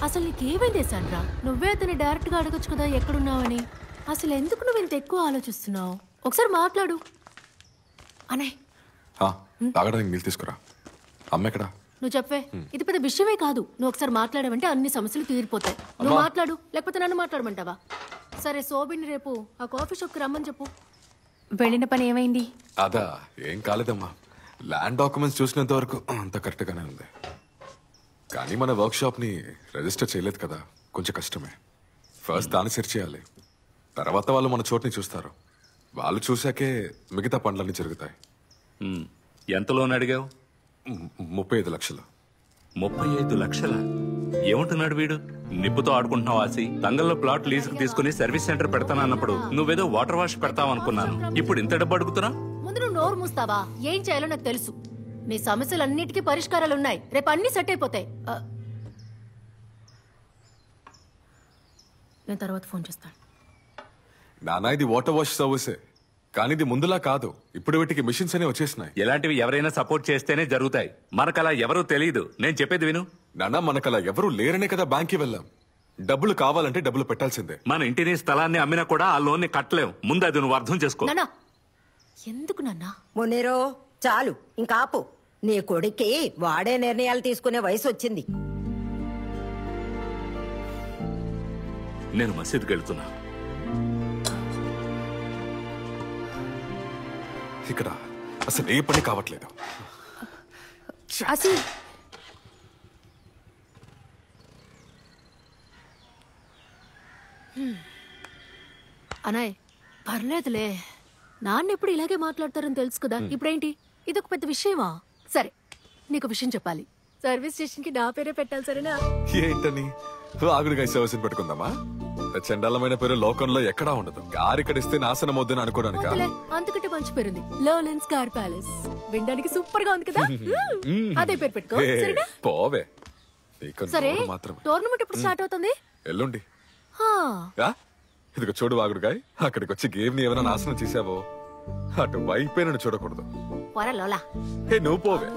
అసలు నీకేమైంది సాండ్రా? నువ్వే అతన్ని డైరెక్ట్ గా అడగొచ్చు కదా ఎక్కడున్నావని. అసలు ఎందుకు నువ్వు ఇంత ఎక్కువ ఆలోచిస్తున్నావు? ఒకసారి మాట్లాడు. అనే తాగడానికి నీళ్ళు తీసుకురా. అమ్మ ఎక్కడా? నువ్వు చెప్పే. ఇది పెద్ద విషయమే కాదు. నువ్వు ఒకసారి మాట్లాడమంటే అన్ని సమస్యలు తీరిపోతాయి. నువ్వు మాట్లాడు, లేకపోతే నన్ను మాట్లాడమంటావా? సరే, శోభిని రేపు ఆ కాఫీ షాప్కి రమ్మని చెప్పు. వెళ్ళిన పని ఏమైంది? అదా ఏం కాలేదమ్మా. ల్యాండ్ డాక్యుమెంట్స్ చూసినంత వరకు అంత కరెక్ట్ గానే ఉంది. కానీ మన వర్క్ షాప్ ని రిజిస్టర్ చేయలేదు కదా, కొంచెం కష్టమే. ఫస్ట్ దాన్ని సెర్చ్ చేయాలి. తర్వాత వాళ్ళు మన చోటుని చూస్తారు. వాళ్ళు చూశాకే మిగతా పనులన్నీ జరుగుతాయి. ఎంత లోన్ అడిగావు? 35 లక్షలు. 35 లక్షల? ఏమంటున్నాడు వీడు? నిప్పుతో ఆడుకుంటున్నావు ఆసి. తంగల్లో ప్లాట్ లీజుకు తీసుకుని సర్వీస్ సెంటర్ పెడతానన్నప్పుడు నువ్వేదో వాటర్ వాష్ పెడతావు అనుకున్నాను. ఇప్పుడు ఇంత డబ్బు అడుగుతున్నా? ముందు నువ్వు నోరు మూస్తావా? ఏం చేయాలో నాకు తెలుసు. నీ సమస్యలన్నిటికీ పరిష్కారాలు ఉన్నాయి. రేపు అన్ని సెట్ అయిపోతాయి. నేను తర్వాత ఫోన్ చేస్తాను. నానా, ఇది వాటర్ వాష్ సర్వీసే, కానీ ఇది ముందులా కాదు. ఇప్పుడు వీటికి మిషన్స్ అనే వచ్చేసినాయి. ఇలాంటివి ఎవరైనా సపోర్ట్ చేస్తేనే జరుగుతాయి. మనకలా ఎవరూ తెలియదు. నేను చెప్పేది విను. నానా, మనకలా ఎవరూ లేరనే కదా బ్యాంక్కి వెళ్ళాం. డబ్బులు కావాలంటే డబ్బులు పెట్టాల్సిందే. మన ఇంటిని స్థలాన్ని అమ్మినా కూడా ఆ లోన్ని కట్టలేం. ముందు అది నువ్వు అర్థం చేసుకో. ఎందుకు నాన్నా? మునీరో, చాలు ఇంకా ఆపు. నీ కొడుక్కి వాడే నిర్ణయాలు తీసుకునే వయసు వచ్చింది. నేను మసీదుకి వెళ్తున్నా. ఇక్కడ అసలు ఏ పని కావట్లేదు. అనాయ్, పర్లేదులే. నాన్న ఎప్పుడు ఇలాగే మాట్లాడతారని తెలుసు కదా. ఇప్పుడేంటి ఇదొక పెద్ద విషయమా? సరే, నీకు విషయం చెప్పాలి. సర్వీస్ స్టేషన్ కి నా పేరే పెట్టాలి, సరేనా? ఏంటని? ఆగుడిగా సర్వీస్ పెట్టుకుందామా? చండాలమైన పేరు లోకంలో ఎక్కడా ఉండదు. కారికడిస్తే నాశనం వద్దని అనుకోడానికి. అంతకంటే మంచి పేరుంది, లోలెన్స్ కార్ ప్యాలెస్. వినడానికి సూపర్ గా ఉంది కదా. అదే పేరు పెట్టుకో, సరేనా? పోవే. సరే, టోర్నమెంట్ ఎప్పుడు స్టార్ట్ అవుతుంది? ఎల్లుండి. ఇదిగో చూడు వాగుడుగాయ్, అక్కడికి వచ్చి గేమ్ ని ఏమైనా నాశనం చేసావో అటు వైపే నన్ను చూడకూడదు. హే, నువ్వు పోవే.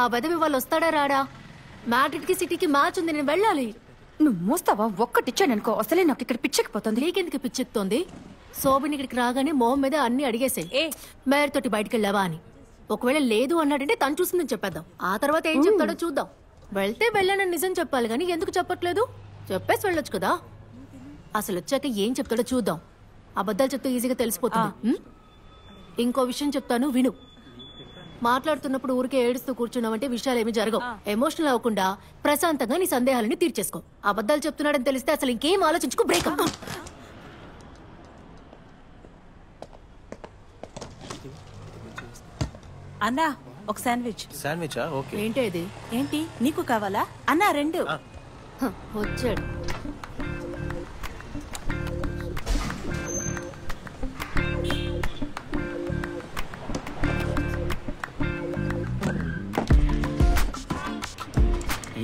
ఆ బదవి వాళ్ళు వస్తాడా రాడా? మ్యాడ్రిడ్ కి సిటీకి మ్యాచ్ ఉంది, నేను వెళ్ళాలి. నువ్వు మోస్తావా? ఒక్కటిచ్చాననుకో, అసలే నాకు ఇక్కడ పిచ్చెక్కిపోతుంది. నీకెందుకు పిచ్చెక్కుతోంది? శోభిని ఇక్కడికి రాగానే మొహం మీద అన్ని అడిగేసాయి. మేయర్ తోటి బయటకు వెళ్ళావా అని. ఒకవేళ లేదు అన్నాడంటే తను చూసిందని చెప్పేద్దాం. ఆ తర్వాత ఏం చెప్తాడో చూద్దాం. వెళ్తే వెళ్ళానని నిజం చెప్పాలి కానీ ఎందుకు చెప్పట్లేదు? చెప్పేసి వెళ్ళొచ్చు కదా. అసలు వచ్చాక ఏం చెప్తాడో చూద్దాం. అబద్ధాలు చెప్తే ఈజీగా తెలిసిపోతుంది. ఇంకో విషయం చెప్తాను, విను. మాట్లాడుతున్నప్పుడు ఊరికే ఏడుస్తూ కూర్చున్నావంటే విషయాలు ఏమి జరగవు. ఎమోషనల్ అవ్వకుండా ప్రశాంతంగా నీ సందేహాలని తీర్చేసుకో. అబద్ధాలు చెప్తున్నాడని తెలిస్తే అసలు ఇంకేం ఆలోచించుకో, బ్రేకప్. అన్నా, ఒక శాండ్విచ్. శాండ్విచా? ఓకే. ఏంటి ఇది? ఏంటి నీకు కావాలా? అన్నా, 2. వచ్చాడు.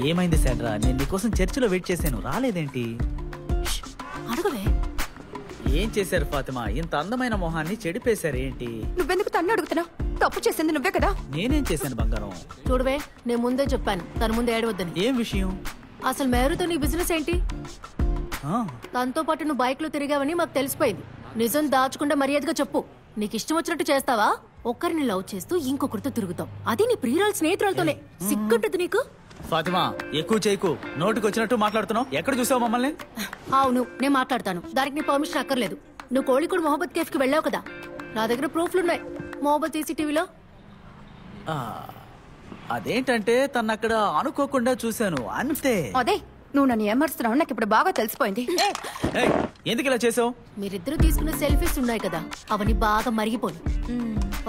ఏమైంది శాండ్రా? నేను నీకోసం చర్చిలో వెయిట్ చేశాను, రాలేదేంటి? అడగవే. ఏం చేశారు ఫాతిమా? ఇంత అందమైన మొహాన్ని చెడిపేశారు ఏంటి? నువ్వెందుకు తన్ను అడుగుతున్నావు? తప్పు చేసింది నువ్వే కదా. నేనేం చేశాను బంగారం? చూడవే, నేను ముందే చెప్పాను తన ముందే ఏడవద్దని. ఏం విషయం? అసలు మేరుతో నీ బిజినెస్ ఏంటి? తనతో పాటు నువ్వు బైక్ లో తిరిగావని మాకు తెలిసిపోయింది. నిజం దాచకుండా మర్యాదగా చెప్పు. నీకు ఇష్టం వచ్చినట్టు చేస్తావా? ఒక్కరిని లవ్ చేస్తూ ఇంకొకరితో తిరుగుతావు, అది నీ ప్రియురాలు స్నేహితురాలతోనే. సిగ్గుంటుంది నీకు? ఫాతిమా, ఎక్కువ చేయకు. నోటికి వచ్చినట్టు మాట్లాడుతున్నావు. ఎక్కడ చూసావు మమ్మల్ని? అవును, నేను మాట్లాడతాను. దానికి నీ పర్మిషన్ అక్కర్లేదు. నువ్వు కోళికోడు మొహబ్బత్ కేఫ్ కి వెళ్ళావు కదా, నా దగ్గర ప్రూఫ్లున్నాయి. మొహబ్బత్ సీసీటీవీలో. అదేంటంటే తను అక్కడ అనుకోకుండా చూశాను అంతే. అదే, నువ్వు నన్ను ఏమరుస్తున్నావు నాకు ఇప్పుడు బాగా తెలిసిపోయింది. ఎందుకు ఇలా చేసావు? మీరిద్దరూ తీసుకున్న సెల్ఫీస్ ఉన్నాయి కదా, అవన్నీ బాగా మరిగిపోయి.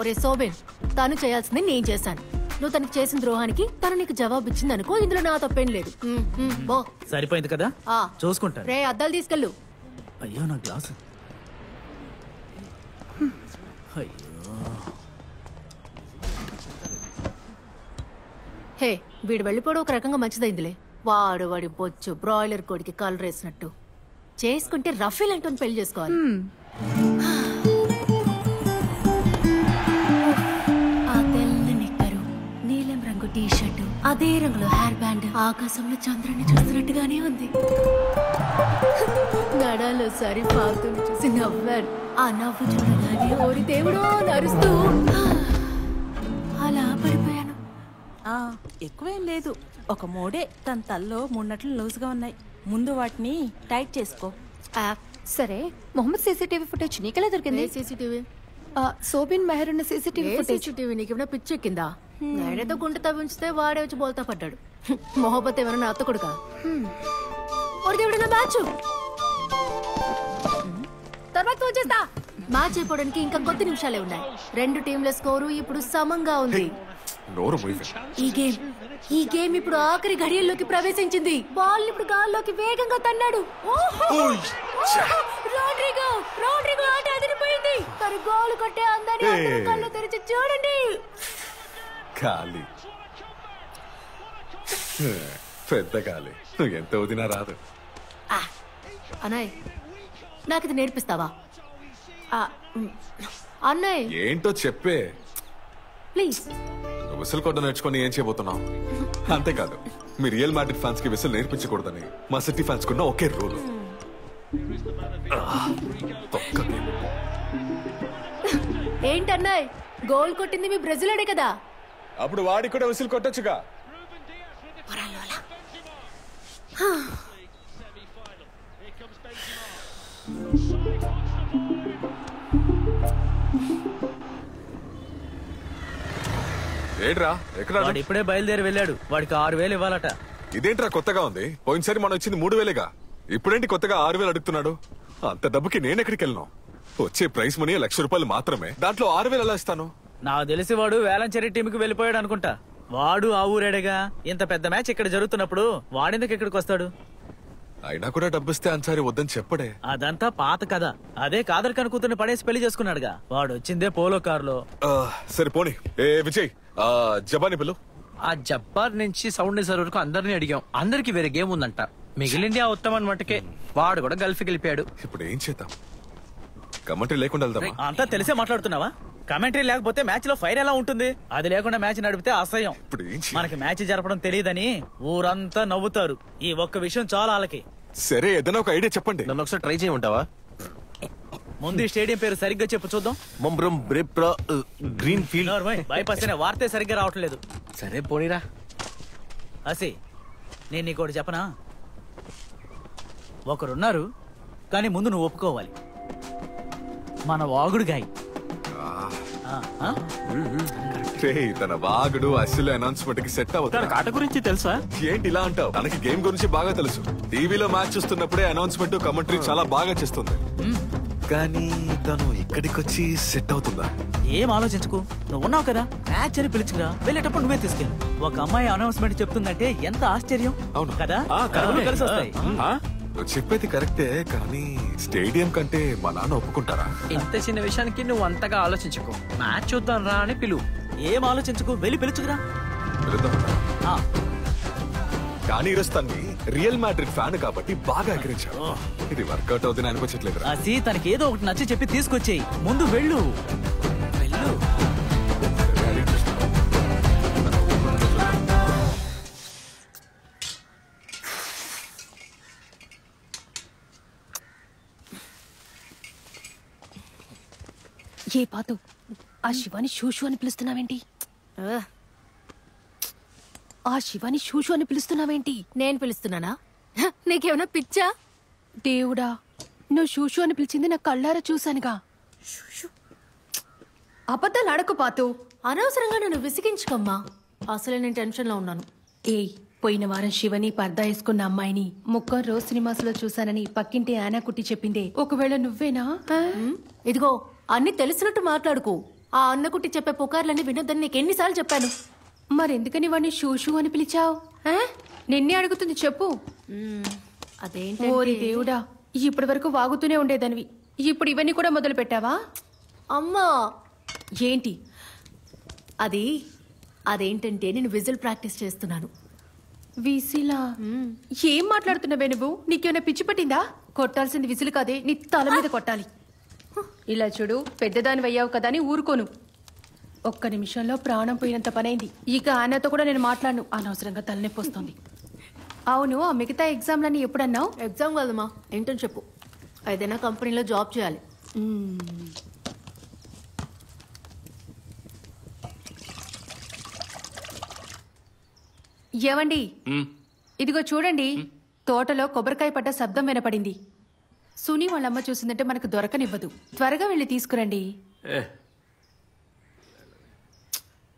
ఒరే సోబెన్, తను చేయాల్సింది నేను చేశాను. నువ్వు తనకి చేసిన ద్రోహానికి తను నీకు జవాబు ఇచ్చింది అనుకో, ఇందులో నా తప్పేం లేదు. సరిపోయింది కదా, చూసుకుంటా. రే, అద్దాలు తీసుకెళ్ళు. అయ్యో, నా గ్లాసు. హే, వీడు వెళ్ళిపోవడం ఒక రకంగా మంచిదైందిలే. వాడి బొచ్చు బ్రాయిలర్ కోడికి కలర్ వేసినట్టు. చేసుకుంటే రఫీల్ అంటూ పెళ్లి చేసుకోవాలి. ఆ తెల్ల నిక్కరు, అదే రంగులో హెయిర్ బ్యాండ్ ఆకాశంలో చంద్రుని చూస్తున్నట్టుగానే ఉంది. నడాలో సరి పాతుని చూసి నవ్వాడు. ఆ నవ్వు చూడగానే ఓరి దేవుడో నరుస్తూ అలా పడిపోయాను. ఎక్కువేం లేదు, ఒక మోడే. తన తల్లో మున్నట్లు లూజ్గా ఉన్నాయి. ముందు వాటిని టైట్ చేసుకో. సరే, మొహమ్మద్ సీసీటీవీ ఫుటేజ్ నీకెలా దొరికింది? సీసీటీవీ సోబిన్ మెహర్ ఉన్న సీసీటీవీ ఫుటేజ్. సీసీటీవీ నీకేమైనా పిచ్చెక్కిందా? నేడేదో గుంట తవ్వించితే వాడే వచ్చి బోల్తా పడ్డాడు. మొహబ్బత్ ఏమైనా నా అత్త కొడుకా? ఓరి దేవుడు, నా మ్యాచ్ తర్వాత వచ్చేస్తా. మ్యాచ్ అయిపోవడానికి ఇంకా కొద్ది నిమిషాలే ఉన్నాయి. 2 టీంల స్కోరు ఇప్పుడు సమంగా ఉంది. నోరు మూయవే. ఈ గేమ్ ఇప్పుడు ఆఖరి ఘడియల్లోకి ప్రవేశించింది. బాల్ ఇప్పుడు గాల్లోకి వేగంగా తన్నాడు. రోడ్రిగో ఆట అదిరిపోయింది. తను గోల్ కొట్టే అందాన్ని అందరూ కళ్ళు తెరిచి చూడండి. ఖాళీ పెద్ద ఖాళీ. నువ్వు ఎంత వదినా రాదు. అన్నయ్య, నాకు ఇది నేర్పిస్తావా? అన్నయ్య ఏంటో చెప్పే. ప్లీజ్. విసిల్ కొట్ట నేర్చుకొని ఏం చేయబోతున్నావు? అంతేకాదు, మీ రియల్ మాడ్రిడ్ ఫ్యాన్స్ కి విసిల్ నేర్పించకూడదని మా సిటీ ఫ్యాన్స్ కున్న ఒకే రూల్. ఏంటన్నయ్య, గోల్ కొట్టింది మీ బ్రెజిలోడే కదా? అప్పుడు వాడికి కూడా విసిల్ కొట్టొచ్చుగా. ఏంట్రా ఎక్కడ? వాడు ఇప్పుడే బయలుదేరి వెళ్ళాడు. వాడికి 6,000 ఇవ్వాలట. ఇదేంట్రా కొత్తగా ఉంది? పోయినసారి మనం వచ్చింది 3,000గా. ఇప్పుడేంటి కొత్తగా 6,000 అడుగుతున్నాడు? అంత డబ్బుకి నేనెక్కడికి వెళ్ళను? వచ్చే ప్రైస్ మనీ ₹1,00,000 మాత్రమే. దాంట్లో 6,000 ఎలా ఇస్తాను? నాకు తెలిసి వాడు వేలంచెరి టీంకి వెళ్ళిపోయాడు అనుకుంటా. వాడు ఆ ఊరేడేగా. ఇంత పెద్ద మ్యాచ్ ఇక్కడ జరుగుతున్నప్పుడు వాడెందుకు ఇక్కడికి వస్తాడు? అయినా కూడా డబ్బిస్తే అన్సారి వద్దని చెప్పడే. అదంతా పాత కథ. అదే కాదర్ కను కూతుర్ని పడేసి పెళ్లి చేసుకున్నాడుగా. వాడు వచ్చిందే పోలో కారులో. సరే పోనీ. ఏ విజయ్, జబాని పిల్లు. ఆ జబ్బార్ నుంచి సౌండ్ సర్ వరకు అందరినీ అడిగాం. అందరికి వేరే గేమ్ ఉందంట. మిగిలింది ఆ ఉత్తమన్ మటుకే. వాడు కూడా గల్ఫ్ వెళ్ళిపోయాడు. ఇప్పుడు ఏం చేద్దాం? కమెంటరీ లేకుండా వెళ్దామా? అంతా తెలిసే మాట్లాడుతున్నావా? కమెంటరీ లేకపోతే మ్యాచ్ లో ఫైర్ ఎలా ఉంటుంది? అది లేకుండా మ్యాచ్ నడిపితే అసహ్యం. ఇప్పుడు ఏం చేయాలి? మనకి మ్యాచ్ జరపడం తెలియదని ఊరంతా నవ్వుతారు. ఈ ఒక్క విషయం చాలా వాళ్ళకి. సరే, ఏదైనా ఒక ఐడియా చెప్పండి. నన్ను ఒకసారి ట్రై చేయమంటావా? ముందు ఈ స్టేడియం పేరు సరిగ్గా చెప్పు చూద్దాం. Green field. బైపాస్ అనే వార్తే సరిగ్గా రావట్లేదు. సరే పోనీరా. అసి, నేను నీకోటి చెప్పనా? ఒకరున్నారు, కానీ ముందు నువ్వు ఒప్పుకోవాలి. మన వాగుడు గాయ్. తన వాగుడు అసలు అనౌన్స్మెంట్ కి సెట్ అవుతుంది. ఆట గురించి తెలుసా? ఏంటి ఇలా అంటావు? తనకి గేమ్ గురించి బాగా తెలుసు. టీవీలో మ్యాచ్ చూస్తున్నప్పుడే అనౌన్స్మెంట్ కమెంటరీ చాలా బాగా చేస్తుంది. కానీ తను ఇక్కడికి వచ్చి సెట్ అవుతుందా? ఏం ఆలోచించుకో, నువ్వు ఉన్నావు కదా, మ్యాచ్ అని పిలుచుకురా. వెళ్ళేటప్పుడు నువ్వే తీసుకెళ్ళు. ఒక అమ్మాయి అనౌన్స్మెంట్ చెప్తుందంటే ఎంత ఆశ్చర్యం. అవును కదా, కరువులు కలిసి వస్తాయి. నువ్వు చెప్పేది కరెక్టే, కానీ స్టేడియం కంటే మా నాన్న ఒప్పుకుంటారా? ఇంత చిన్న విషయానికి నువ్వు అంతగా ఆలోచించుకో. మ్యాచ్ చూద్దాం రా అని పిలువు. ఏం ఆలోచించుకో, వెళ్ళి పిలుచుకురా. కానీ ఈరోజు తన్ని రియల్ మాడ్రిడ్ ఫ్యాన్ కాబట్టి బాగా ఎగిరించావు. ఇది వర్కౌట్ అవుతుంది అనిపించట్లేదు. అసి, తనకి ఏదో ఒకటి నచ్చి చెప్పి తీసుకొచ్చేయి. ముందు వెళ్ళు. వెళ్ళు. ఏ పాతు, ఆ శివాని షూషు అని పిలుస్తున్నావేంటి? ఆ శివాని షూషు అని పిలుస్తున్నావేంటి? నేను పిలుస్తున్నానా? నీకేమైనా పిచ్చా? దేవుడా, నువ్వు షూషు అని పిలిచింది నా కళ్ళారా చూశానుగా. అబద్ధాలు అడకు పాతు. అనవసరంగా నన్ను విసిగించుకమ్మా. అసలే నేను టెన్షన్ లో ఉన్నాను. ఏయ్, పోయిన వారం శివని పర్దా వేసుకున్న అమ్మాయిని ముక్కర్ రోజ్ సినిమాస్ లో చూశానని పక్కింటి ఆనా కుట్టి చెప్పిందే. ఒకవేళ నువ్వేనా? ఇదిగో, అన్ని తెలిసినట్టు మాట్లాడుకో. ఆ అన్నకుట్టి చెప్పే పుకార్లన్నీ వినొద్దని నీకు ఎన్నిసార్లు చెప్పాను? మరెందుకని వాడిని షూషు అని పిలిచావు? నిన్నే అడుగుతుంది, చెప్పు. అదేంటి? ఓరి దేవుడా, ఇప్పటి వరకు వాగుతూనే ఉండేదానివి, ఇప్పుడు ఇవన్నీ కూడా మొదలు పెట్టావా? అమ్మా, ఏంటి అదేంటంటే నేను విజిల్ ప్రాక్టీస్ చేస్తున్నాను. విసిలా? ఏం మాట్లాడుతున్నావే నువ్వు? నీకేమైనా పిచ్చి పట్టిందా? కొట్టాల్సింది విసిలు కాదే, నీ తల మీద కొట్టాలి. ఇలా చూడు, పెద్దదాని అయ్యావు కదా అని ఊరుకోను. ఒక్క నిమిషంలో ప్రాణం పోయినంత పనైంది. ఇక ఆయనతో కూడా నేను మాట్లాడను, అనవసరంగా తలనొప్పి వస్తుంది. అవును, ఆ మిగతా ఎగ్జామ్లన్నీ ఎప్పుడన్నావు? ఎగ్జామ్ కాదమ్మా, ఇంటర్న్షిప్. ఏదైనా కంపెనీలో జాబ్ చేయాలి. ఏవండి, ఇదిగో చూడండి, తోటలో కొబ్బరికాయ పడ్డ శబ్దం వినపడింది. సునీ వాళ్ళమ్మ చూసిందంటే మనకు దొరకనివ్వదు. త్వరగా వెళ్ళి తీసుకురండి.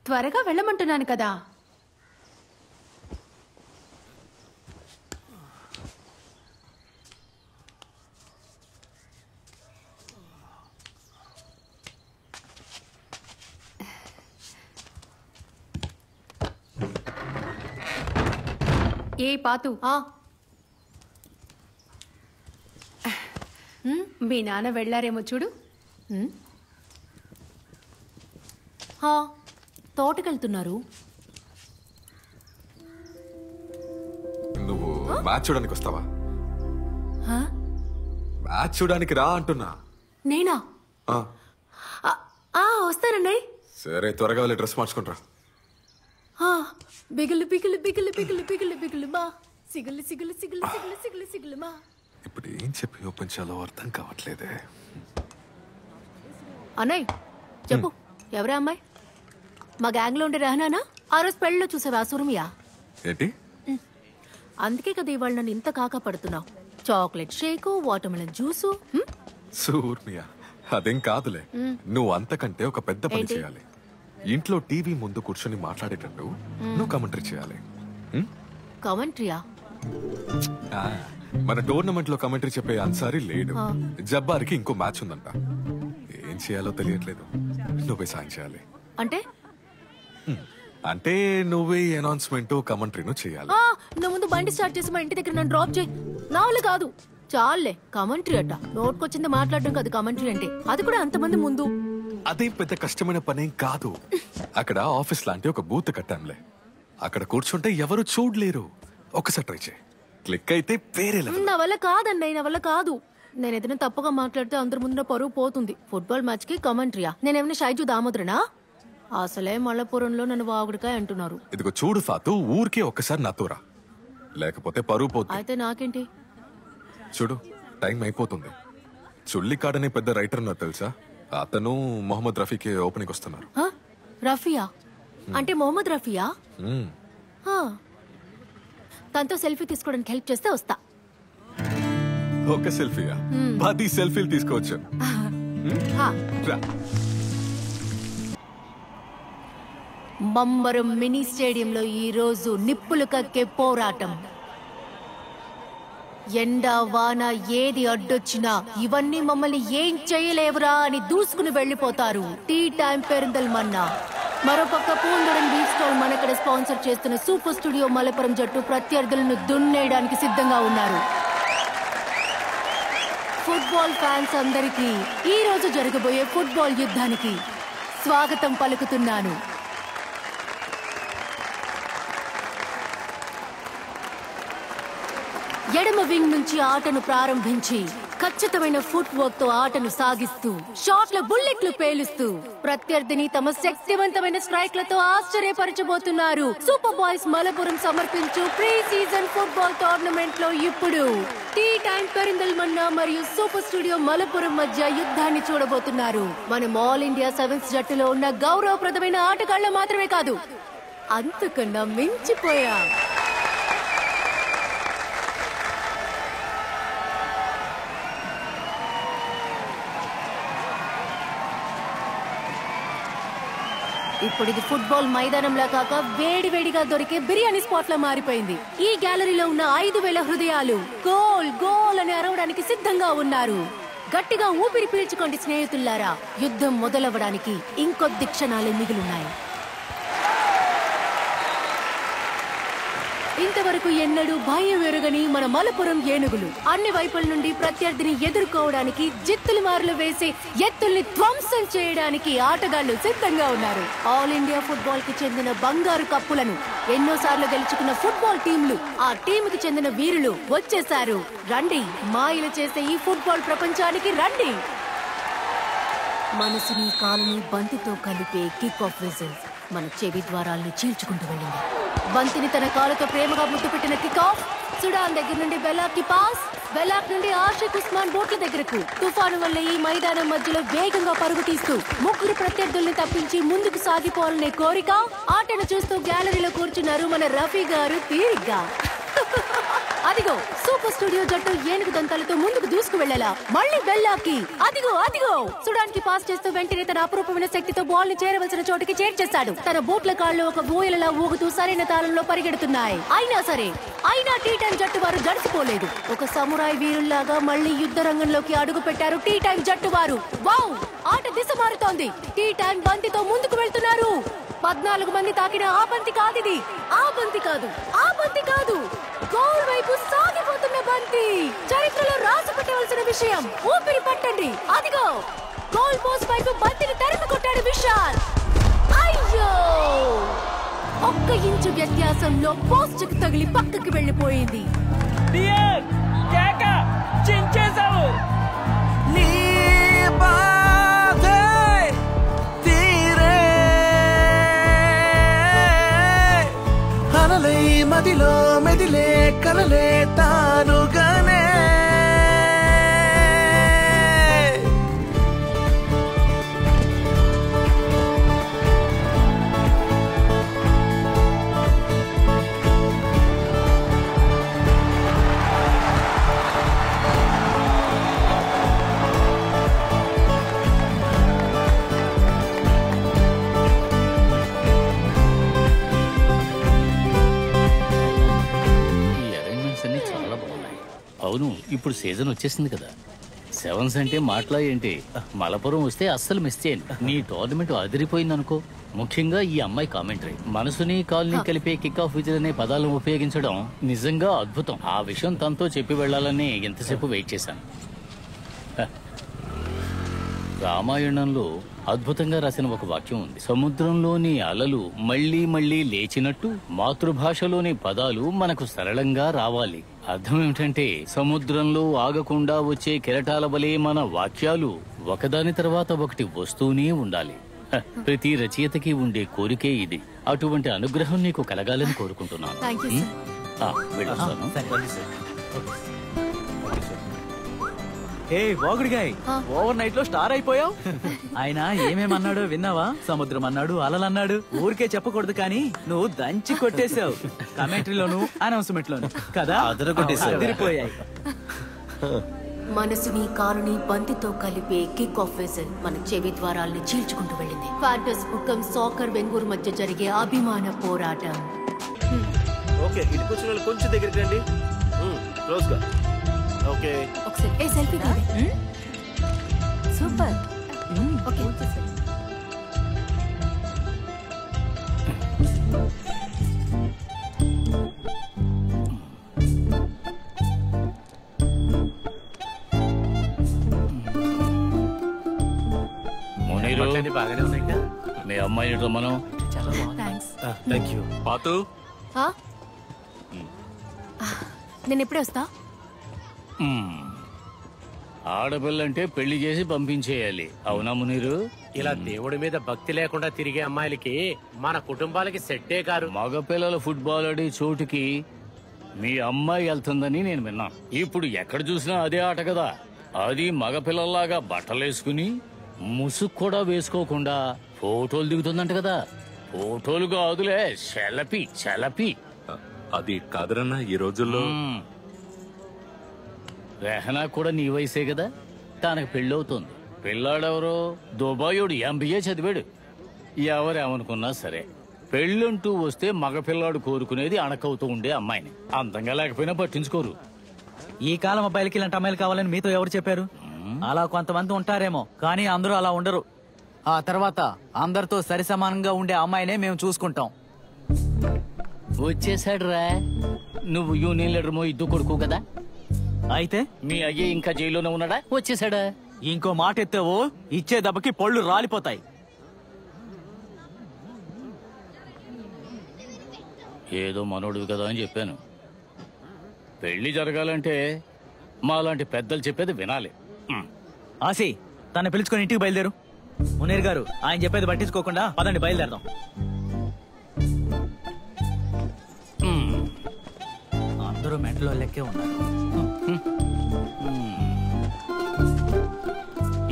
త్వరగా వెళ్ళమంటున్నాను కదా. ఏ పాతు, మీ నాన్న వెళ్ళారేమో చూడు. తోటకెళ్తున్నారు. నువ్వు మ్యాచ్ చూడడానికి వస్తావా? మ్యాచ్ చూడడానికి రా అంటున్నా. నేనా? వస్తానండి. సరే, త్వరగా వెళ్ళి డ్రెస్ మార్చుకుంటా. బిగులు బిగులు బిగులు బిగులు బిగులు బిగులు మా సిగులు సిగులు సిగులు సిగులు సిగులు సిగులు మా. ఇప్పుడు ఏం చెప్పి ఓపెన్ చేయాలో అర్థం కావట్లేదే. అన్నయ్య చెప్పు, ఎవరా అమ్మాయి? మా గ్యాంగ్ లో ఉండే రహనానా? ఆ రోజు పెళ్ళిలో చూసావా సురమియా? ఏంటి? అందుకే కదా ఇవాళ నన్ను ఇంత కాకా పడుతున్నావు. Chocolate shake, watermelon juice. Surmiya, అదేం కాదులే. నువ్వు అంతకంటే ఒక పెద్ద పని చేయాలి. ఇంట్లో టీవీ ముందు కూర్చొని మాట్లాడేటట్టు నువ్వు కమెంటరీ చేయాలి. కమెంటరీయా? మన టోర్నమెంట్ లో కమెంటరీ చెప్పే అన్సారీ లేడు. జబ్బార్కి ఇంకో మ్యాచ్ ఉందంట. ఏం చేయాలో తెలియట్లేదు. నువ్వే సాయం చేయాలి. అంటే నువ్వే అనౌన్స్మెంట్ కమెంటరీను చేయాలి. నువ్వు ముందు బండి స్టార్ట్ చేసి మా ఇంటి దగ్గర నన్ను డ్రాప్ చేయి. నా వాళ్ళు కాదు. చాలే కమెంటరీ అట్ట. నోట్కొచ్చింది మాట్లాడడం కాదు కమెంటరీ అంటే, అది కూడా అంతమంది ముందు. అదేం పెద్ద కష్టమైన పనేం కాదు. అక్కడ ఆఫీస్ లాంటి ఒక బూత్ కట్టాంలే. అక్కడ కూర్చుంటే ఎవరు చూడలేరు. ఒకసారి ట్రై చేయి. క్లిక్ అయితే వేరే లెవెల్. నా వల్ల కాదన్నయ్య, నా వల్ల కాదు. నేను ఏదైనా తప్పుగా మాట్లాడితే అందరి ముందు పరువు పోతుంది. ఫుట్బాల్ మ్యాచ్ కి కమెంటరీయా? నేనేమైనా షైజు దామోదరనా? అసలే మల్లపురంలో నన్ను వాగుడికాయ అంటున్నారు. ఇదిగో చూడు ఫాతు, ఊరికే ఒక్కసారి నాతో రా, లేకపోతే పరువు పోతుంది. అయితే నాకేంటి? చూడు, టైం అయిపోతుంది. చుల్లికాడ్ అనే పెద్ద రైటర్ నాకు తెలుసా? అతను మొహమ్మద్ రఫీకి ఓపెనింగ్ వస్తున్నారు. రఫియా అంటే మొహమ్మద్ రఫియా? తనతో సెల్ఫీ తీసుకోవడానికి హెల్ప్ చేస్తే వస్తా. ఒక సెల్ఫీయా? 10 సెల్ఫీలు తీసుకోవచ్చు. మంబరం మినీ స్టేడియంలో ఈ రోజు నిప్పులు కక్కే పోరాటం. ఎండా వాన ఏది అడ్డొచ్చినా ఇవన్నీ మమ్మల్ని ఏం చేయలేవురా అని దూసుకుని వెళ్లిపోతారు. Tea time Perinthalmanna. మరోపక్క పూందడం బీచ్ స్టాల్ మనక్కడ స్పాన్సర్ చేస్తున్న సూపర్ స్టూడియో మలపురం జట్టు ప్రత్యర్థులను దున్నేయడానికి సిద్ధంగా ఉన్నారు. ఫుట్బాల్ ఫ్యాన్స్ అందరికీ ఈ రోజు జరగబోయే ఫుట్బాల్ యుద్ధానికి స్వాగతం పలుకుతున్నాను. ఎడమ వింగ్ నుంచి ఆటను ప్రారంభించి ఖచ్చితమైన ఫుట్ వర్క్ తో ఆటను సాగిస్తూ షాట్ల బుల్లెట్లు పేలుస్తూ ప్రత్యర్థిని తమ శక్తివంతమైన స్ట్రైక్లతో ఆశ్చర్యపరచబోతున్నారు. సూపర్ బాయ్స్ మలపురం సమర్పించు ప్రీ సీజన్ ఫుట్బాల్ టోర్నమెంట్ లో ఇప్పుడు టీ టైం పెరిందల్మన్నా మరియు సూపర్ స్టూడియో మలపురం మధ్య యుద్ధాన్ని చూడబోతున్నారు. మనం ఆల్ ఇండియా సెవెన్స్ జట్టులో ఉన్న గౌరవప్రదమైన ఆటగాళ్లు మాత్రమే కాదు, అంతకన్నా మించిపోయా. ఇప్పుడు ఇది ఫుట్బాల్ మైదానంలా కాక వేడివేడిగా దొరికే బిర్యానీ స్పాట్ లా మారిపోయింది. ఈ గ్యాలరీలో ఉన్న 5000 హృదయాలు గోల్ గోల్ అని అరవడానికి సిద్ధంగా ఉన్నారు. గట్టిగా ఊపిరి పీల్చుకోండి స్నేహితుల్లారా, యుద్ధం మొదలవ్వడానికి ఇంకొద్ది క్షణాలు మిగిలిన్నాయి. ఇంతవరకు ఎన్నడూ భయం ఎరుగని మన మలపురం ఏనుగులు అన్ని వైపుల నుండి ప్రత్యర్థిని ఎదుర్కోవడానికి జిత్తులు మారులు వేసి ఎత్తుల్ని ధ్వంసం చేయడానికి ఆటగాళ్లు సిద్ధంగా ఉన్నారు. ఆల్ ఇండియా ఫుట్బాల్ కి చెందిన బంగారు కప్పులను ఎన్నోసార్లు గెలుచుకున్న ఫుట్బాల్ టీంలు, ఆ టీంకి చెందిన వీరులు వచ్చేశారు. రండి, మాయలు చేసే ఈ ఫుట్బాల్ ప్రపంచానికి రండి. మనసుని కాలుని బంతితో కలిపే కిక్ ఆఫ్ విజిల్ మన చెవి ద్వారాల్ని చీల్చుకుంటూ వెళ్ళింది. బంతిని తన కాలుతో ప్రేమగా ముద్దు పెట్టిన కిక్ ఆఫ్ సుడాన్ దగ్గర నుండి బెలాక్ కి పాస్, బెలాక్ నుండి ఆషిక్ ఉస్మాన్ బోట్ల దగ్గరకు. తుఫాను వల్ల ఈ మైదానం మధ్యలో వేగంగా పరుగు తీస్తూ ముగ్గురు ప్రత్యర్థుల్ని తప్పించి ముందుకు సాగిపోవాలనే కోరిక. ఆటను చూస్తూ గ్యాలరీలో కూర్చున్నారు మన రఫీ గారు తీరిగ్గా. అదిగో సూపర్ స్టూడియో జట్టు ఏనుగు దంతాలతో ముందుకు దూసుకు వెళ్లేలా మళ్ళీ బెల్లాకి. అదిగో అదిగో సుడాన్ కి పాస్ చేస్తూ వెంటనే తన అపురూపమైన శక్తితో బాల్ ని చేరవలసిన చోటికి చేర్చేశాడు. తన బూట్ల కాళ్ళు ఒక ఊయలలా ఊగుతూ సరైన తాళంలో పరిగెడుతున్నాయి. అయినా టీ టైం జట్టు వారు జడిసిపోలేదు. ఒక సమురాయ్ వీరుల్లాగా మళ్ళీ యుద్ధ రంగంలోకి అడుగు పెట్టారు టీ టైం జట్టు వారు. వావ్, ఆట దిశ మారుతోంది. టీ టైం బంతితో ముందుకు వెళ్తున్నారు. 14 మంది తాకిన ఆ బంతి కాదిది. ఆ బంతి కాదు గోల్ వైపు సాగిపోతున్న బంతి. చరిత్రలో రాసి పెట్టవలసిన విషయం. ఊపిరి పట్టండి. అదిగో గోల్ పోస్ట్ వైపు బంతిని తరిమి కొట్టాడు విశాల్. అయ్యో, 1 ఇంచు వ్యత్యాసంలో పోస్ట్ కి తగిలి పక్కకి వెళ్లిపోయింది. మదిలో మెదిలే కలలే తానుగానే అవును, ఇప్పుడు సీజన్ వచ్చేసింది కదా. సెవెన్స్ అంటే మాటలా ఏంటి? మలపురం వస్తే అస్సలు మిస్ చేయండి. నీ టోర్నమెంట్ అదిరిపోయిందనుకో. ముఖ్యంగా ఈ అమ్మాయి కామెంటరీ, మనసుని కాల్ని కలిపే కిక్ ఆఫ్ విజిల్ అనే పదాలను ఉపయోగించడం నిజంగా అద్భుతం. ఆ విషయం తనతో చెప్పి వెళ్లాలని ఎంతసేపు వెయిట్ చేశాను. రామాయణంలో అద్భుతంగా రాసిన ఒక వాక్యం ఉంది. సముద్రంలోని అలలు మళ్లీ మళ్లీ లేచినట్టు మాతృభాషలోని పదాలు మనకు సరళంగా రావాలి. అర్థం ఏమిటంటే సముద్రంలో ఆగకుండా వచ్చే కెరటాల వలె మన వాక్యాలు ఒకదాని తర్వాత ఒకటి వస్తూనే ఉండాలి. ప్రతి రచయితకి ఉండే కోరికే ఇది. అటువంటి అనుగ్రహం నీకు కలగాలని కోరుకుంటున్నాను. ఓవర్ నైట్ లో స్టార్ అయిపోయావు. ఆయన ఏమేమన్నాడో విన్నావా? సముద్రం అన్నాడు, అలలన్నాడు. ఊరికే చెప్పకూడదు కానీ నువ్వు దంచి కొట్టేశావు. కమెంటరీలోను అనౌన్స్మెంట్ లోను కదా అదిరిపోయాయి. మనసుని కాలుని బంతితో కలిపే కిక్ ఆఫ్ విజిల్ మన చెవి ద్వారాల్ని చీల్చుకుంటూ వెళ్ళింది. ఫ్యాంటస్ బుక్కం సాకర్ వెంగూరు మధ్య జరిగే అభిమాన పోరాటం. ఓకే, ఇది కూర్చున్న కొంచెం దగ్గరికి రండి. క్లోజ్ గా. ఓకే, ఒకసారి సెల్ఫీ కావాలి. సూపర్. ఓకే, బాగానే ఉన్నాయి. మీ అమ్మాయి మనం పాతు నేను ఎప్పుడే వస్తా. ఆడపిల్లంటే పెళ్లి చేసి పంపించేయాలి. అవునా మునీరు? ఇలా దేవుడి మీద భక్తి లేకుండా తిరిగే అమ్మాయిలకి మన కుటుంబాలకి సెట్టే కాదు. మగపిల్లల ఫుట్బాల్ ఆడే చోటుకి మీ అమ్మాయి వెళ్తుందని నేను విన్నాను. ఇప్పుడు ఎక్కడ చూసినా అదే ఆట కదా. అది మగపిల్లల్లాగా బట్టలేసుకుని ముసుగు కూడా వేసుకోకుండా ఫోటోలు దిగుతుందంట కదా. ఫోటోలు కాదులే, సెలపి. అది కాదురన్నా ఈ రోజుల్లో. రెహనా కూడా నీ వయసే కదా. తనకు పెళ్ళవుతుంది. పిల్లాడెవరో దుబాయోడు MBA చదివాడు. ఎవరేమనుకున్నా సరే పెళ్ళంటూ వస్తే మగపిల్లాడు కోరుకునేది అణకవుతూ ఉండే అమ్మాయిని. అందంగా లేకపోయినా పట్టించుకోరు. ఈ కాలం అబ్బాయిలకి ఇలాంటి అమ్మాయిలు కావాలని మీతో ఎవరు చెప్పారు? అలా కొంతమంది ఉంటారేమో, కానీ అందరూ అలా ఉండరు. ఆ తర్వాత అందరితో సరి సమానంగా ఉండే అమ్మాయినే మేము చూసుకుంటాం. వచ్చేసాడు రా. నువ్వు యూనియన్ లీడర్ ఇద్దు కొడుకు కదా. అయితే మీ అయ్యే ఇంకా జైల్లోనే ఉన్నాడా? వచ్చేసాడా? ఇంకో మాట ఎత్తావో ఇచ్చే దెబ్బకి పళ్ళు రాలిపోతాయి. ఏదో మనోడు కదా అని చెప్పాను. పెళ్లి జరగాలంటే మాలాంటి పెద్దలు చెప్పేది వినాలి. ఆసి తన పిలుచుకొని ఇంటికి బయలుదేరు. మునీర్ గారు ఆయన చెప్పేది పట్టించుకోకుండా పదండి బయలుదేరదాం. అందరూ మెంటలో లెక్కే ఉన్నారు.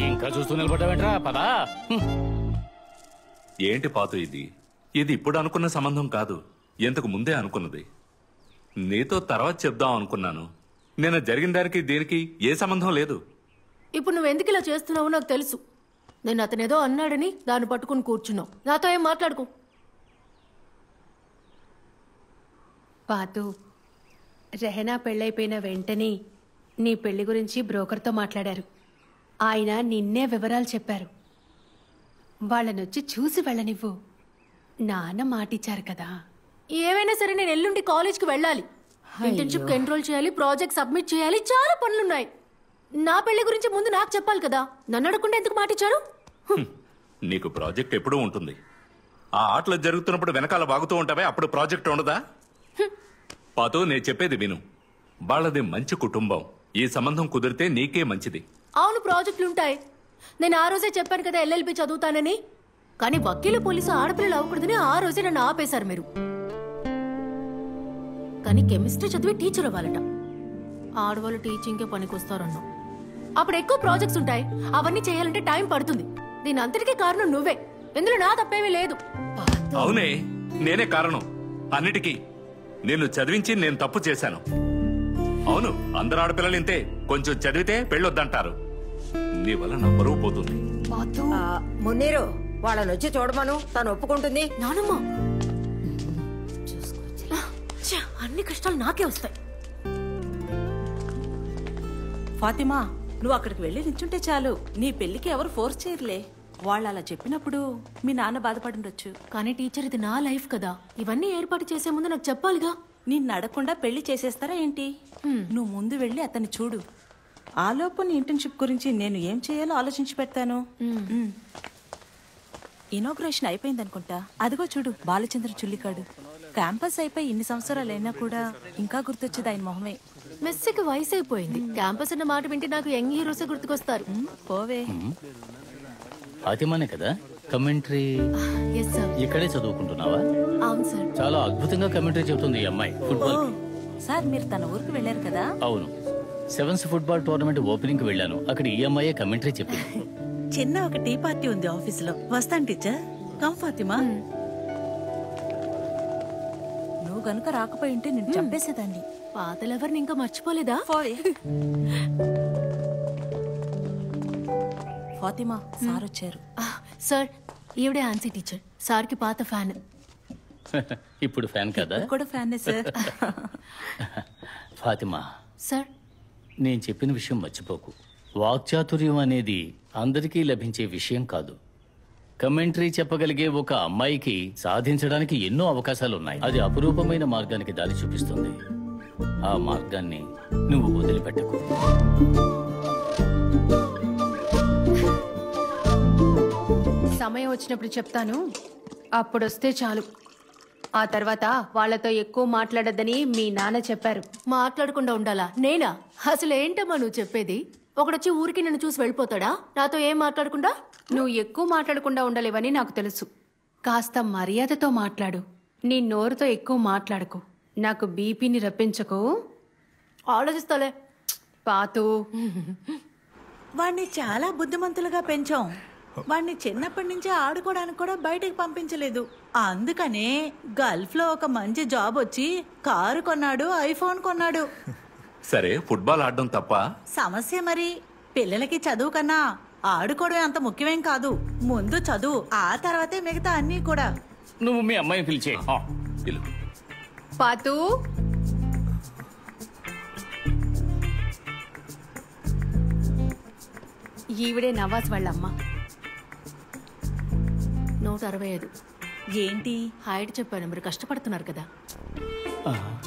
ఇంకా చూస్తూ నిలబడ్డావేంట్రా? పదా. ఏంటి పాతు ఇది? ఇది ఇప్పుడు అనుకున్న సంబంధం కాదు, ఇంతకు ముందే అనుకున్నది. నీతో తర్వాత చెప్దాం అనుకున్నాను. నేను జరిగిన దానికి దీనికి ఏ సంబంధం లేదు. ఇప్పుడు నువ్వు ఎందుకు ఇలా చేస్తున్నావో నాకు తెలుసు. నేను అతనేదో అన్నాడని దాన్ని పట్టుకుని కూర్చున్నావు. నాతో ఏం మాట్లాడుకో. పాతు, రెహనా పెళ్ళైపోయిన వెంటనే నీ పెళ్లి గురించి బ్రోకర్తో మాట్లాడారు. ఆయన నిన్నే వివరాలు చెప్పారు. వాళ్ళనొచ్చి చూసి వెళ్ళనివ్వు. నాన్న మాటిచ్చారు కదా. ఏమైనా సరే నేను ఎల్లుండి కాలేజ్కి వెళ్ళాలి. ఇంటర్న్షిప్ ఎన్రోల్ చేయాలి, ప్రాజెక్ట్ సబ్మిట్ చేయాలి, చాలా పనులున్నాయి. నా పెళ్లి గురించి ముందు నాకు చెప్పాలి కదా. నన్ను అడగకుండా ఎందుకు మాటిచ్చారు? నీకు ప్రాజెక్ట్ ఎప్పుడూ ఉంటుంది. ఆ ఆటలు జరుగుతున్నప్పుడు వెనకాల బాగుతూ ఉంటావే, అప్పుడు ప్రాజెక్ట్ ఉండదా? పాతు, నేను చెప్పేది విను. వాళ్ళది మంచి కుటుంబం. ఈ సంబంధం కుదిరితే నీకే మంచిది. అవును, ప్రాజెక్టులుంటాయి. నేను ఆ రోజే చెప్పాను కదా ఎల్ఎల్బి చదువుతానని. కానీ వకీలు పోలీసు ఆడపిల్లలు అవ్వకూడదని ఆ రోజే నన్ను ఆపేశారు మీరు. కానీ కెమిస్ట్రీ చదివి టీచర్ అవ్వాలట. ఆడవాళ్ళు టీచింగ్కే పనికొస్తారన్నావు. అప్పుడు ఎక్కువ ప్రాజెక్ట్స్ ఉంటాయి. అవన్నీ చేయాలంటే టైం పడుతుంది. దీని అంతటికీ కారణం నువ్వే. ఇందులో నా తప్పేమీ లేదు. అవునే, నేనే కారణం అన్నిటికీ. నిన్ను చదివించి నేను తప్పు చేశాను. అవును, అందరు ఆడపిల్లలు ఇంతే. కొంచెం చదివితే పెళ్ళొద్దంటారు. నీ వల్ల నా బరువు పోతుంది. మున్నీరు, వాళ్ళని వచ్చి చూడమను, తను ఒప్పుకుంటుంది. నానమ్మ, అన్ని కష్టాలు నాకే వస్తాయి. ఫాతిమా, నువ్వు అక్కడికి వెళ్ళి నించుంటే చాలు. నీ పెళ్లికి ఎవరు ఫోర్స్ చేయరులే. వాళ్ళు అలా చెప్పినప్పుడు మీ నాన్న బాధపడుండొచ్చు. కానీ టీచర్, ఇది నా లైఫ్ కదా. ఇవన్నీ ఏర్పాటు చేసే ముందు నాకు చెప్పాలిగా. నిన్ను అడగకుండా పెళ్లి చేసేస్తారా ఏంటి? నువ్వు ముందు వెళ్ళి అతన్ని చూడు. ఆలోపు నీ ఇంటర్న్షిప్ గురించి నేను ఏం చేయాలో ఆలోచించి పెడతాను. ఇనాగ్రేషన్ అయిపోయింది అనుకుంటా. అదిగో చూడు, బాలచంద్ర చుల్లికాడు. క్యాంపస్ అయిపోయి ఇన్ని సంవత్సరాలు అయినా కూడా ఇంకా గుర్తొచ్చేది ఆయన మొహమే. మెస్సీకి వయసు అయిపోయింది. క్యాంపస్ అన్న మాట వింటే నాకు యంగ్ హీరోసే గుర్తుకొస్తారు. పోవే. ఫాతిమానే కదా కమెంటరీ? ఇక్కడే చదువుకుంటున్నావా? అవును సార్. చాలా అద్భుతంగా కమెంటరీ చెబుతుంది ఈ అమ్మాయి. ఫుట్బాల్ సార్, మీరు తన ఊరికి వెళ్ళారు కదా? అవును, సెవెన్స్ ఫుట్బాల్ టోర్నమెంట్ ఓపెనింగ్ కి వెళ్ళాను. అక్కడ ఈ అమ్మాయే కమెంటరీ చెప్పింది. చిన్న ఒక టీ పార్టీ ఉంది ఆఫీస్ లో. వస్తాను టీచర్. కమ్ ఫాతిమా. నువ్వు గనుక రాకపోయి ఉంటే నేను చంపేసేదాన్ని. పాతలెవరిని ఇంకా మర్చిపోలేదా? ఫాతిమా, సార్ వచ్చారు. సార్, ఈవిడే ఆన్సీ టీచర్. సార్కి పాత ఫ్యాన్. ఇప్పుడు ఫ్యాన్ కదా? కూడా ఫ్యాన్ సార్. ఫాతిమా సార్, నేను చెప్పిన విషయం మర్చిపోకు. వాక్చాతుర్యం అనేది అందరికీ లభించే విషయం కాదు. కమెంటరీ చెప్పగలిగే ఒక అమ్మాయికి సాధించడానికి ఎన్నో అవకాశాలున్నాయి. అది అపురూపమైన మార్గానికి దారి చూపిస్తుంది. ఆ మార్గాన్ని నువ్వు వదిలిపెట్టకు. సమయం వచ్చినప్పుడు చెప్తాను, అప్పుడొస్తే చాలు. ఆ తర్వాత వాళ్ళతో ఎక్కువ మాట్లాడొద్దని మీ నాన్న చెప్పారు. మాట్లాడకుండా ఉండాలా? నేనా? అసలు ఏంటమ్మా నువ్వు చెప్పేది? ఒకడొచ్చి ఊరికి నన్ను చూసి వెళ్ళిపోతాడా నాతో ఏం మాట్లాడకుండా? నువ్వు ఎక్కువ మాట్లాడకుండా ఉండలేవని నాకు తెలుసు. కాస్త మర్యాదతో మాట్లాడు. నీ నోరుతో ఎక్కువ మాట్లాడకు. నాకు బీపీని రప్పించకు. ఆలోచిస్తాలే. పాతు, వాణ్ణి చాలా బుద్ధిమంతులుగా పెంచాం. వాణ్ణి చిన్నప్పటి నుంచి ఆడుకోవడానికి కూడా బయటికి పంపించలేదు. అందుకనే గల్ఫ్ లో ఒక మంచి జాబ్ వచ్చి కారు కొన్నాడు, ఐఫోన్ కొన్నాడు. సరే, ఫుట్బాల్ ఆడడం తప్ప? సమస్య మరి. పిల్లలకి చదువు కన్నా ఆడుకోవడం అంత ముఖ్యమేం కాదు. ముందు చదువు, ఆ తర్వాతే మిగతా అన్నీ కూడా. నువ్వు మీ అమ్మాయిని పిలిచే. పాతు, ఈవిడే నవాజ్ వాళ్ళమ్మ. 165. ఏంటి హైట్ చెప్పాను, మీరు కష్టపడుతున్నారు కదా.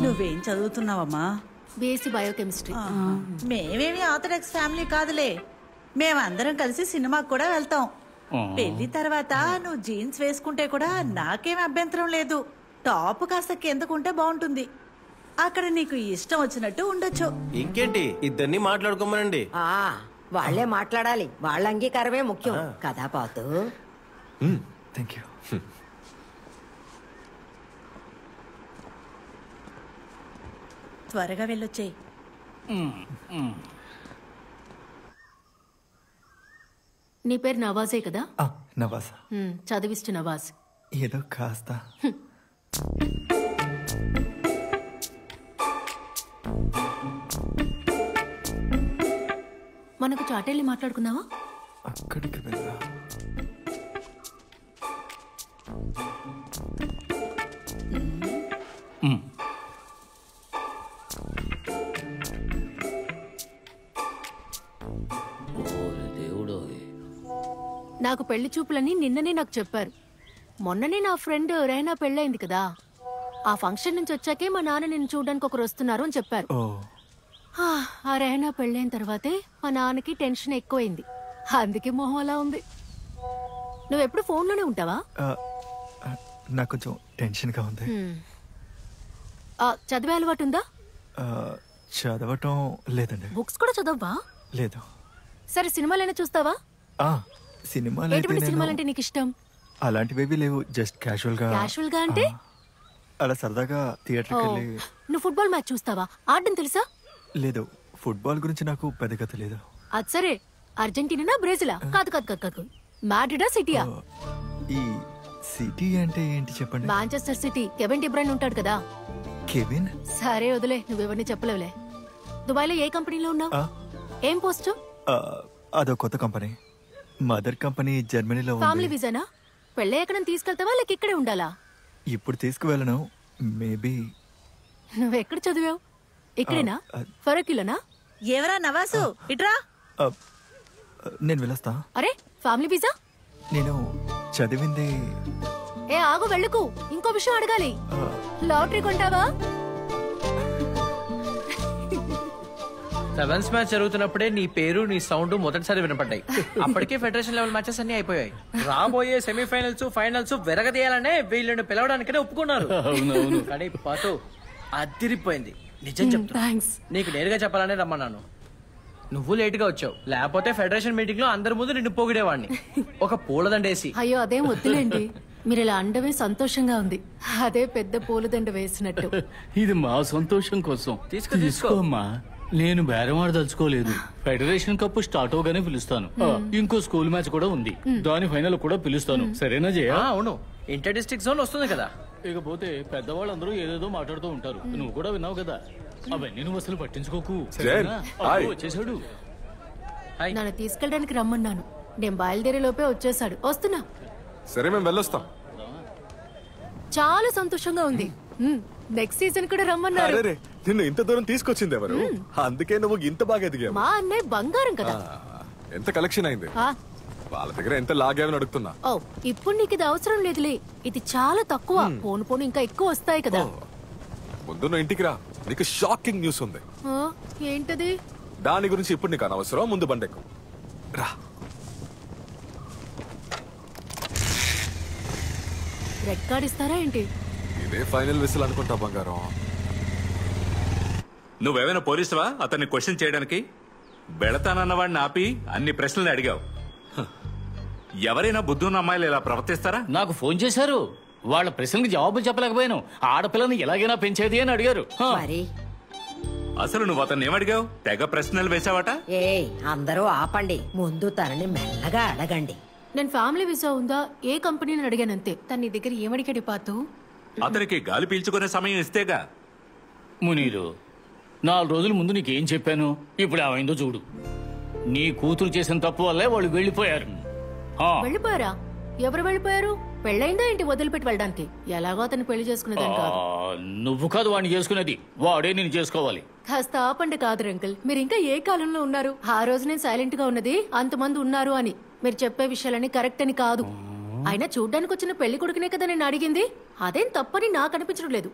నువ్వేం చదువుతున్నావమ్మా? BSc biochemistry. మేమేమి ఆర్థడాక్స్ ఫ్యామిలీ కాదులే. మేమందరం కలిసి సినిమాకి కూడా వెళ్తాం. పెళ్లి తర్వాత నువ్వు జీన్స్ వేసుకుంటే కూడా నాకేం అభ్యంతరం లేదు. టాప్ కాస్త కిందకుంటే బాగుంటుంది. అక్కడ నీకు ఇష్టం వచ్చినట్టు ఉండొచ్చు. ఇంకేంటి, ఇద్దరిని మాట్లాడుకోమనండి. వాళ్లే మాట్లాడాలి. వాళ్ళ అంగీకారమే ముఖ్యం కదా పాతు. Thank you. త్వరగా వెళ్ళొచ్చేయి. నీ పేరు నవాజే కదా? నవాజ్. చదివిస్తు నవాజ్. ఏదో కాస్త. మనకు చాటెళ్ళి మాట్లాడుకుందామా? అక్కడికి వెళ్ళా. నాకు పెళ్లి చూపులని నిన్ననే నాకు చెప్పారు. మొన్ననే నా ఫ్రెండ్ రేనా పెళ్ళైంది కదా, ఆ ఫంక్షన్ నుంచి వచ్చాకే మా నాన్న నిన్ను చూడడానికి ఒకరు వస్తున్నారు అని చెప్పారు. ఆ రేనా పెళ్ళైన తర్వాతే మా నాన్నకి టెన్షన్ ఎక్కువైంది, అందుకే మొహం అలా ఉంది. నువ్వెప్పుడు ఫోన్లోనే ఉంటావా? నాకు కొంచెం టెన్షన్గా ఉంది. చదివే అలవాటు ఉందా? చదవటం లేదండి. బుక్స్ కూడా చదవవా? లేదు. సరే సినిమాలైనా చూస్తావా? సినిమాలు. ఎటువంటి సినిమాలంటే నీకు ఇష్టం? అలాంటివేవి లేవు, జస్ట్ క్యాజువల్ గా. క్యాజువల్ గా అంటే అలా సరదాగా థియేటర్కి వెళ్ళి. నువ్వు ఫుట్బాల్ మ్యాచ్ చూస్తావా? ఆడడం తెలుసా? లేదు, ఫుట్బాల్ గురించి నాకు పెద్దగా తెలియదు. అది సరే, అర్జెంటీనా బ్రెజిలా? కాదు కాదు కాదు కాదు, మాడ్రిడా సిటీయా? ఈ సిటీ అంటే ఏంటి చెప్పండి. Manchester City. Kevin De Bruyne ఉంటాడు కదా. కెవిన్? సరే వదిలే, నువ్వెవరిని చెప్పలేవులే. దుబాయ్లో ఏ కంపెనీలో ఉన్నావు? ఏం పోస్ట్? అదో కొత్త కంపెనీ. మదర్ కంపెనీ జర్మనీలో. ఫ్యామిలీ వీసానా? పెళ్ళి ఎక్కడ తీసుకెళ్తావా లేక ఇక్కడే ఉండాలా? ఇప్పుడు తీసుకువెళ్ళను. మేబీ. నువ్వెక్కడ చదివావు? ఇక్కడేనా? ఫరక్యులోనా? ఎవరా నవాసు, ఇట్రా. నేను వెళ్ళొస్తా. అరే ఫ్యామిలీ వీసా? నేను చదివింది. ఏ ఆగు, వెళ్ళకు. ఇంకో విషయం అడగాలి. లాటరీ కొంటావా? సెవెన్స్ మ్యాచ్ జరుగుతున్నప్పుడే నీ పేరు నీ సౌండ్ మొదటిసారి వినపడ్డాయి. అప్పటికే ఫెడరేషన్ లెవెల్ మ్యాచెస్ అన్ని అయిపోయాయి. రాబోయే సెమీఫైనల్స్ ఫైనల్స్ వెరగదీయాలనే వీళ్ళని పిలవడానికనే ఒప్పుకున్నారు. కానీ పాటు అదిరిపోయింది. నిజం చెప్తా, నీకు నేరుగా చెప్పాలనే రమ్మన్నాను. నువ్వు లేట్ గా వచ్చావు, లేకపోతే ఫెడరేషన్ మీటింగ్ లో అందరి ముందు నిన్ను పొగిడేవాడిని. ఒక పూలదండేసి. అయ్యో అదేం వద్దులేండి, మీరు ఇలా అండమే సంతోషంగా ఉంది. అదే పెద్ద పూలదండ వేసినట్టు. ఇది మా సంతోషం కోసం. తీసుకోమ్మా, నేను బేరమాడదలుచుకోలేదు. ఫెడరేషన్ కప్ స్టార్ట్ అవగానే పిలుస్తాను. ఇంకో స్కూల్ మ్యాచ్ కూడా ఉంది, దాని ఫైనల్ కూడా పిలుస్తాను. సరేనా జయ? అవును, ఇంటర్ డిస్ట్రిక్ట్ జోన్ వస్తుంది కదా. ఇకపోతే పెద్దవాళ్ళందరూ ఏదేదో మాట్లాడుతూ ఉంటారు, నువ్వు కూడా విన్నావు కదా. అవన్నీ నువ్వు అసలు పట్టించుకోకు. వచ్చేసాడు. నన్ను తీసుకెళ్ళడానికి రమ్మన్నాను, నేను బయలుదేరే లోపే వచ్చేసాడు. వస్తున్నా. సరే మేము వెళ్ళొస్తాం. చాలా సంతోషంగా ఉంది. నెక్స్ట్ సీజన్ కూడా రమ్మన్నారు. నిన్ను ఇంత దూరం తీసుకొచ్చింది ఎవరు? అందుకే నువ్వు ఇంత బాగా ఎదిగావు. మా అన్నయ్య బంగారం కదా. ఎంత కలెక్షన్ అయింది? వాళ్ళ దగ్గర ఎంత లాగావని అడుగుతున్నా. ఓ ఇప్పుడు నీకు ఇది అవసరం లేదులే, ఇది చాలా తక్కువ. పోను పోను ఇంకా ఎక్కువ వస్తాయి కదా. ముందు నువ్వు ఇంటికి రా, నీకు షాకింగ్ న్యూస్ ఉంది. ఏంటది? దాని గురించి ఇప్పుడు నీకు అనవసరం, ముందు బండెక్కు రా. రెడ్ కార్డ్ ఇస్తారా ఏంటి? ఇదే ఫైనల్ విసిల్ అనుకుంటా బంగారం. నువ్వేమైనా పోలీసువా అతన్ని క్వశ్చన్ చేయడానికి? వెళతానన్న వాడిని ఆపి అన్ని ప్రశ్నలు అడిగావు. ఎవరైనా బుద్ధున్న అమ్మాయిలు ఇలా ప్రవర్తిస్తారా? నాకు ఫోన్ చేశారు, వాళ్ళ ప్రశ్నలకు జవాబులు చెప్పలేకపోయాను. ఆడపిల్లని ఎలాగైనా పెంచేది అని అడిగారు. అసలు నువ్వు అతన్ని ఏమడిగావు? తెగ ప్రశ్నలు వేసావట. ఏ అందరూ ఆపండి, ముందు తనని మెల్లగా అడగండి. నేను ఫ్యామిలీ వీసా ఉందా, ఏ కంపెనీని అడిగానంతే. తన నీ దగ్గర ఏమడిగాడు పాతు? అతనికి గాలి పీల్చుకునే సమయం ఇస్తేగా. మునీరు, 4 రోజుల ముందు నీకేం చెప్పాను? ఇప్పుడు ఏమైందో చూడు. నీ కూతురు చేసిన తప్పు వల్లే వాళ్ళు వెళ్ళిపోయారు. వెళ్ళిపోయారా? ఎవరు వెళ్ళిపోయారు? పెళ్ళైందా ఏంటి వదిలిపెట్టి వెళ్ళడానికి? ఎలాగో అతను పెళ్లి చేసుకునేదాన్ని కాదు. నువ్వు కాదు వాడిని చేసుకునేది, వాడే నేను చేసుకోవాలి. కాస్త ఆపండి. కాదు అంకుల్, మీరు ఇంకా ఏ కాలంలో ఉన్నారు? ఆ రోజు నేను సైలెంట్ గా ఉన్నది అంతమంది ఉన్నారు అని. మీరు చెప్పే విషయాలని కరెక్ట్ అని కాదు. అయినా చూడ్డానికి వచ్చిన పెళ్లి కొడుకునే కదా నేను అడిగింది. అదేం తప్పని నాకు అనిపించడం లేదు.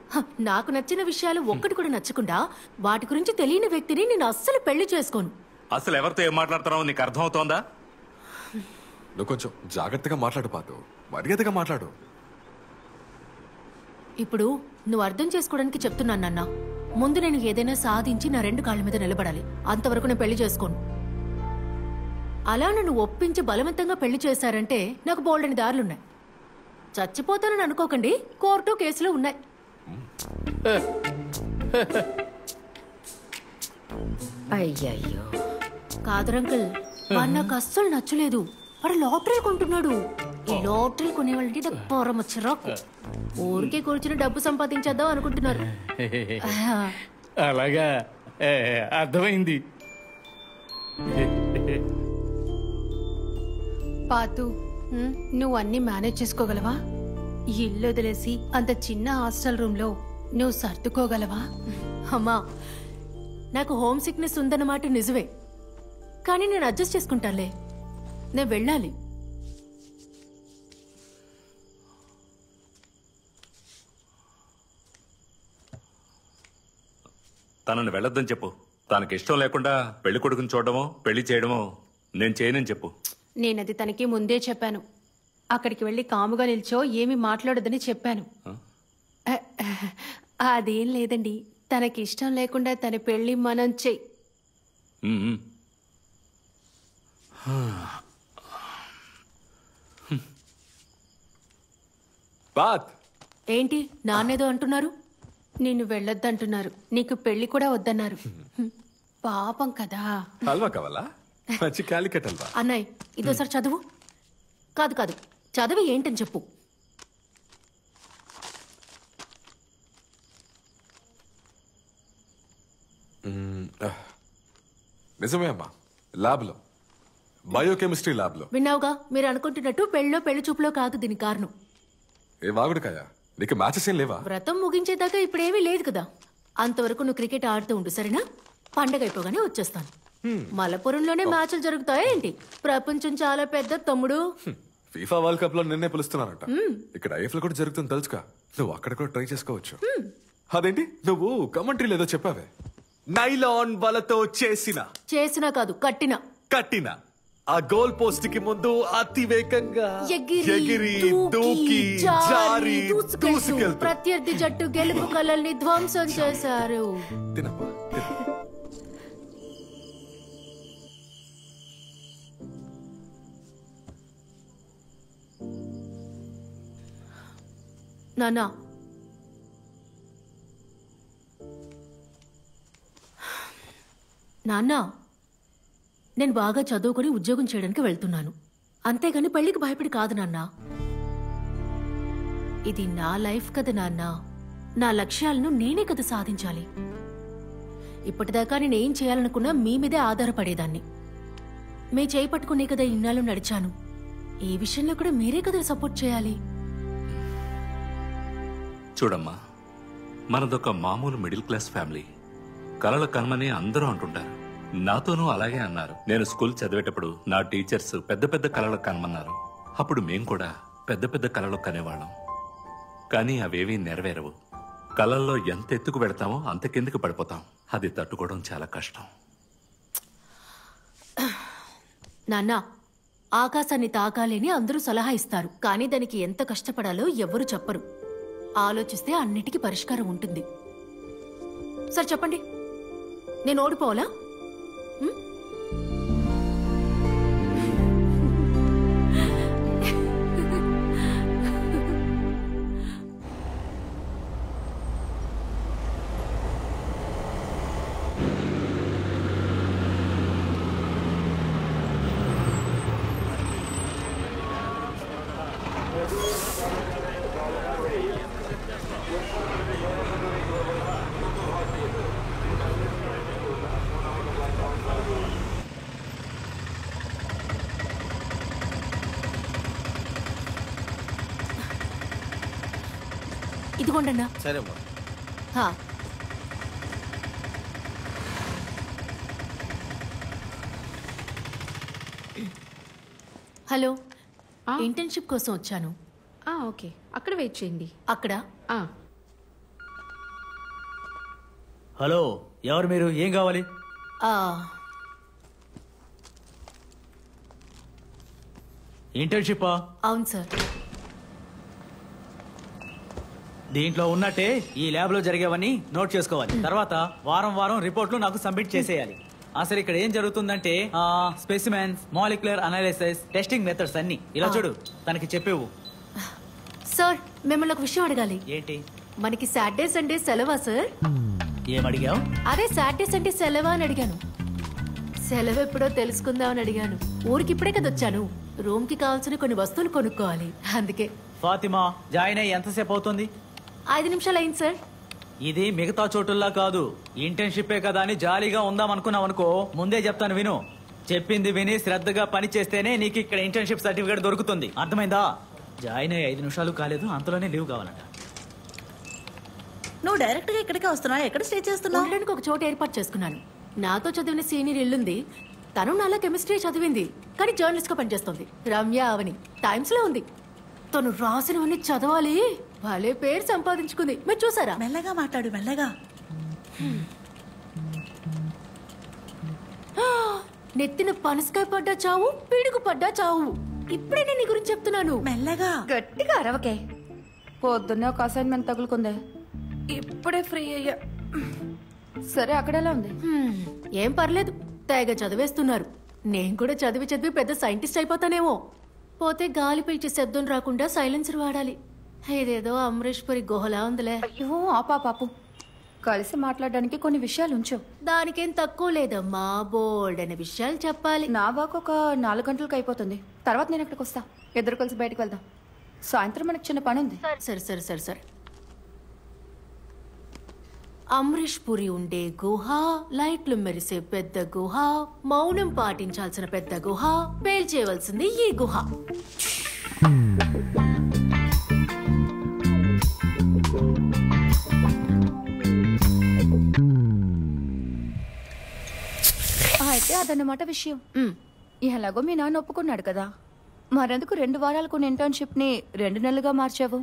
నాకు నచ్చిన విషయాలు ఒక్కటి కూడా నచ్చకుండా వాటి గురించి తెలియని వ్యక్తిని నేను అస్సలు పెళ్లి చేసుకోను. అసలు ఎవరితో ఏం మాట్లాడుతున్నావు నీకు అర్థమవుతోందా? నువ్వు కొంచెం జాగ్రత్తగా మాట్లాడు పాతు, మర్యాదగా మాట్లాడు. ఇప్పుడు నువ్వు అర్థం చేసుకోవడానికి చెప్తున్నాను నాన్న. ముందు నేను ఏదైనా సాధించి నా 2 కాళ్ళ మీద నిలబడాలి. అంతవరకు నేను పెళ్లి చేసుకోను. అలా నన్ను ఒప్పించి బలవంతంగా పెళ్లి చేశారంటే నాకు బోల్డని దారులున్నాయి. చచ్చిపోతానని అనుకోకండి, కోర్టు కేసులు ఉన్నాయి. అయ్యయ్యో కాదురంకుల్, వాడు నాకు అస్సలు నచ్చలేదు. వాడు లాటరీ కొంటున్నాడు. ఈ లాటరీ కొనేవాళ్ళంటే నాకు పొరమ చిరాకు. ఊరికే కూర్చుని డబ్బు సంపాదించేద్దాం అనుకుంటున్నారు. అలాగా అర్థమైంది. పాతు, నువ్వు అన్ని మేనేజ్ చేసుకోగలవా? ఈ ఇల్లు వదిలేసి అంత చిన్న హాస్టల్ రూమ్ లో నువ్వు సర్దుకోగలవా? అమ్మా, నాకు హోమ్ సిక్నెస్ ఉందన్నమాట నిజమే, కానీ నేను అడ్జస్ట్ చేసుకుంటానులే. నేను వెళ్ళాలి. తనని వెళ్ళొద్దని చెప్పు. తనకి ఇష్టం లేకుండా పెళ్లి కొడుకుని చూడడమో పెళ్లి చేయడమో నేను చేయనని చెప్పు. నేనది తనకి ముందే చెప్పాను. అక్కడికి వెళ్లి కాముగా నిల్చో, ఏమి మాట్లాడొద్దని చెప్పాను. అదేం లేదండి, తనకి ఇష్టం లేకుండా తన పెళ్లి మనం చెయ్యి. ఏంటి నాన్నేదో అంటున్నారు? నిన్ను వెళ్ళొద్దంటున్నారు, నీకు పెళ్లి కూడా వద్దన్నారు. పాపం కదా. హల్వా కావాలా? మంచి క్యాలికట్ హల్వా. అన్నయ్య, ఇదోసారి చదువు. కాదు కాదు, చదివి ఏంటని చెప్పు. నిజమే అమ్మా, ల్యాబ్ లో, బయోకెమిస్ట్రీ ల్యాబ్ లో. విన్నావుగా, మీరు అనుకుంటున్నట్టు పెళ్ళో పెళ్లి చూపులో కాదు దీని కారణం. ఏ వాగుడుకాయ, నీకు మ్యాచెస్ ఏం లేవా? వ్రతం ముగించేదాకా ఇప్పుడేమీ లేదు కదా. అంతవరకు నువ్వు క్రికెట్ ఆడుతూ ఉండు, సరేనా? పండగ అయిపోగానే వచ్చేస్తాను. మలపురంలోనే మ్యాచ్లు జరుగుతాయా ఏంటి? ప్రపంచం చాలా పెద్ద తమ్ముడు. ఫీఫా వరల్డ్ కప్ లో నిన్నే పిలుస్తున్నారట. ఇక్కడ ఐఎఫ్ఎల్ కూడా జరుగుతుంది తెలుసుగా. నువ్వు అక్కడ కూడా ట్రై చేసుకోవచ్చు. అదేంటి నువ్వు కమెంటరీ లేదో చెప్పావే? నైలాన్ వలతో చేసినా కాదు, కట్టిన ఆ గోల్ పోస్ట్ కి ముందు అతి వేగంగా ఎగిరి దూకి జారి దూసుకెళ్తూ ప్రత్యర్థి జట్టు గెలుపు కలల్ని ధ్వంసం చేశారు. నానా, నాన్నా, నేను బాగా చదువుకుని ఉద్యోగం చేయడానికి వెళ్తున్నాను, అంతేగాని పెళ్లికి భయపడి కాదు నాన్నా. ఇది నా లైఫ్ కదా నాన్నా. నా లక్ష్యాలను నేనే కదా సాధించాలి. ఇప్పటిదాకా నేనేం చేయాలనుకున్నా మీ మీదే ఆధారపడేదాన్ని. మీ చేయి పట్టుకునే కదా ఇన్నాళ్ళు నడిచాను. ఈ విషయంలో కూడా మీరే కదా సపోర్ట్ చేయాలి. చూడమ్మా, మనదొక మామూలు మిడిల్ క్లాస్ ఫ్యామిలీ. కలల కనమని అందరూ అంటుంటారు. నాతోనూ అలాగే అన్నారు. నేను స్కూల్ చదివేటప్పుడు నా టీచర్స్ పెద్ద పెద్ద కలలు కనమన్నారు. అప్పుడు మేం కూడా పెద్ద పెద్ద కలలు కనేవాళ్ళం. కానీ అవేవీ నెరవేరవు. కలల్లో ఎంత ఎత్తుకు వెళతామో అంత కిందకి పడిపోతాం. అది తట్టుకోవడం చాలా కష్టం. నాన్న, ఆకాశాన్ని తాకాలని అందరూ సలహా ఇస్తారు, కానీ దానికి ఎంత కష్టపడాలో ఎవ్వరూ చెప్పరు. ఆలోచిస్తే అన్నిటికీ పరిష్కారం ఉంటుంది. సరే చెప్పండి, నేను ఓడిపోవాలా? ఇదిగోండన్నా. సరేమ్మా. హలో, ఇంటర్న్షిప్ కోసం వచ్చాను. ఓకే, అక్కడ వెయిట్ చేయండి. అక్కడ? హలో, ఎవరు మీరు? ఏం కావాలి? ఇంటర్న్షిప్పా? అవును సార్. దీంట్లో ఉన్నట్టే ఈ ల్యాబ్ లో జరిగేవన్నీ నోట్ చేసుకోవాలి. తర్వాత వారం వారం రిపోర్ట్లు నాకు సబ్మిట్ చేసేయాలి. అసలు ఇక్కడ ఏం జరుగుతుందంటే specimens, molecular analysis, testing methods అన్ని. ఇలా చూడు, తనకి చెప్పేవు. సార్ మిమ్మల్ని ఒక విషయం అడగాలి. ఏంటి? మనకి సాటర్డే సండే సెలవా సార్? ఏమడిగావు? అదే సాటర్డే సండే సెలవా అని అడిగాను. సెలవు ఎప్పుడో తెలుసుకుందామని అడిగాను. ఊరికి ఇప్పుడే కదా వచ్చాను. రూమ్ కి కావాల్సిన కొన్ని వస్తువులు కొనుక్కోవాలి, అందుకే. ఫాతిమా, జాయిన్ అయ్యి ఎంతసేపు అవుతుంది? 5 నిమిషాలు అయింది సార్. ఇది మిగతా చోటుల్లా కాదు, ఇంటర్న్షిప్పే కదా అని జాలీగా ఉందాం అనుకున్నావు అనుకో, ముందే చెప్తాను విను. చెప్పింది విని శ్రద్ధగా పని చేస్తేనే నీకు ఇక్కడ ఇంటర్న్షిప్ సర్టిఫికేట్ దొరుకుతుంది, అర్థమైందా? జాయిన్ అయ్యి 5 నిమిషాలు కాలేదు, అంతలోనే లీవ్ కావాలంట. నువ్వు డైరెక్ట్ గా ఇక్కడికే వస్తున్నావు? ఎక్కడ స్టే చేస్తున్నావు? ఉండడానికి ఒక చోట ఏర్పాటు చేసుకున్నాను. నాతో చదివిన సీనియర్ ఇల్లుంది. తను నాలా కెమిస్ట్రీ చదివింది, కానీ జర్నలిస్ట్ గా పనిచేస్తుంది. రమ్య అవని టైమ్స్ లో ఉంది. తను రాసినవన్నీ చదవాలి, భలే పేరు సంపాదించుకుంది. మీరు చూసారా? మెల్లగా మాట్లాడు, మెల్లగా. నెత్తిన పనసకాయ పడ్డా చావు, పిడుగు పడ్డా చావు. ఇప్పుడే నేను నీ గురించి చెప్తున్నాను. మెల్లగా. గట్టిగా అరవకే. పొద్దున్నే ఒక అసైన్మెంట్ తగులుకుందే, ఇప్పుడే ఫ్రీ అయ్యా. సరే, అక్కడ ఎలా ఉంది? ఏం పర్లేదు, తెగ చదివేస్తున్నారు. నేను కూడా చదివి చదివి పెద్ద సైంటిస్ట్ అయిపోతానేమో. పోతే గాలి పీల్చే శబ్దం రాకుండా సైలెన్సర్ వాడాలి. ఇదేదో అమరేశ్వరి గుహలా ఉందిలే. అయ్యో పాపు, కలిసి మాట్లాడడానికి కొన్ని విషయాలు ఉంచు. దానికేం తక్కువ లేదమ్మా, బోల్డ్ అనే విషయాలు చెప్పాలి. నా వర్క్ ఒక 4 గంటలకు అయిపోతుంది. తర్వాత నేను అక్కడికి వస్తా, ఇద్దరు కలిసి బయటకు వెళ్దాం. సాయంత్రం మనకు చిన్న పని ఉంది. సరే సరే సరే సరే. అమరీష్ పురి ఉండే గుహ, లైట్లు మెరిసే పెద్ద గుహ, మౌనం పాటించాల్సిన పెద్ద గుహ, పేల్చేయవలసింది ఈ గుహ. అయితే అదన్నమాట విషయం. ఎలాగో మీ నాన్న ఒప్పుకున్నాడు కదా, మరెందుకు 2 వారాలకు ఇంటర్న్షిప్ ని 2 నెలలుగా మార్చావు?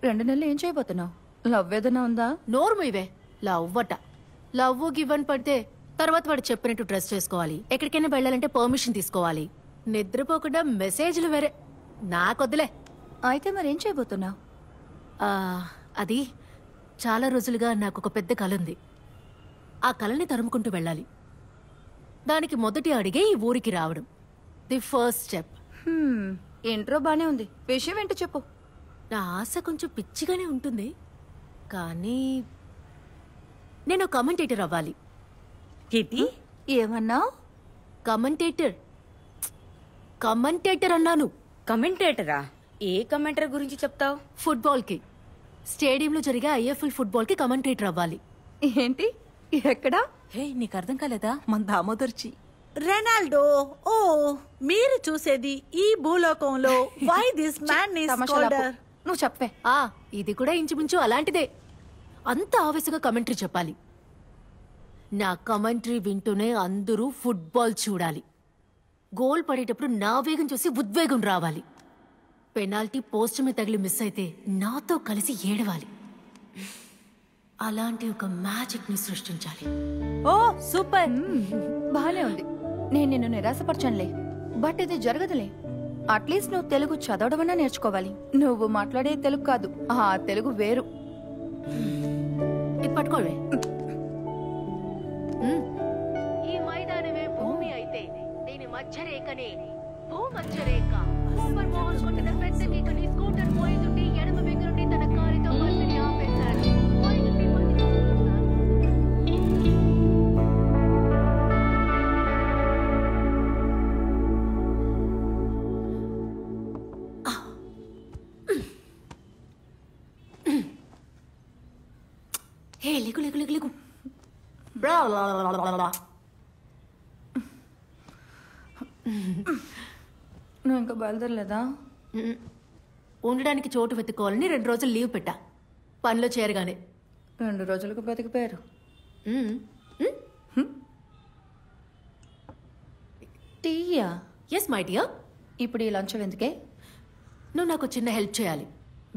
2 నెలలు ఏం చేయబోతున్నావు? లవ్ ఏదైనా ఉందా? నోరు మీవే. లవ్ అట. లవ్ గివన్ పడితే తర్వాత వాడు చెప్పినట్టు డ్రెస్ చేసుకోవాలి, ఎక్కడికైనా వెళ్ళాలంటే పర్మిషన్ తీసుకోవాలి, నిద్రపోకుండా మెసేజ్లు వేరే. నాకొద్దులే. అయితే మరేం చేయబోతున్నావు? అది చాలా రోజులుగా నాకు ఒక పెద్ద కల ఉంది. ఆ కలని తరుముకుంటూ వెళ్ళాలి. దానికి మొదటి అడిగే ఈ ఊరికి రావడం, ది ఫస్ట్ స్టెప్. ఇంట్రో బానే ఉంది, విషయం ఏంటో చెప్పు. నా ఆశ కొంచెం పిచ్చిగానే ఉంటుంది, కానీ నేను కమెంటేటర్ అవ్వాలి. ఏమన్నావు? కమెంటేటర్ అన్నాను. కమెంటేటరా? ఏ కమెంటరీ గురించి చెప్తావు? ఫుట్బాల్ కి, స్టేడియంలో జరిగే ఐఎఫ్ఎల్ ఫుట్బాల్ కి కమెంటేటర్ అవ్వాలి. ఏంటి? ఎక్కడా? హే, నీకు అర్థం కాలేదా? మన దామోదర్చి రెనాల్డో. ఓ, మీరు చూసేది ఈ భూలోకంలో. Why this man is called? నువ్వు చెప్పే. ఇది కూడా ఇంచుమించు అలాంటిదే. అంత ఆవేశంగా కమెంటరీ చెప్పాలి. నా కమెంటరీ వింటూనే అందరూ ఫుట్బాల్ చూడాలి. గోల్ పడేటప్పుడు నా వేగం చూసి ఉద్వేగం రావాలి. పెనాల్టీ పోస్ట్ మీద తగిలి మిస్ అయితే నాతో కలిసి ఏడవాలి. అలాంటి ఒక మ్యాజిక్ ని సృష్టించాలి. ఓ సూపర్, బానే ఉంది. నేను నిన్ను నిరాశపరచనులే, బట్ ఇది జరగదులే. అట్లీస్ట్ నువ్వు తెలుగు చదవడమన్నా నేర్చుకోవాలి. నువ్వు మాట్లాడే తెలుగు కాదు, ఆ తెలుగు వేరు. పట్టుకోవే. ఈ మైదానమే భూమి అయితే దీని మధ్యరేఖనే భూమధ్యరేఖ. సూపర్ మోహన్ కొట్టిన పెద్ద కేకని స్కూటర్ పోయింది. ఎడమ వెంగు నుండి తన కారుతో బస్సుని ఆపేశాడు. హే, లేకు లేకు లేకు లేకు. నువ్వు ఇంకా బయలుదేరలేదా? ఉండడానికి చోటు వెతుక్కోవాలని 2 రోజులు లీవ్ పెట్టా, పనిలో చేరగానే. 2 రోజులకు బతికిపోయారు. టీయా? Yes my dear. ఇప్పుడు ఈ లంచం ఎందుకే? నువ్వు నాకు చిన్న హెల్ప్ చేయాలి.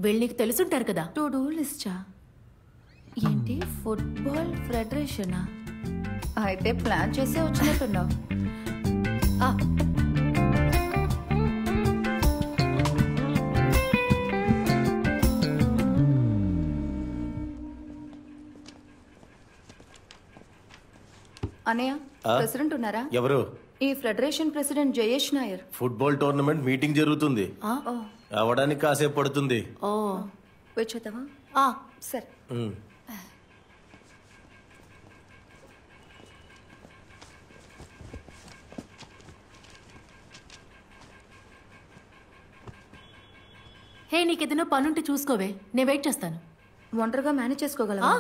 వీళ్ళు నీకు తెలుసుంటారు కదా. టు డూ లిస్టా? ఏంటి, ఫుట్బాల్ ఫెడరేషనా? అయితే ప్లాన్ చేసే వచ్చినట్టున్నావు. అనయ్య ప్రెసిడెంట్ ఉన్నారా? ఎవరు? ఈ federation president Jayesh Nair. Football tournament meeting జరుగుతుంది, అవడానికి కాసేపు పడుతుంది. వచ్చేద్దామా? సరే. హే, నీకేదైనా పనుంటే చూసుకోవే, నేను వెయిట్ చేస్తాను. ఒంటరిగా మేనేజ్ చేసుకోగలవా?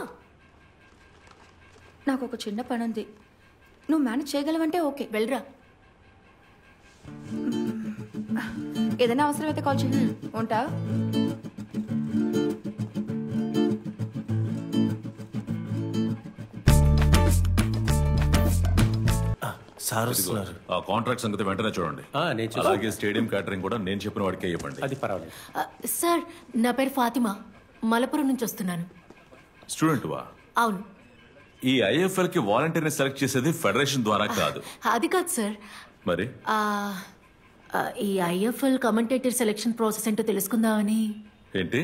నాకు ఒక చిన్న పని ఉంది, నువ్వు మేనేజ్ చేయగలవంటే ఓకే. వెళ్ళరా. ఏదైనా అవసరం అయితే కాల్ చేయి. ఉంటా. సార్ వస్తున్నారు. ఆ కాంట్రాక్ట్ సంగతి వెంటనే చూడండి. అలాగే స్టేడియం క్యాటరింగ్ కూడా నేను చెప్పిన వాడికే ఇవ్వండి. అది పర్వాలేదు. సార్, నా పేరు ఫాతిమా, మలపురం నుంచి వస్తున్నాను. స్టూడెంట్ వా? అవును. ఈ ఐఎఫ్ఎల్ కి వాలంటీర్ని సెలెక్ట్ చేసేది ఫెడరేషన్ ద్వారా కాదు. అది కాదు సార్. మరి ఈ ఐఎఫ్ఎల్ కమెంటేటర్ సెలెక్షన్ ప్రాసెస్ ఏంటో తెలుసుకుందామని. ఏంటి,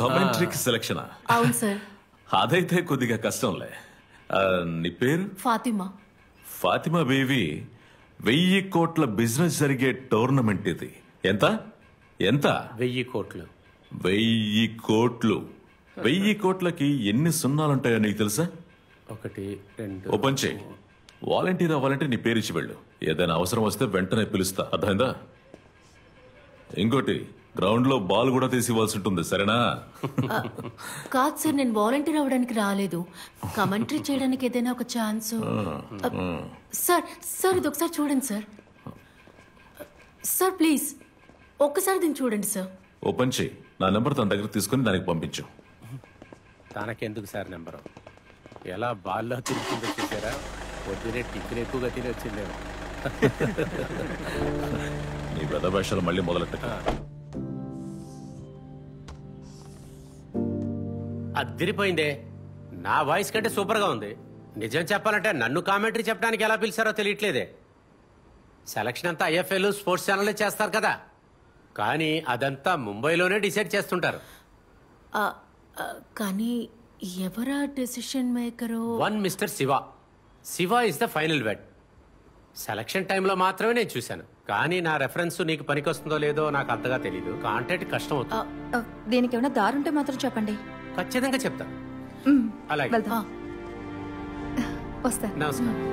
కమెంటరీకి సెలెక్షనా? అవును సార్. అదైతే కొద్దిగా కష్టంలే. నీ పేరు? ఫాతిమా. ఫాతిమా బేబీ, 1000 కోట్ల బిజినెస్ జరిగే టోర్నమెంట్ ఇది. ఎంత ఎంత? 1000 కోట్లు. 1000 కోట్లు. 1000 కోట్లకి ఎన్ని సున్నాలుంటాయో నీకు తెలుసా? 1 2. ఓపెన్ చేయి. వాలంటీర్ అవ్వాలంటే నీ పేరు ఇచ్చి వెళ్ళు. ఏదైనా అవసరం వస్తే వెంటనే పిలుస్తా, అర్థమైందా? ఇంకోటి, గ్రౌండ్ లో బాల్ కూడా తీసి ఇవ్వాల్సి ఉంటుంది, సరేనా? కాదు సార్, నేను వాలంటీర్ అవ్వడానికి రాలేదు, కమెంటరీ చేయడానికి ఏదైనా ఒక ఛాన్స్. సార్ సార్ ఇది ఒకసారి చూడండి సార్. సార్ ప్లీజ్ ఒక్కసారి దీన్ని చూడండి సార్. ఓపెన్ చేయి. నా నెంబర్ తన దగ్గర తీసుకుని దానికి పంపించు. తనకెందుకు సార్ నెంబరు? ఎలా బాల్లో తిరుగుతుందో చూసారా? పొద్దునే టిఫిన్ ఎక్కువగా తిని వచ్చిందేమో. నీ పెద్ద భాషలు మళ్ళీ మొదలెట్ట. అదిరిపోయిందే. నా వాయిస్ కంటే సూపర్గా ఉంది. నిజం చెప్పాలంటే నన్ను కామెంటరీ చెప్పడానికి ఎలా పిలిచారో తెలియట్లేదే. సెలక్షన్ అంతా ఐఎఫ్ఎల్ స్పోర్ట్స్ ఛానల్ చేస్తారు కదా, కానీ అదంతా ముంబైలోనే డిసైడ్ చేస్తుంటారు. కానీ ఎవరా decision maker? One mister Shiva. Shiva is the final vet. Selection టైంలో మాత్రమే నేను చూశాను, కానీ నా రెఫరెన్స్ నీకు పనికొస్తుందో లేదో నాకు అంతగా తెలీదు. కాంటాక్ట్ కష్టం అవుతుంది. దీనికి ఏమైనా దారుంటే మాత్రం చెప్పండి. ఖచ్చితంగా చెప్తా. అలాగే, వస్తా. నమస్కారం.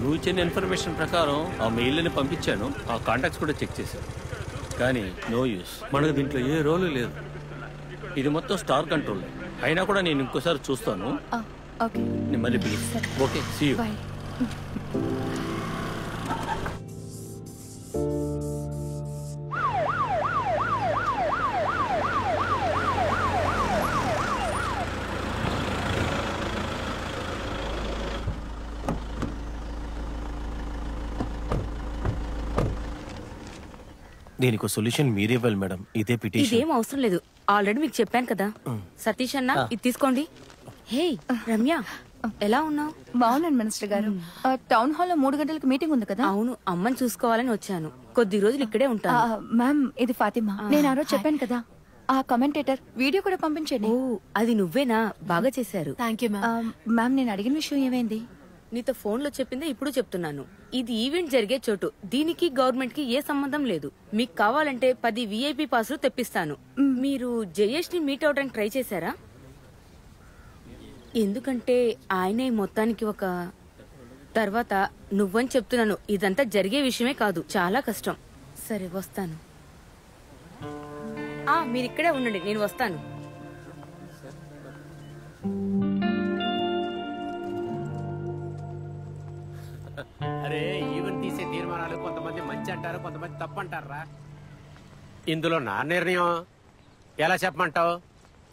నువ్వు ఇచ్చిన ఇన్ఫర్మేషన్ ప్రకారం ఆ మెయిల్ని పంపించాను. ఆ కాంటాక్ట్స్ కూడా చెక్ చేశాను, కానీ నో యూస్. మనకు దీంట్లో ఏ రోలు లేదు. ఇది మొత్తం స్టార్ కంట్రోల్. అయినా కూడా నేను ఇంకోసారి చూస్తాను. నేను మళ్ళీ పిలుస్తాను. Okay, see you. దీనికి సొల్యూషన్ మీరే ఇవ్వాలి మేడం. ఇదే పిటిషన్. ఇదేం అవసరం లేదు, ఆల్రెడీ మీకు చెప్పాను కదా. సతీష్ అన్న, ఇది తీసుకోండి. హే రమ్య, ఎలా ఉన్నావు? బాగున్నాను మినిస్టర్ గారు. టౌన్ హాల్ లో 3 గంటలకు మీటింగ్ ఉంది కదా. అవును, అమ్మని చూసుకోవాలని వచ్చాను. కొద్ది రోజులు ఇక్కడే ఉంటాను. మ్యామ్, ఇది ఫాతిమా. నేను ఆ రోజు చెప్పాను కదా, ఆ కమెంటేటర్ వీడియో కూడా పంపించండి. ఓ, అది నువ్వేనా? బాగా చేశారు. Thank you ma'am. మ్యామ్, నేను అడిగిన విషయం ఏమైంది? నీతో ఫోన్ లో చెప్పిందే ఇప్పుడు చెప్తున్నాను. ఇది ఈవెంట్ జరిగే చోటు, దీనికి గవర్నమెంట్ కి ఏ సంబంధం లేదు. మీకు కావాలంటే 10 VIP పాసులు తెప్పిస్తాను. మీరు జయేష్ ని మీట్ అవడానికి ట్రై చేశారా? ఎందుకంటే ఆయనే మొత్తానికి ఒక తర్వాత నువ్వని చెప్తున్నాను. ఇదంతా జరిగే విషయమే కాదు, చాలా కష్టం. సరే వస్తాను. మీరు ఇక్కడే ఉండండి, నేను వస్తాను. అరే, ఈవెంట్ తీసే తీర్మానాలు కొంతమంది మంచి అంటారు, కొంతమంది తప్పు అంటారా. ఇందులో నా నిర్ణయం ఎలా చెప్పమంటావు?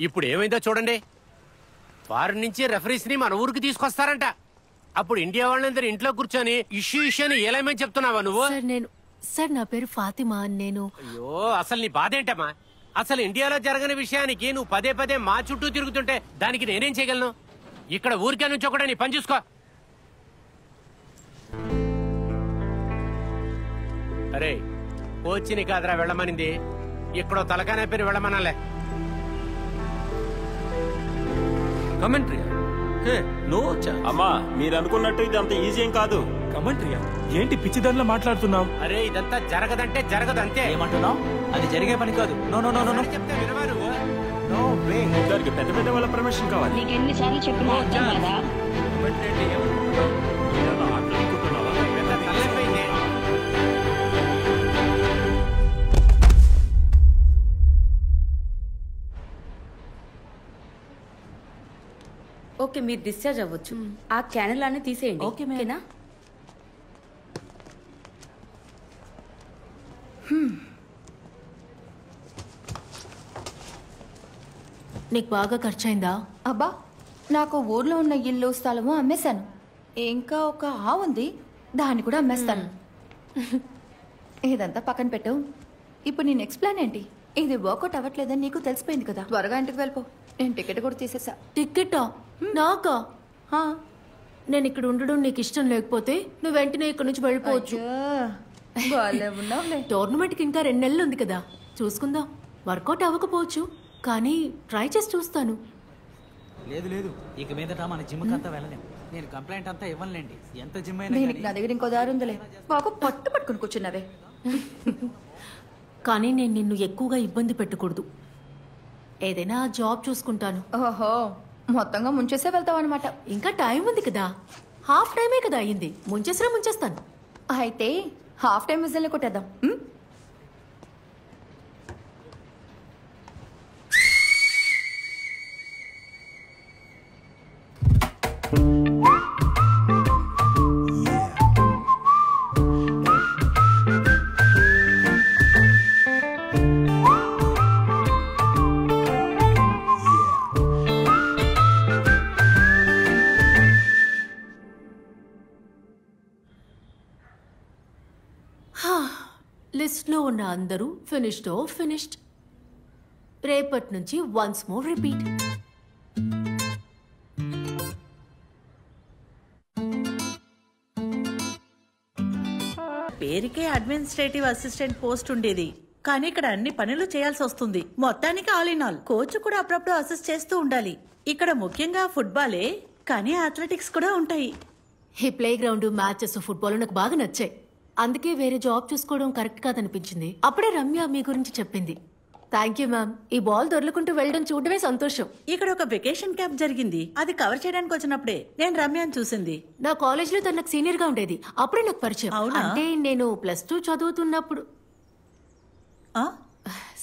ఇప్పుడు ఏమైందో చూడండి. ఫారిన్ నుంచి రెఫరీస్ ని మన ఊరికి తీసుకొస్తారంట. అప్పుడు ఇండియా వాళ్ళందరూ ఇంట్లో కూర్చొని ఇష్యూ అని ఏలేమని చెప్తున్నావా నువ్వు? సార్, నా పేరు ఫాతిమా. నేను అయ్యో, అసలు నీ బాధ ఏంటమ్మా? అసలు ఇండియాలో జరగని విషయానికి నువ్వు పదే పదే మా చుట్టూ తిరుగుతుంటే దానికి నేనేం చేయగలను? ఇక్కడ ఊరికే నుంచి ఒకటే నీ పని చూసుకో. అరే కోచిని కాదురా వెళ్ళమనింది, ఇక్కడో తలకానే పేరు వెళ్ళమనాలే. కమెంట్రీ అమ్మా మీరు అనుకున్నట్టు ఇది అంత ఈజీ ఏం కాదు. కమెంట్రీయా? ఏంటి పిచ్చిదానిలో మాట్లాడుతున్నావు? అరే ఇదంతా జరగదంటే జరగదంతే. ఏమంటున్నావు? అది జరిగే పని కాదు. నో నో నో నో చెప్తే వినవా నువ్వు? No way. దానికి పెద్ద పెద్ద వాళ్ళ పర్మిషన్ కావాలి. నీకు ఎన్నిసార్లు చెప్పినా అర్థం కదా. పెద్ద తలైపోయింది. ఓకే, మీరు డిశ్చార్జ్ అవ్వచ్చు. ఆ క్యానల్ అన్ని తీసేయండి. ఓకేనా? నీకు బాగా ఖర్చయిందా? అబ్బా, నాకు ఊర్లో ఉన్న ఇల్లు స్థలము అమ్మేశాను. ఇంకా ఒక ఆవు ఉంది, దాన్ని కూడా అమ్మేస్తాను. ఇదంతా పక్కన పెట్టు. ఇప్పుడు నీ నెక్స్ట్ ప్లాన్ ఏంటి? ఇది వర్కౌట్ అవ్వట్లేదని నీకు తెలిసిపోయింది కదా. త్వరగా ఇంటికి వెళ్ళిపో. నేను టికెట్ కూడా తీసేసా. టికెటా? నాకా? నేను ఇక్కడ ఉండడం నీకు ఇష్టం లేకపోతే నువ్వు వెంటనే ఇక్కడ నుంచి వెళ్ళిపోవచ్చు. టోర్నమెంట్కి ఇంకా 2 నెలలు ఉంది కదా, చూసుకుందాం. వర్కౌట్ అవ్వకపోవచ్చు, కానీ ట్రై చేసి చూస్తాను. లేదు లేదు, ఇక మీదట మన జిమ్ కంతా వెళ్ళలేం. నేను కంప్లైంట్ అంతా ఇవ్వనులేండి. ఎంత జిమ్ అయినా దీనికి నా దగ్గర ఇంకో దారి ఉందిలే. బాబు పట్టు పట్టుకుని కూర్చున్నావే. కానీ నేను నిన్ను ఎక్కువగా ఇబ్బంది పెట్టకూడదు. ఏదైనా జాబ్ చూసుకుంటాను. ఓహో, మొత్తంగా ముంచేసే వెళ్తావు అనమాట. ఇంకా టైం ఉంది కదా, హాఫ్ టైమే కదా అయింది. ముంచేసినా ముంచేస్తాను. అయితే హాఫ్ టైం విజిల్ కొట్టేద్దాం. లిస్ట్లో ఉన్న అందరూ ఫినిష్డ్. రేపటి నుంచి వన్స్ మోర్ రిపీట్. పేరుకే అడ్మినిస్ట్రేటివ్ అసిస్టెంట్ పోస్ట్ ఉండేది, కానీ ఇక్కడ అన్ని పనులు చేయాల్సి వస్తుంది. మొత్తానికి ఆల్ ఇన్ ఆల్. కోచ్ కూడా అప్పుడప్పుడు అసిస్ట్ చేస్తూ ఉండాలి. ఇక్కడ ముఖ్యంగా ఫుట్బాలే, కానీ అథ్లెటిక్స్ కూడా ఉంటాయి. ఈ ప్లే గ్రౌండ్, మ్యాచెస్, ఫుట్బాల్ నాకు బాగా నచ్చాయి. అందుకే వేరే జాబ్ చూసుకోవడం కరెక్ట్ కాదనిపించింది. అప్పుడే రమ్య మీ గురించి చెప్పింది. Thank you ma'am. ఈ బాల్ దొరలకుంటూ వెళ్ళడం చూడమే సంతోషం. ఇక్కడ ఒక వెకేషన్ క్యాంప్ జరిగింది, అది కవర్ చేయడానికి వచ్చినప్పుడే నేను రమ్యను చూసింది. నా కాలేజ్ లో తను నాకు సీనియర్ గా ఉండేది. అప్పుడే నాకు పరిచయం. అంటే నేను +2 చదువుతున్నప్పుడు.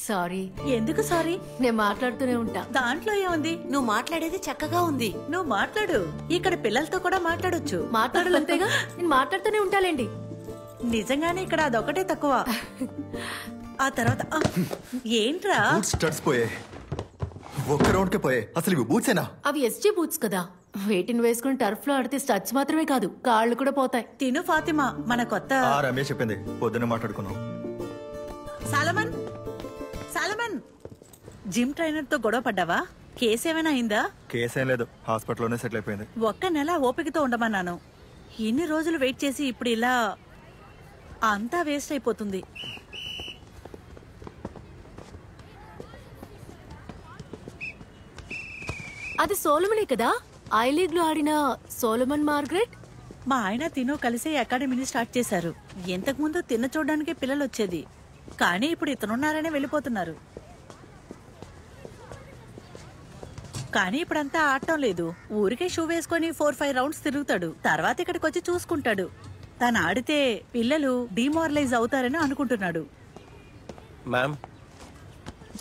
సారీ. ఎందుకు సారీ? నేను మాట్లాడుతూనే ఉంటా. దాంట్లో ఏముంది? నువ్వు మాట్లాడేది చక్కగా ఉంది. నువ్వు మాట్లాడు. ఇక్కడ పిల్లలతో కూడా మాట్లాడొచ్చు. మాట్లాడాలంతేగా, నేను మాట్లాడుతూనే ఉంటాలేండి. నిజంగానే ఇక్కడ అదొకటే తక్కువ. ఆ తర్వాత ఏంట్రా? స్టడ్స్ పోయాయి. ఒక్క రౌండ్ కే పోయాయి. అసలు ఇవి బూట్సేనా? అవి ఎస్జీ బూట్స్ కదా. వేటిని వేసుకుని టర్ఫ్ లో ఆడితే స్టడ్స్ మాత్రమే కాదు, కాళ్ళు కూడా పోతాయి. తిను ఫాతిమా, మన కొత్త రమేష్ చెప్పింది, పొద్దున్న మాట్లాడుకున్నాం. సాలమన్, జిమ్ ట్రైనర్ తో గొడవ పడ్డావా? కేసు ఏమైనా అయిందా? కేసేం లేదు, హాస్పిటల్లోనే సెటిల్ అయిపోయింది. ఒక్క నెల ఓపికతో ఉండమన్నాను. ఇన్ని రోజులు వెయిట్ చేసి ఇప్పుడు ఇలా అంతా వేస్ట్ అయిపోతుంది. అది సోలమనే కదా, ఐ లీగ్ లో ఆడిన సోలమన్ మార్గరెట్. మా ఆయన తిను కలిసి అకాడమీని స్టార్ట్ చేశారు. ఇంతకు ముందు తిన్న చూడడానికి పిల్లలు వచ్చేది, కానీ ఇప్పుడు ఇతనున్నారనే వెళ్ళిపోతున్నారు. కానీ ఇప్పుడంతా ఆడటం లేదు. ఊరికే షూ వేసుకొని 4-5 రౌండ్స్ తిరుగుతాడు. తర్వాత ఇక్కడికి వచ్చి చూసుకుంటాడు. తను ఆడితే పిల్లలు డిమారలైజ్ అవుతారని అనుకుంటున్నాడు.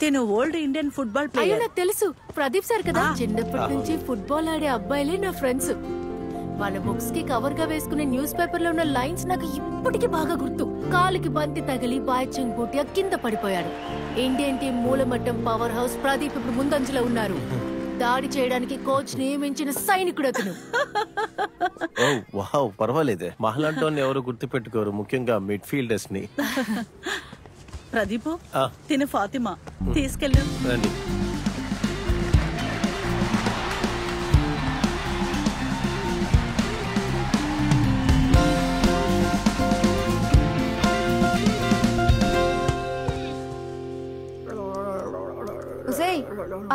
తిను ఓల్డ్ ఇండియన్ ఫుట్బాల్ ప్లేయర్. నాకు తెలుసు, ప్రదీప్ సార్ కదా. చిన్నప్పటి నుంచి ఫుట్బాల్ ఆడే అబ్బాయిలే నా ఫ్రెండ్స్. వాళ్ళ బుక్స్ కి కవర్ గా వేసుకునే న్యూస్ పేపర్ లో ఉన్న లైన్స్ నాకు ఇప్పటికీ బాగా గుర్తు. కాలుకి బంతి తగిలి బాయ్చెంగ్ బూటియా కింద పడిపోయాడు. ఇండియన్ టీం మూలమట్టం పవర్ హౌస్ ప్రదీప్ ఇప్పుడు ముందంజలో ఉన్నారు. దాడి చేయడానికి కోచ్ నియమించిన సైనికుడు అతను. పర్వాలేదే, మహలాంటోని ఎవరు గుర్తు పెట్టుకోరు, ముఖ్యంగా మిడ్ ఫీల్డర్స్ ని. ప్రదీప్, తిను ఫాతిమా తీసుకెళ్ళు.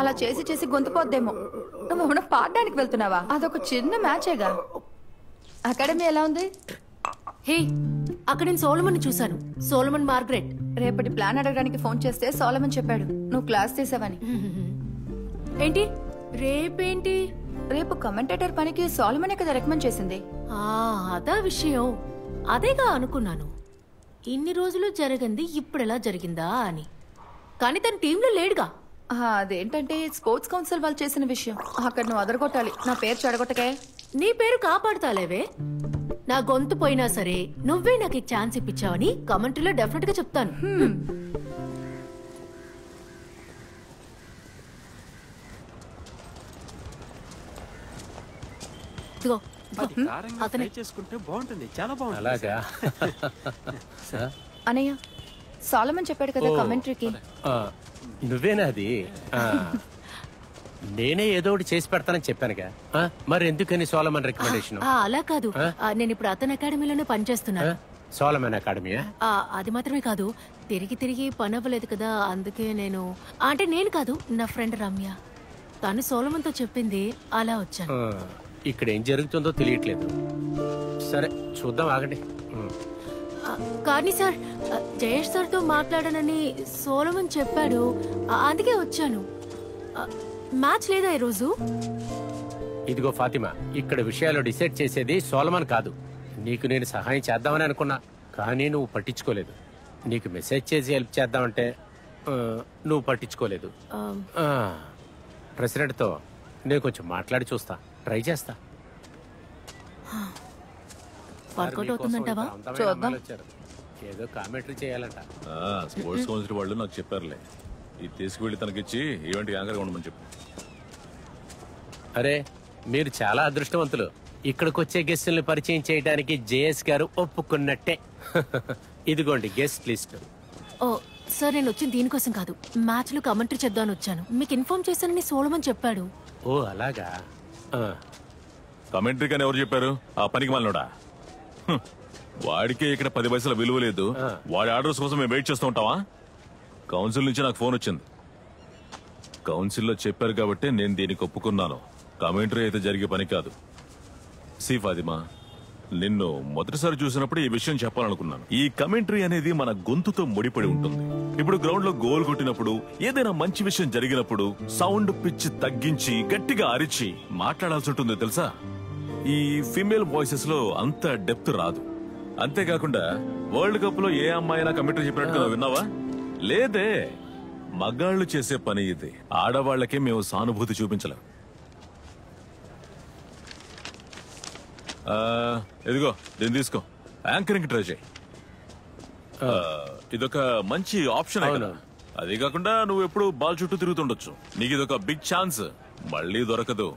అలా చేసి చేసి గొంతుపోద్దేమో. నువ్వు పాడడానికి వెళ్తున్నావా? అదొక చిన్న మ్యాచేగా. అకాడమీ ఎలా ఉంది? హే, అక్కడ నేను సోలమన్ చూశాను. Solomon Margaret. రేపటి ప్లాన్ అడగడానికి ఫోన్ చేస్తే సోలమన్ చెప్పాడు నువ్వు క్లాస్ తీసావని. ఏంటి రేపేంటి? రేపు కమెంటేటర్ పనికి సోలమనే కదా రికమెండ్ చేసింది. అదా విషయం. అదేగా అనుకున్నాను, ఇన్ని రోజులు జరగంది ఇప్పుడు ఎలా జరిగిందా అని. కానీ తన టీంలో లేడుగా. అదేంటంటే స్పోర్ట్స్ కౌన్సిల్ వాళ్ళు చేసిన విషయం. అక్కడ నువ్వు అదరగొట్టాలి. నా పేరు చెడగొట్టకే. నీ పేరు కాపాడుతాలేవే. నా గొంతు పోయినా సరే నువ్వే నాకు ఈ ఛాన్స్ ఇప్పించావని కమెంటరీలో డెఫినెట్ గా చెప్తాను. అతనే చేసుకుంటే బాగుంటుంది. చాలా బాగుంటుంది. అలాగా అనయ్య, సోలమన్ చెప్పాడు కదా కమెంటరీకి. నువ్వేనా అది? నేనే ఏదో ఒకటి చేసి పెడతానని చెప్పానుగా. మరి ఎందుకని సోలమన్ రికమెండేషన్? అలా కాదు, నేను ఇప్పుడు అతని అకాడమీలోనే పనిచేస్తున్నాను. సోలమన్ అకాడమీ? అది మాత్రమే కాదు, తిరిగి తిరిగి పని అవ్వలేదు కదా, అందుకే నేను కాదు, నా ఫ్రెండ్ రమ్య, తను సోలమన్ తో చెప్పింది, అలా వచ్చాను. ఇక్కడ ఏం జరుగుతుందో తెలియట్లేదు. సరే చూద్దాం, ఆగండి. కానీ సార్, జయేష్ సార్ తో మాట్లాడానని సోలమన్ చెప్పాడు, అందుకే వచ్చాను. మ్యాచ్ లేదా ఈరోజు? ఇదిగో ఫాతిమా, ఇక్కడ విషయాలు డిసైడ్ చేసేది సోలమన్ కాదు. నీకు నేను సహాయం చేద్దామని అనుకున్నా, కానీ నువ్వు పట్టించుకోలేదు. నీకు మెసేజ్ చేసి హెల్ప్ చేద్దామంటే నువ్వు పట్టించుకోలేదు. ప్రెసిడెంట్ తో నేను కొంచెం మాట్లాడి చూస్తా, ట్రై చేస్తా. వర్కౌట్ అవుతుందంటావా? చూద్దాం. ఏదో కామెంటరీ చేయాలంట. స్పోర్ట్స్ కౌన్సిల్ వాళ్ళు నాకు చెప్పారులే, ఇది తీసుకువెళ్ళి తనకిచ్చి ఈవెంట్ యాంకర్గా ఉండమని చెప్పు. అరే, మీరు చాలా అదృష్టవంతులు. ఇక్కడికి వచ్చే గెస్టుల్ని పరిచయం చేయడానికి జేఎస్ గారు ఒప్పుకున్నట్టే. ఇదిగోండి గెస్ట్ లిస్ట్. ఓ సార్, నేను వచ్చింది దీనికోసం కాదు, మ్యాచ్ లో కమెంటరీ చేద్దామని వచ్చాను. మీకు ఇన్ఫార్మ్ చేశానని సోలమన్ చెప్పాడు. ఓ అలాగా. కమెంటరీ కానీ ఎవరు చెప్పారు? ఆ పనికి మాలినోడా? వాడికే ఇక్కడ 10 పైసల విలువ లేదు. వాడి ఆర్డర్స్ కోసం మేము వెయిట్ చేస్తూ ఉంటావా? కౌన్సిల్ నుంచి నాకు ఫోన్ వచ్చింది. కౌన్సిల్లో చెప్పారు కాబట్టి నేను దీనికి ఒప్పుకున్నాను. కమెంటరీ అయితే జరిగే పని కాదు. సి ఫాతిమా, నిన్ను మొదటిసారి చూసినప్పుడు ఈ విషయం చెప్పాలనుకున్నాను. ఈ కమెంటరీ అనేది మన గొంతుతో ముడిపడి ఉంటుంది. ఇప్పుడు గ్రౌండ్ లో గోల్ కొట్టినప్పుడు, ఏదైనా మంచి విషయం జరిగినప్పుడు సౌండ్ పిచ్ తగ్గించి గట్టిగా అరిచి మాట్లాడాల్సి ఉంటుంది తెలుసా? ఈ ఫీమేల్ వాయిసెస్ లో అంత డెప్త్ రాదు. అంతేకాకుండా వరల్డ్ కప్ లో ఏ అమ్మాయినా కమెంటరీ చెప్పినట్టుగా విన్నావా? లేదే. మగాళ్లు చేసే పని ఇది. ఆడవాళ్లకే మేము సానుభూతి చూపించలేం. ఇదిగో దీన్ని తీసుకో, యాంకరింగ్ ట్రై చేయి. ఇదొక మంచి ఆప్షన్. అది కాకుండా నువ్వు ఎప్పుడు బాల్ చుట్టూ తిరుగుతుండొచ్చు. నీకు ఇదొక బిగ్ ఛాన్స్, మళ్ళీ దొరకదు.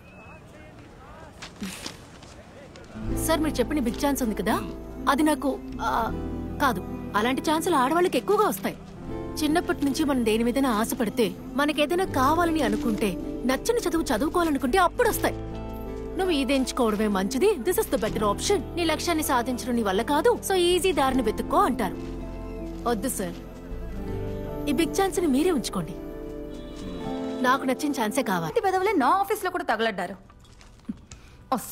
సార్, మీరు చెప్పిన బిగ్ ఛాన్స్ ఉంది కదా, అది నాకు కాదు. అలాంటి ఛాన్సులు ఆడవాళ్ళకి ఎక్కువగా వస్తాయి. చిన్నప్పటి నుంచి మనం దేని మీదైనా ఆశపడితే, మనకేదైనా కావాలని అనుకుంటే, నచ్చిన చదువు చదువుకోవాలనుకుంటే అప్పుడు వస్తాయి. నువ్వు ఇది ఎంచుకోవడమే మంచిది. This is the better option. నీ లక్ష్యాన్ని సాధించడం నీ వల్ల కాదు, సో ఈజీ దారిని వెతుక్కో అంటారు. వద్దు సార్, ఈ బిగ్ ఛాన్స్ ని మీరే ఉంచుకోండి. నాకు నచ్చిన ఛాన్సే కావాలి. పెదవులే నా ఆఫీస్ లో కూడా తగలడ్డారు.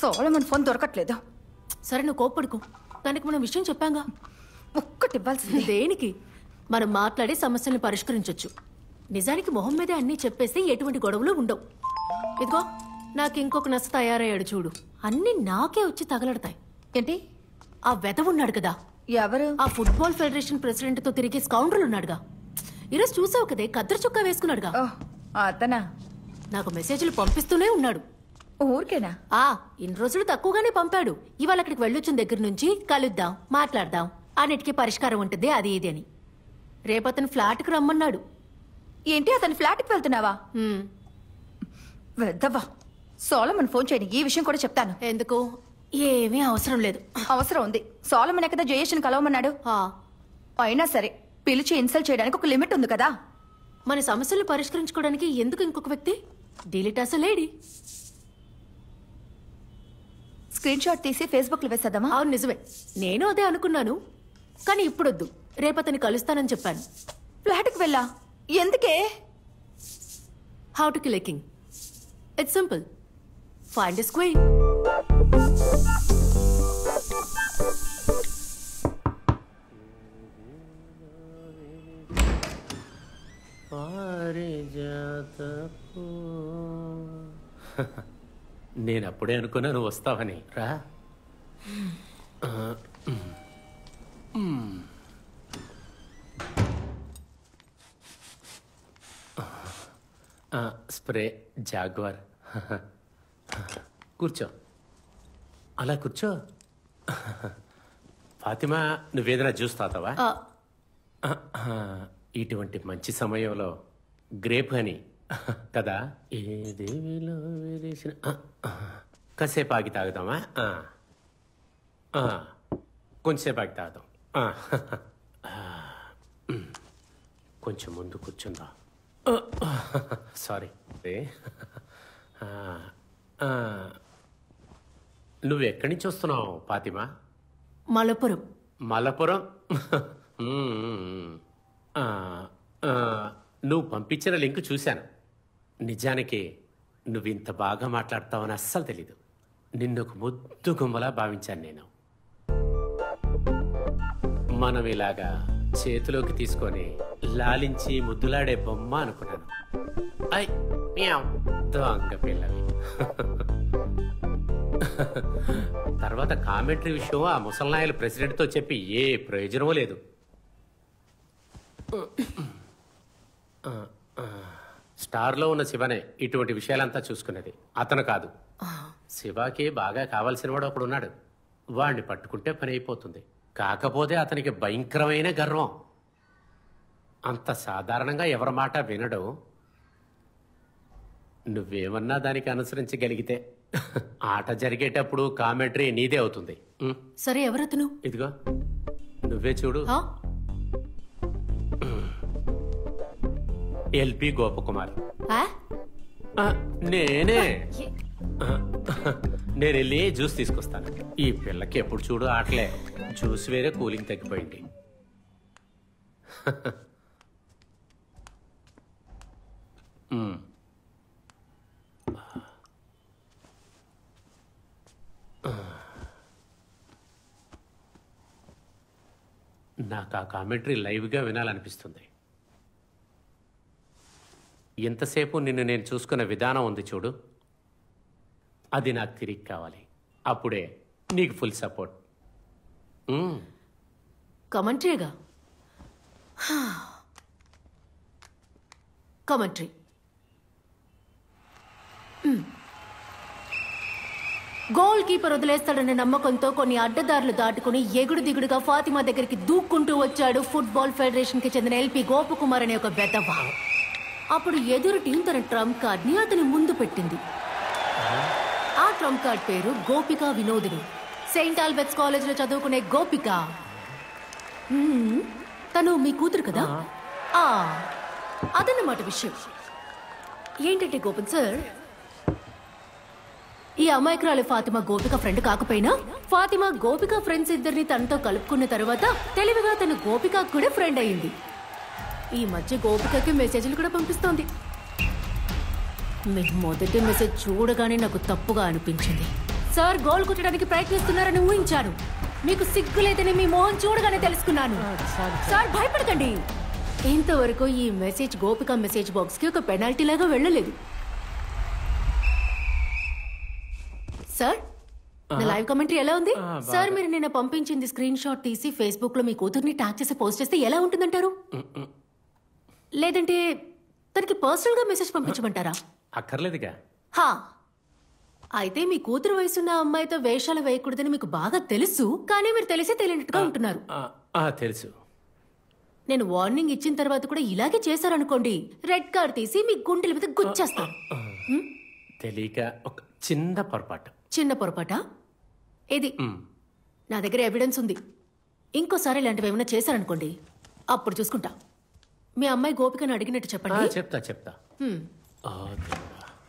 సోలమన్ ఫోన్ దొరకట్లేదు. సరే, నువ్వు కోప్పడుకో. తనకి మనం విషయం చెప్పాంగా. ఒక్కటి ఇవ్వాల్సింది. దేనికి? మనం మాట్లాడి సమస్యల్ని పరిష్కరించొచ్చు. నిజానికి మొహం మీదే అన్ని చెప్పేస్తే ఎటువంటి గొడవలు ఉండవు. ఇదిగో, నాకు ఇంకొక నచ్చ తయారయ్యాడు చూడు. అన్ని నాకే వచ్చి తగలడతాయి. ఏంటి? ఆ వెధవున్నాడు కదా. ఎవరు? ఆ ఫుట్బాల్ ఫెడరేషన్ ప్రెసిడెంట్ తో తిరిగే స్కౌండర్ ఉన్నాడుగా. ఈరోజు చూసావు కదే, కద్దరు చొక్కా వేసుకున్నాడుగా. అతనా? నాకు మెసేజ్లు పంపిస్తూనే ఉన్నాడు. ఊరికేనా? ఇన్ని రోజులు తక్కువగానే పంపాడు. ఇవాళ అక్కడికి వెళ్ళొచ్చిన దగ్గర నుంచి కలుద్దాం, మాట్లాడదాం, అన్నిటికీ పరిష్కారం ఉంటుంది, అది ఇది అని. రేపు అతను ఫ్లాట్ కు రమ్మన్నాడు. ఏంటి, అతని ఫ్లాట్ కి వెళ్తున్నావా? వెద్దవా. సోలమన్ ఫోన్ చేయని ఈ విషయం కూడా చెప్తాను. ఎందుకు? ఏమీ అవసరం లేదు. అవసరం ఉంది. సోలమన్ కదా జయేష్ని కలవమన్నాడు. అయినా సరే, పిలిచి ఇన్సల్ట్ చేయడానికి ఒక లిమిట్ ఉంది కదా. మన సమస్యలు పరిష్కరించుకోవడానికి ఎందుకు ఇంకొక వ్యక్తి? డిలీట్ అసలేడి. స్క్రీన్ షాట్ తీసి ఫేస్బుక్ లో వేసేద్దామా? అవును, నిజమే. నేను అదే అనుకున్నాను. కానీ ఇప్పుడొద్దు, రేపు అతన్ని కలుస్తానని చెప్పాను. ఫ్లాట్కి వెళ్ళా? ఎందుకే? How to kill a king. It's simple. Find his queen. నేను అప్పుడే అనుకున్నా నువ్వు వస్తావని. రా. Spray jaguar. కూర్చో, అలా కూర్చో. ఫాతిమా, నువ్వేదైనా జ్యూస్ తాతావా? ఇటువంటి మంచి సమయంలో గ్రేప్ హనీ కదా, ఏ దేవిలో వేసిన కాసేపు ఆగి తాగుదామా? కొంచెంసేపు ఆగి తాగుదాం. కొంచెం ముందు కూర్చుందా. సారీ. నువ్వు ఎక్కడి నుంచి వస్తున్నావు ఫాతిమా? మలపురం. మలపురం. నువ్వు పంపించిన లింక్ చూశాను. నిజానికి నువ్వు ఇంత బాగా మాట్లాడతావని అస్సలు తెలీదు. నిన్ను ఒక ముద్దు గుమ్మలా భావించాను నేను. మనం ఇలాగా చేతిలోకి తీసుకొని లాలించి ముద్దులాడే బొమ్మ అనుకున్నాను. ఐ దొంగ పిల్లవి. తర్వాత కామెంటరీ విషయం ఆ ముసల్నాయలు ప్రెసిడెంట్తో చెప్పి ఏ ప్రయోజనమూ లేదు. స్టార్లో ఉన్న శివనే ఇటువంటి విషయాలంతా చూసుకునేది, అతను కాదు. శివకి బాగా కావాల్సిన వాడు ఒకడు ఉన్నాడు. వాడిని పట్టుకుంటే పని అయిపోతుంది. కాకపోతే అతనికి భయంకరమైన గర్వం. అంత సాధారణంగా ఎవరి మాట వినడు. నువ్వేమన్నా దానికి అనుసరించగలిగితే ఆట జరిగేటప్పుడు కామెంటరీ నీదే అవుతుంది. సరే, ఎవరతను? ఇదిగో నువ్వే చూడు. ఎల్పి గోపకుమార్. నేనే. నేను వెళ్ళి జ్యూస్ తీసుకొస్తాను. ఈ పిల్లకి ఎప్పుడు చూడు ఆటలే. జ్యూస్ వేరే, కూలింగ్ తగ్గిపోయింది. నాకు ఆ కామెంటరీ లైవ్గా వినాలనిపిస్తుంది. ఎంతసేపు నిన్ను నేను చూసుకున్న విధానం ఉంది చూడు, అది నాకు తిరిగి కావాలి. అప్పుడే నీకు ఫుల్ సపోర్ట్. కమెంటరీగా? కమెంటరీ. గోల్ కీపర్ వదిలేస్తాడనే నమ్మకంతో కొన్ని అడ్డదారులు దాటుకుని ఎగుడు దిగుడుగా ఫాతిమా దగ్గరికి దూక్కుంటూ వచ్చాడు ఫుట్బాల్ ఫెడరేషన్ కి చెందిన ఎల్పి గోపకుమార్ అనే ఒక వెధవ. అప్పుడు ఎదురు టీం తన ట్రంప్ కార్డ్ ని అతని ముందు పెట్టింది. ఆ ట్రంప్ కార్డ్ పేరు గోపిక వినోదిని. సెయింట్ ఆల్బర్ట్స్ కాలేజ్ లో చదువుకునే గోపిక. తను మీ కూతురు కదా? అదన్నమాట విషయం. ఏంటంటే గోపన్ సార్, ఈ అమాయకురాలి ఫాతిమా గోపిక ఫ్రెండ్ కాకపోయినా ఫాతిమా గోపిక ఫ్రెండ్స్ ఇద్దరిని తనతో కలుపుకున్న తర్వాత తెలివిగా తన గోపిక కూడా ఫ్రెండ్ అయింది. ఈ మధ్య గోపికకి మెసేజ్లు కూడా పంపిస్తోంది. మీ మొదటి మెసేజ్ చూడగానే నాకు తప్పుగా అనిపించింది. సార్ గోల్ కొట్టడానికి ప్రయత్నిస్తున్నారని ఊహించాను. మీకు సిగ్గు లేదని మీ మొహం చూడగానే తెలుసుకున్నాను. సార్ భయపడకండి. ఇంతవరకు ఈ మెసేజ్ గోపిక మెసేజ్ బాక్స్ కి ఒక పెనాల్టీ లాగా వెళ్ళలేదు. సార్, నా లైవ్ కామెంటరీ ఎలా ఉంది? సార్, మీరు నిన్న పంపించింది స్క్రీన్ షాట్ తీసి ఫేస్బుక్ లో మీ కూతుర్ని ట్యాగ్ చేసి పోస్ట్ చేస్తే ఎలా ఉంటుందంటారు? లేదంటే తనకి పర్సనల్ గా మెసేజ్ పంపించమంటారా? అక్కర్లేదుగా. అయితే మీ కూతురు వయసున్న అమ్మాయితో వేషాలు వేయకూడదని మీకు బాగా తెలుసు, కానీ మీరు తెలిసే తెలియనట్టుగా ఉంటున్నారు. తెలుసు. నేను వార్నింగ్ ఇచ్చిన తర్వాత కూడా ఇలాగే చేశారనుకోండి, రెడ్ కార్డ్ తీసి మీ గుండెల మీద గుచ్చేస్తాను. తెలియక ఒక చిన్న పొరపాటు. చిన్న పొరపాటా? ఇది నా దగ్గర ఎవిడెన్స్ ఉంది. ఇంకోసారి ఇలాంటివి ఏమైనా చేశారనుకోండి, అప్పుడు చూసుకుంటా. మీ అమ్మాయి గోపికను అడిగినట్టు చెప్పండి. చెప్తా.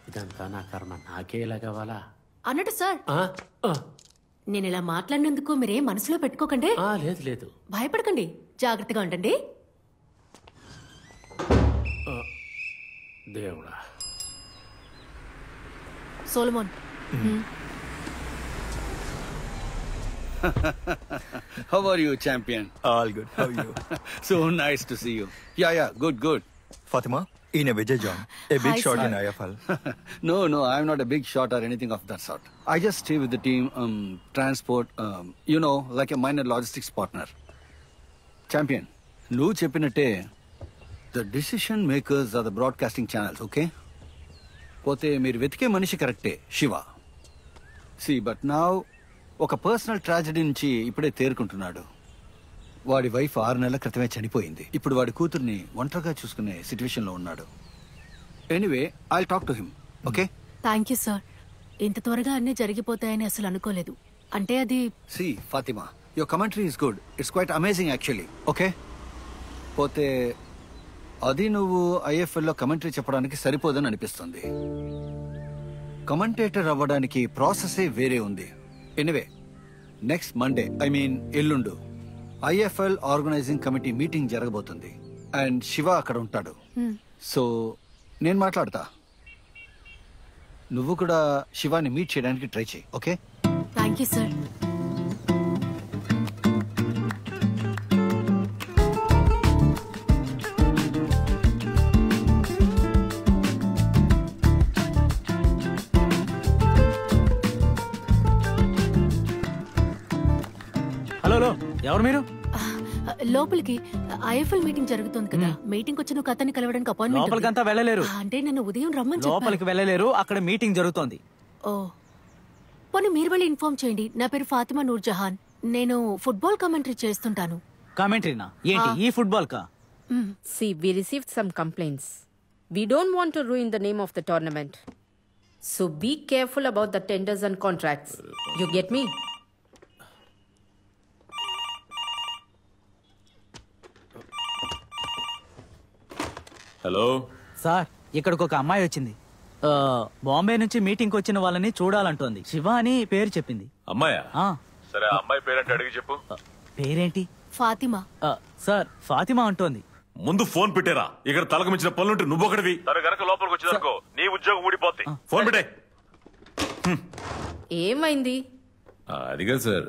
ఇదంతా నా కర్మ, నాకే ఇలా కావాలా అన్నట్టు సార్, నేను ఇలా మాట్లాడినందుకు మీరేం మనసులో పెట్టుకోకండి. లేదు. భయపడకండి, జాగ్రత్తగా ఉండండి. దేవుడా. Solomon. How are you, champion? All good. How are you? So nice to see you. Yeah, good. Fatima, in a Vijay John, a big Hi, shot sir. in IFL. No, I'm not a big shot or anything of that sort. I just stay with the team, transport, like a minor logistics partner. Champion, నువ్వు చెప్పినట్టే the decision makers are the broadcasting channels, okay? పోతే మీరు వెతికే మనిషి కరెక్టే, Shiva. See, but now ఒక personal tragedy నుంచి ఇప్పుడే తేరుకుంటున్నాడు. వాడి వైఫ్ 6 నెలల క్రితమే చనిపోయింది. ఇప్పుడు వాడి కూతుర్ని ఒంటరిగా చూసుకునే సిచ్యువేషన్ లో ఉన్నాడు. Anyway, I talk to him, okay? Thank you sir. ఇంత త్వరగా అన్ని జరిగిపోతాయని అసలు అనుకోలేదు. అంటే అది see Fatima, your commentary is good. It's quite amazing actually, okay? పోతే అది నువ్వు ఐఎఫ్ఎల్లో కమెంటరీ చెప్పడానికి సరిపోదని అనిపిస్తుంది. కమెంటేటర్ అవ్వడానికి ప్రాసెసే వేరే ఉంది. ఎనివే, నెక్స్ట్ మండే, ఎల్లుండు ఐఎఫ్ఎల్ ఆర్గనైజింగ్ కమిటీ మీటింగ్ జరగబోతుంది. అండ్ శివ అక్కడ ఉంటాడు. సో నేను మాట్లాడతా. నువ్వు కూడా శివాని మీట్ చేయడానికి ట్రై చేయి, okay? Thank you sir. Hello, ఎవరు మీరు? లోపలికి ఐఎఫ్ఎల్ మీటింగ్ జరుగుతుంది కదా, మీటింగ్ వచ్చి నువ్వు అతన్ని కలవడానికి అపాయింట్మెంట్. లోపలికంతా వెళ్ళలేరు. అంటే నన్ను ఉదయం రమ్మని చెప్పారు. లోపలికి వెళ్ళలేరు, అక్కడ మీటింగ్ జరుగుతోంది. ఓ, పోనీ మీరు వెళ్ళి ఇన్ఫార్మ్ చేయండి. నా పేరు ఫాతిమా నూర్ జహాన్. నేను ఫుట్బాల్ కమెంటరీ చేస్తుంటాను. కమెంటరీనా? ఏంటి ఈ ఫుట్బాల్ కా? See, we received some complaints. We don't want to ruin the name of the tournament. So be careful about the tenders and contracts. You get me? Hello sir, ఇక్కడికి ఒక అమ్మాయి వచ్చింది. బాంబే నుంచి meeting వచ్చిన వాళ్ళని చూడాలంటోంది. శివ అని పేరు చెప్పింది. అమ్మాయా? సరే, ఆ అమ్మాయి పేరంటే అడిగి చెప్పు. పేరేంటి? ఫాతిమా. సార్, ఫాతిమా అంటోంది. ముందు ఫోన్ పెట్టేరా. ఇక్కడ తలకు మించిన పనులుంటే నువ్వొకటివి. తను గనక లోపలికి వచ్చిందనుకో నీ ఉద్యోగం ఊడిపోద్ది. ఫోన్ పెట్టే. ఏమైంది? అదిగా సార్,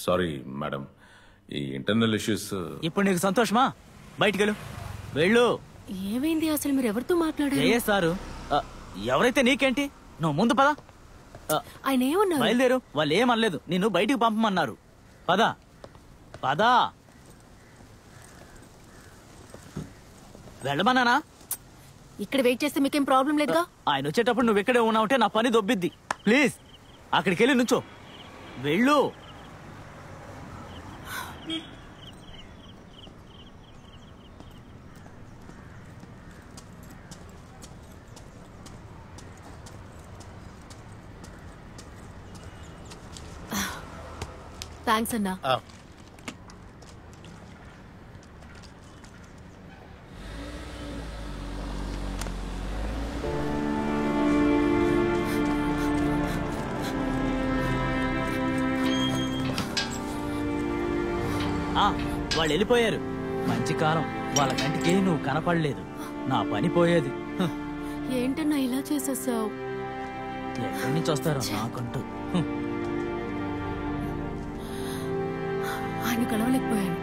సారీ మేడం, ఈ ఇంటర్నల్ ఇష్యూస్. ఇప్పుడు నీకు సంతోషమా? బయటికెళ్ళు, వెళ్ళు. ఏమైంది అసలు? మీరు ఎవరితో మాట్లాడారు? ఏ సారు, ఎవరైతే నీకేంటి, నువ్వు ముందు పద. ఆయన ఏమన్నారు? బయలుదేరు. వాళ్ళు ఏమనలేదు, నిన్ను బయటికి పంపమన్నారు. పద పద. వెళ్ళమన్నానా? ఇక్కడ వెయిట్ చేస్తే మీకేం ప్రాబ్లం లేదుగా? ఆయన వచ్చేటప్పుడు నువ్వు ఇక్కడే ఉన్నావుంటే నా పని దొబ్బిద్ది. ప్లీజ్ అక్కడికి వెళ్ళి నుంచో. వెళ్ళు. థ్యాంక్స్ అన్నా. వాళ్ళు వెళ్ళిపోయారు. మంచి కాలం, వాళ్ళ కంటికి నువ్వు కనపడలేదు. నా పని పోయేది. ఏంటన్నా ఇలా చేసేసావు? ఎక్కడి నుంచి వస్తారో నాకంటూ. ఆయన కలవలేకపోయాను.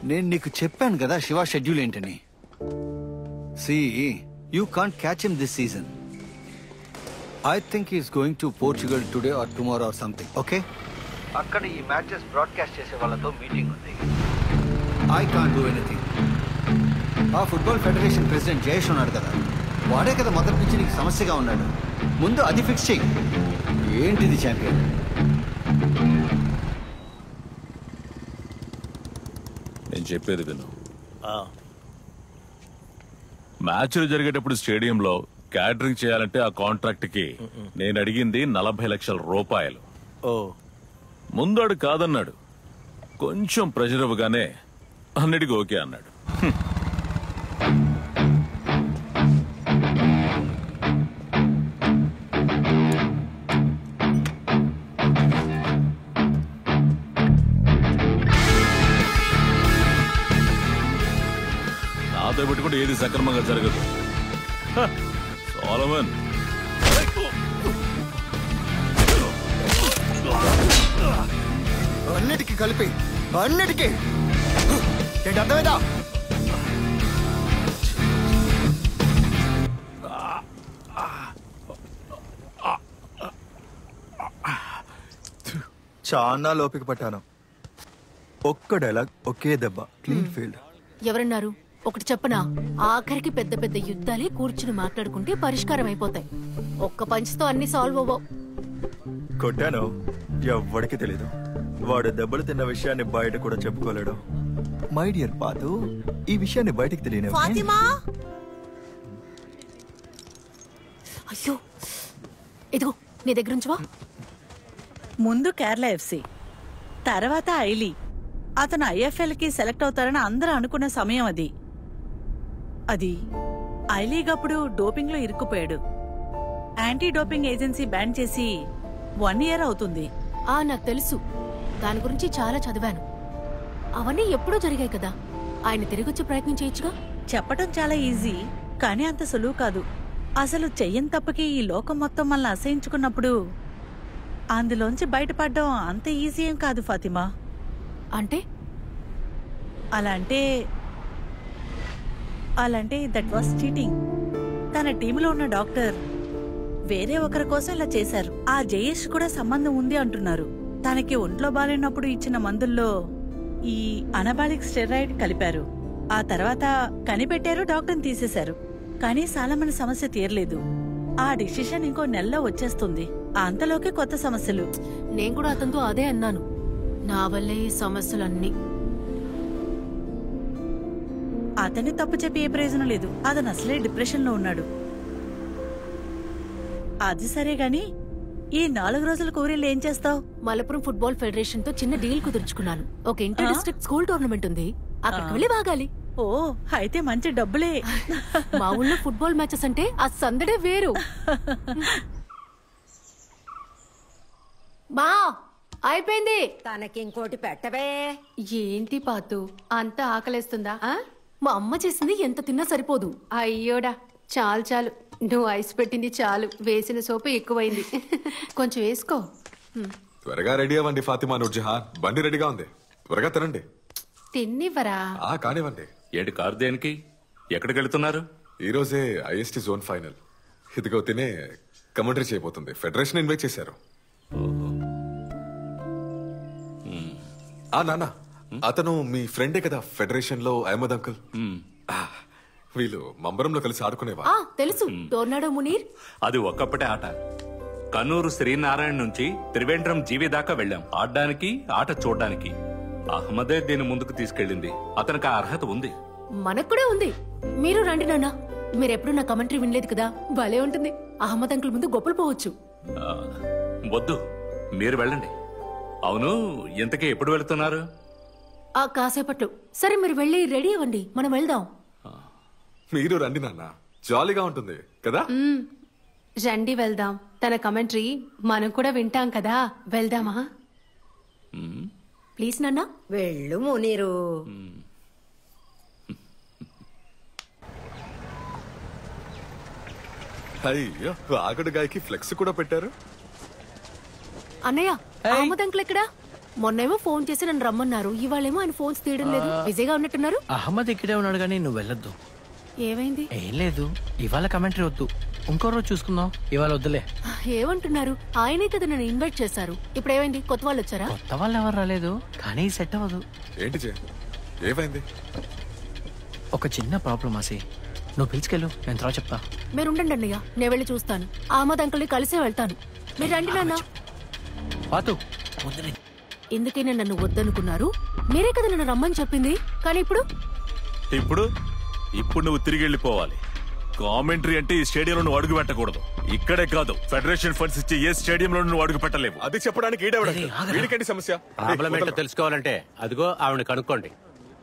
నేను నీకు చెప్పాను కదా శివ షెడ్యూల్ ఏంటని. See, you can't catch him this season. I think is going to Portugal today or tomorrow or something, okay? అక్కడ ఈ మ్యాచెస్ బ్రాడ్కాస్ట్ చేసే వాళ్ళతో మీటింగ్ ఉంది. I can't do anything. ఆ ఫుట్బాల్ ఫెడరేషన్ ప్రెసిడెంట్ జయేష్ ఉన్నాడు కదా, వాడే కదా మొదటి నుంచి నీకు సమస్యగా ఉన్నాడు. ముందు అది ఫిక్స్ చెయ్యి. ఏంటిది ఛాంపియన్? నేను చెప్పేది విను. మ్యాచ్లు జరిగేటప్పుడు స్టేడియంలో క్యాటరింగ్ చేయాలంటే ఆ కాంట్రాక్ట్ కి నేను అడిగింది 40 లక్షల రూపాయలు. ముందాడు కాదన్నాడు. కొంచెం ప్రెషర్ ఇవ్వగానే అన్నిటికీ ఓకే అన్నాడు. నాతో పెట్టుకుంటే ఏది సక్రమంగా జరగదు. సోలమన్, అన్నిటికీ కలిపి అన్నిటికీ ఏంటి అర్థమైందా? చాలా లోపిక పట్టాను. ఒక్క డైలాగ్, ఒకే దెబ్బ, క్లీన్ ఫీల్డ్. ఎవరన్నారు? ఒకటి చెప్పనా, ఆఖరికి పెద్ద పెద్ద యుద్ధాలే కూర్చుని మాట్లాడుకుంటే పరిష్కారం అయిపోతాయి. ఒక్క పంచ్తో అన్ని సాల్వ్ అవ్వవు. కొట్టాను, ఎవ్వడికి తెలీదు. వాడు దెబ్బలు తిన్న విషయాన్ని బయట కూడా చెప్పుకోలేడు. మై డియర్ పాతు, ఈ విషయాన్ని బయటకు తెలియని అయ్యో, ఇదిగో నీ దగ్గర ఉంచువా. ముందు కేరళ ఎఫ్సి, తర్వాత ఐలీ. అతను ఐఎఫ్ఎల్ కి సెలెక్ట్ అవుతారని అందరూ అనుకున్న సమయం అది ఐలీగప్పుడు డోపింగ్ లో ఇరుక్కుపోయాడు. యాంటీ డోపింగ్ ఏజెన్సీ బ్యాన్ చేసి 1 year అవుతుంది. నాకు తెలుసు, దాని గురించి చాలా చదివాను. అవన్నీ ఎప్పుడూ జరిగాయి కదా. ఆయన తిరిగొచ్చే ప్రయత్నం చేయొచ్చుగా. చెప్పటం చాలా ఈజీ, కానీ అంత సులువు కాదు. అసలు చెయ్యని తప్పకి ఈ లోకం మొత్తం మనల్ని అసహించుకున్నప్పుడు అందులోంచి బయటపడడం అంత ఈజీ ఏం కాదు ఫాతిమా. అంటే అలాంటే దట్ వాస్ చీటింగ్. తన టీంలో ఉన్న డాక్టర్ వేరే ఒకరి కోసం ఇలా చేశారు. ఆ జయేష్ కూడా సంబంధం ఉంది అంటున్నారు. తనకి ఒంట్లో బాలేనప్పుడు ఇచ్చిన మందుల్లో ఈ అనబాలిక్ స్టెరాయిడ్ కలిపారు. ఆ తర్వాత కనిపెట్టారు, డాక్టర్ని తీసేశారు. కానీ సాలమన్ సమస్య తీరలేదు. ఆ డిసిషన్ ఇంకో నెలలో వచ్చేస్తుంది. అంతలోకి కొత్త సమస్యలు. నేను కూడా అతనితో అదే అన్నాను, నా వల్లే ఈ సమస్యలన్నీ. అతన్ని తప్పు చెప్పి ఏ ప్రయోజనం లేదు. అతను అసలే డిప్రెషన్ లో ఉన్నాడు. అది సరే గాని ఈ 4 రోజుల కూరీలు ఏం చేస్తావు? మలపురం ఫుట్బాల్ ఫెడరేషన్ తో చిన్న డీల్ కుదుర్చుకున్నాను. ఒక ఇంటర్ డిస్ట్రిక్ట్ స్కూల్ టోర్నమెంట్ ఉంది, అక్కడికి వెళ్ళి బాగాలి. ఓ, అయితే మంచి డబ్బులే. మా ఊళ్ళో ఫుట్బాల్ మ్యాచెస్ అంటే ఆ సందడే వేరు. మా అయిపోయింది. తనకి ఇంకోటి పెట్టవే. ఏంటి పాతు, అంత ఆకలేస్తుందా? మా అమ్మ చేసింది ఎంత తిన్నా సరిపోదు. అయ్యోడా, చాలు చాలు, నువ్వు ఐస్ పెట్టింది చాలు. వేసిన సోపు ఎక్కువైంది, కొంచెం వేసుకో. త్వరగా రెడీ అవ్వండి ఫాతిమా, నూర్జహాన్. బండి రెడీగా ఉంది, త్వరగా తినండి. తిన్నివ్వరా? కానివ్వండి. ఏడు కారు దేనికి? ఎక్కడికి వెళ్తున్నారు? ఈ రోజే ఐఎస్టీ జోన్ ఫైనల్. ఇదిగో తినే కమెంటరీ చేయబోతుంది. ఫెడరేషన్ ఇన్వైట్ చేశారు. నాన్న, అతను మీ ఫ్రెండే కదా ఫెడరేషన్ లో, అహ్మద్ అంకుల్. వీళ్ళు మంబరంలో కలిసి ఆడుకునేవా? తెలుసు, టోర్నాడో మునీర్. అది ఒక్కప్పటే ఆట. కన్నూరు శ్రీనారాయణ నుంచి త్రివేంద్రం జీవి దాకా వెళ్ళాం ఆడడానికి, ఆట చూడడానికి. అహ్మదే దీన్ని ముందుకు తీసుకెళ్ళింది. అతనికి ఆ అర్హత ఉంది. మనకు కూడా ఉంది. మీరు రండి నాన్న. మీరెప్పుడు నా కమెంటరీ వినలేదు కదా, భలే ఉంటుంది. అహ్మద్ అంకుల్ ముందు గొప్పలు పోవచ్చు. వద్దు, మీరు వెళ్ళండి. అవును, ఇంతకీ ఎప్పుడు వెళ్తున్నారు? కాసేపట్లో. సరే, మీరు వెళ్ళి రెడీ అవ్వండి, మనం వెళ్దాం. మీరు రండి నాన్న, జాలీగా ఉంటుంది కదా. రండి వెళ్దాం. తన కమెంటరీ మనం కూడా వింటాం కదా, వెళ్దామా? ప్లీజ్ నాన్న. వెళ్ళు మునీరు. అయ్యో, ఆగడు గాయకి ఫ్లెక్స్ కూడా పెట్టారు. అన్నయ్య, అహ్మద్ అంకుల్ ఎక్కడా? మొన్నేమో ఫోన్ చేసి నన్ను రమ్మన్నారు, ఇవాళేమో ఆయన ఫోన్స్ తీయడం లేదు. బిజీగా ఉన్నట్టున్నారు. అహ్మద్ ఇక్కడే ఉన్నాడు కానీ నువ్వు వెళ్ళొద్దు. ఏమైంది? ఏం లేదు, ఇవాళ కమెంటరీ వద్దు, ఇంకో రోజు చూసుకుందాం. ఇవాళ వద్దులే. ఏమంటున్నారు? ఆయనే కదా నన్ను ఇన్వైట్ చేశారు. ఇప్పుడు ఏమైంది? కొత్త వాళ్ళు వచ్చారా? కొత్త వాళ్ళు ఎవరు రాలేదు, కానీ సెట్ అవ్వదు. ఏంటి ఏమైంది? ఒక చిన్న ప్రాబ్లం ఆసి, నువ్వు పిలుచుకెళ్ళు, నేను తర్వాత చెప్తా. మీరు ఉండండి అన్నయ్య, నేను వెళ్ళి చూస్తాను. అహ్మద్ అంకుల్ని కలిసే వెళ్తాను. మీరు రండి నాన్న. ఎందుకైనా నన్ను వద్దనుకున్నారు? మీరే కదా నన్ను రమ్మని చెప్పింది. కానీ ఇప్పుడు నువ్వు తిరిగి వెళ్ళిపోవాలి. కామెంటరీ అంటే ఈ స్టేడియంలో నువ్వు అడుగు పెట్టకూడదు. ఇక్కడే కాదు, ఫెడరేషన్ ఫండ్స్ ఇచ్చే ఏ స్టేడియంలో నువ్వు అడుగు పెట్టలేవు. అది చెప్పడానికి సమస్య. ప్రాబ్లం ఏంటో తెలుసుకోవాలంటే అదిగో ఆవిడ కనుక్కోండి.